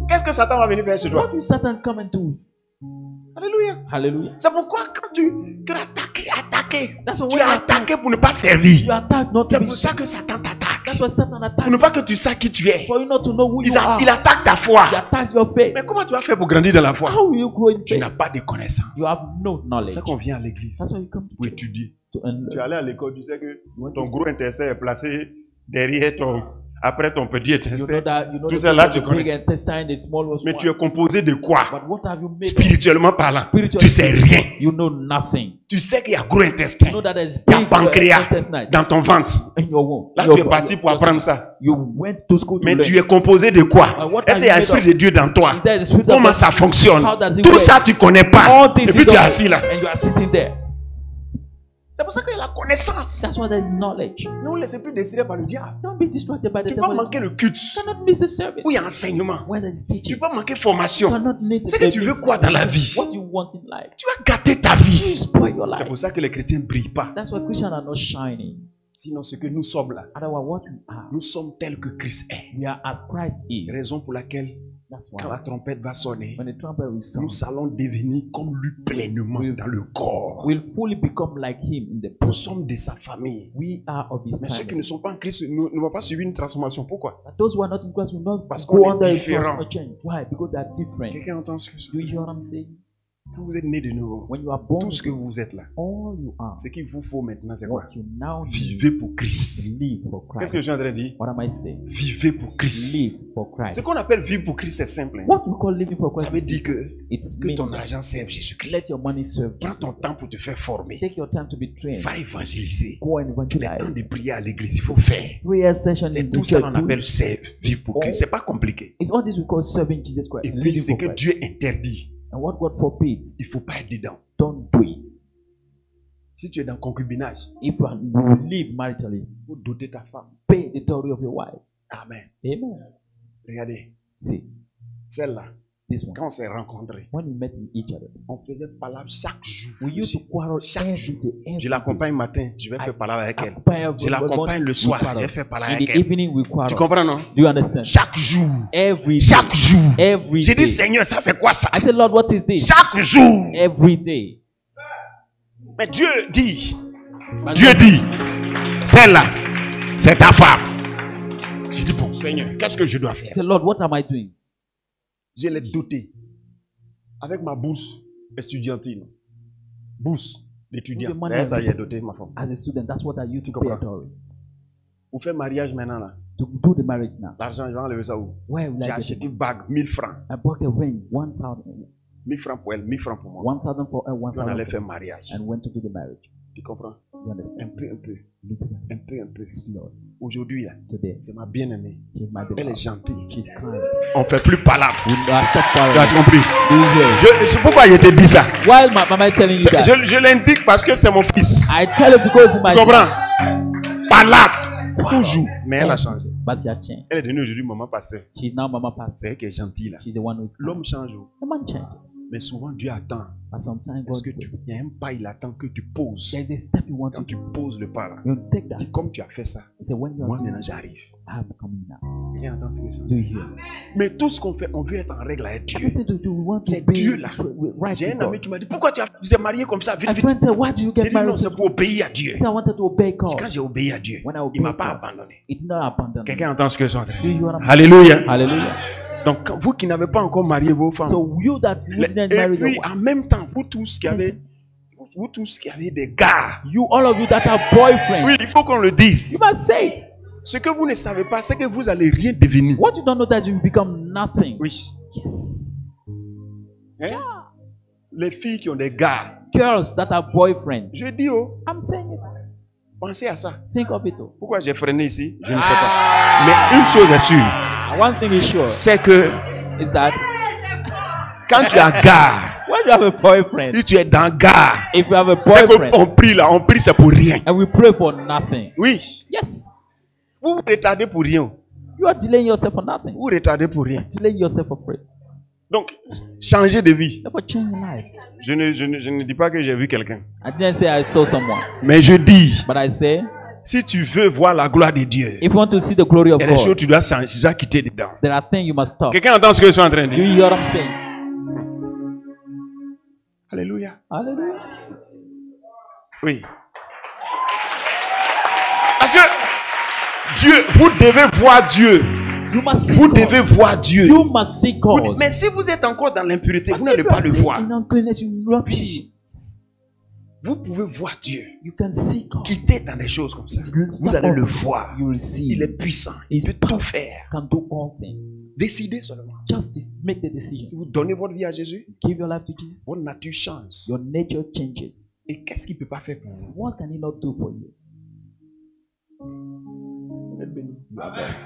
Qu'est-ce que Satan va venir faire chez What toi? will Satan come and do? Alléluia. Hallelujah. C'est pourquoi quand tu attaques, That's why tu when as you attaqué pour ne pas servir. You attack not to C'est be pour ça saved. que Satan t'attaque. That's why Satan attacks. Pour ne pas que tu saches qui tu es. For you not to know who you are. Il attaque ta foi. He attacks your faith. Mais comment tu vas faire pour grandir dans la foi? How will you grow in Tu faith? n'as pas de connaissances. You have no knowledge. C'est ça qu'on vient à l'église That's why you come pour to étudier. to Tu es allé à l'école, tu sais que want ton to- gros intestin est placé derrière ton, après ton petit You know intestin. that you know Tout the ça là, big tu connais. intestine, the small was Mais one. tu es composé de quoi? But what have you made? Spirituellement parlant, Spiritually tu sais rien. You know nothing. Tu sais qu'il y a gros intestin, You know that there's il y a big pancréas intestine dans ton ventre. in your womb. Là, Your- tu es parti pour apprendre ça. You went to school to Mais learn. tu es composé de quoi? what Est-ce qu'il y a are you l'Esprit made de Dieu dans toi? Is there the spirit of Comment God? ça fonctionne? How does it Tout work? ça, tu connais pas. All this Et puis you tu es don't assis là. know, and you are sitting there. C'est pour ça qu'il y a la connaissance. That's why there's knowledge. Ne vous laissez plus décider par le diable. Don't be distracted by the Tu peux pas devil. manquer le culte. You cannot miss the service. Où il y a enseignement. When there's Tu teaching, peux pas manquer you formation. cannot need C'est que tu veux quoi dans la vie? What you want in life. Tu vas gâter ta You vie. spoil your C'est life. pour ça que les chrétiens ne brillent pas. That's why Christians are not shining. Sinon, ce que nous sommes là, Otherwise, what we are, nous sommes tels que Christ est. we are as Christ is. Raison pour laquelle, That's quand why la trompette va sonner, when the trumpet will sound, nous allons devenir comme lui pleinement dans le corps. we'll fully become like him in the Nous person. sommes de sa famille. We are of his Mais ceux qui family. ne sont pas en Christ ne vont pas suivre une transformation. Pourquoi? But those who are not in Christ will not Parce go qu'on est under his différent. personal change. Why? Because they are different. Quelqu'un entend ce que je Do you dis? hear what I'm saying? Quand vous êtes né de nouveau, When you are born, tout ce que vous êtes là, all you are, ce qu'il vous faut maintenant, c'est quoi? what you now need, Vivez pour Christ. live for Qu'est-ce Christ. que je suis en train de dire? What am I saying? Vivez pour Christ. Live for Ce Christ. qu'on appelle vivre pour Christ, c'est simple. hein. What we call living for Ça Christ veut is dire que it's ton meaning argent serve Jésus-Christ. let your money serve Prends Jesus. ton temps pour te faire former. Take your time to be trained. Va évangéliser. Go and Le temps evangelize. de prier à l'église, il faut faire. Prayer session C'est in tout the ça church. qu'on appelle serve, vivre pour Christ. C'est pas compliqué. It's all this we call serving Jesus Christ Et and puis, living ce for que Christ. Dieu interdit, And what God forbids, il faut pas être dedans. don't do it. Si tu es dans le concubinage, If you live maritally, il faut doter ta femme. pay the dowry of your wife. Amen. Amen. Regardez, See, celle-là, this one. quand on s'est rencontrés, When we met each other, on faisait palabre chaque jour. we used to quarrel Chaque every jour. day. every Je l'accompagne matin, je vais faire palabre avec elle. day. Je l'accompagne le soir, je vais faire palabre In avec the elle. evening, we Tu quarrel. comprends, non? Do you understand? Chaque jour. Every day. Chaque jour. Every J'ai dit, day. Seigneur, ça c'est quoi ça? I said, Lord, what is this? Chaque jour. Every day. Mais Dieu dit, But Dieu dit, celle-là, c'est ta femme. J'ai dit, bon Seigneur, qu'est-ce que je dois I faire? said, Lord, what am I doing? Je l'ai doté avec ma bourse estudiantine. Bourse d'étudiant. With the money C'est of ça que this- j'ai doté ma femme. As a student, that's what I used to Tu pay comprends? dowry. Pour faire mariage maintenant, là, To do the marriage now. l'argent, je vais enlever ça où? Where will J'ai I get acheté it? une bague, 1000 francs. I bought a ring, 1,000. 1000 francs pour elle, 1000 francs pour moi. 1,000 for her, Puis on 1,000 allait for faire her, mariage. and went to do the marriage. Tu comprends? You understand? Un peu. Little by Un peu. slow. Aujourd'hui, là, Today, c'est ma bien-aimée. she's my Elle est beloved. gentille. She's kind. On fait plus palabre. We stop Tu as quarreling. compris? Do you hear? C'est pourquoi je te dis ça. Why am I telling you that? Je l'indique parce que c'est mon fils. I tell you because it's my Tu comprends? Palabre. Toujours. Mais elle a changé. But she has changed. Elle est devenue aujourd'hui maman pasteur. She's now Mama Pastor. C'est elle qui est gentille là. She's the one who's L'homme change. the man changed. Mais souvent Dieu attend. But sometimes Parce God que waits. il y a un pas, il attend que tu poses. There's a step you want Quand to tu do. poses le pas là, You take that. puis comme tu as fait ça, He said, when you moi are doing maintenant it, j'arrive. I'm coming now. Quelqu'un entend ce que c'est? Do you hear? Mais tout ce qu'on fait, on veut être en règle avec Dieu. Everything to do, we want to C'est be Dieu, là. right J'ai with un ami God. qui m'a dit, pourquoi tu t'es marié comme ça, vite, My vite? friend said, why do you J'ai get dit non, married? c'est pour obéir à Dieu. He said, I wanted to obey Quand God. j'ai obéi à Dieu, When I il obeyed ne m'a pas God, abandonné. it did not abandon me. Quelqu'un entend ce que je suis en train de Do you dire? hear what I'm Alléluia. Hallelujah. Donc, quand vous qui n'avez pas encore marié vos femmes, So you that you didn't et marry your puis wife, en même temps, vous tous qui avez des gars, you all of you that have boyfriends, oui, il faut qu'on le dise. you must say it. Ce que vous ne savez pas, c'est que vous allez rien devenir. What you don't know that you become nothing. Oui. Yes. Hein? Les filles qui ont des gars, Girls that have boyfriends. je dis, oh, I'm saying it. pensez à ça. Think of it. Oh. Pourquoi j'ai freiné ici? Je ne sais pas. Mais une chose est sûre, One thing is sure c'est que is that quand tu as gars, when you have a boyfriend, si tu es dans gars, if you have a c'est boyfriend, qu'on prie là, on prie c'est pour rien. and we pray for nothing. Oui. Yes. Vous vous retardez pour rien. You are delaying yourself for nothing. Vous retardez pour rien. Delaying yourself for free. Donc, changez de vie. Therefore, change your life. Je ne dis pas que j'ai vu quelqu'un. I didn't say I saw someone, Mais je dis, but I say, si tu veux voir la gloire de Dieu, if you want to see the glory of il y a des choses God, que tu dois changer, tu dois quitter dedans. there are things you must stop. Quelqu'un entend ce que je suis en train de Do dire? you hear what I'm saying? Alléluia. Hallelujah. Oui. Parce que Dieu, vous devez voir Dieu. You must see Vous God. devez voir Dieu. You must see God. Mais si vous êtes encore dans l'impureté, But vous n'allez if you pas are le still voir. in uncleanness, you will not see. Vous pouvez voir Dieu. You can see God. Quittez dans des choses comme ça. Vous allez le voir. You will see. Il est puissant. Il peut tout faire. Can do all things. Décidez seulement. Just make the Si decision. vous donnez votre vie à Jésus, Give your life to Jesus. votre nature change. Your nature changes. Et qu'est-ce qu'il ne peut pas faire pour vous? What can he not do for you? Vous êtes béni. You are blessed.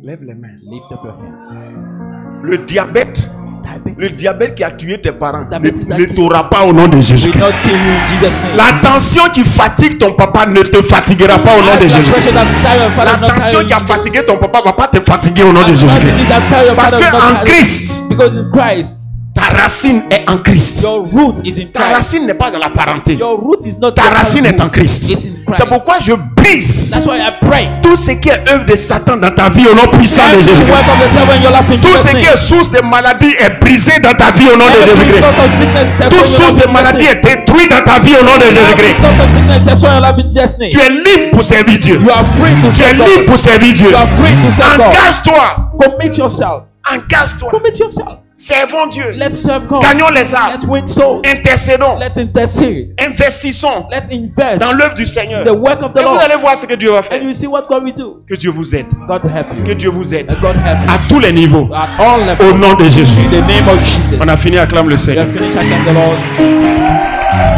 Lève les mains. Lift up your hands. Le diabète Diabetes qui a tué tes parents Diabetes ne t'aura pas au nom de Jésus. will not kill you in Jesus' name. La tension qui fatigue ton papa ne te fatiguera pas au nom de Jésus. La tension qui a fatigué ton papa ne va pas te fatiguer au nom de Jésus. Parce que en Christ, because in Christ, ta racine est en Christ. your root is in Ta Christ. racine n'est pas dans la parenté. Your root is not Ta your racine est en root. Christ. It's in Christ. C'est pourquoi je brise That's why I pray. tout ce qui est œuvre de Satan dans ta vie au nom puissant de Every Jésus. work of the devil in your life in Tout Jesus' ce qui name. est source de maladie est brisé dans ta vie au nom de Every Jésus-Christ. source of sickness, that's Toute why your source life de in maladie Jesus' est détruite dans ta vie au nom de name. Every Jésus-Christ. source of sickness, that's why your life in Jesus' name. Tu es libre pour servir Dieu. You are free to Tu es serve God. libre pour servir Dieu. You are free to serve God. Engage-toi. Commit yourself. Engage-toi. Commit yourself. Servons Dieu. Let's serve God. Gagnons les Let's âmes. win souls. Intercédons. Let's intercede. Investissons Let's invest dans l'œuvre du Seigneur. the work of the Et vous Lord. allez voir ce que Dieu va And faire. you see what God will do. Que Dieu vous aide. God will help you. Que Dieu vous aide. And God help you. À tous les niveaux. At all Au levels. nom de Jésus. In the name of Jesus. On a fini, acclame le We Seigneur. have finished. I thank the Lord.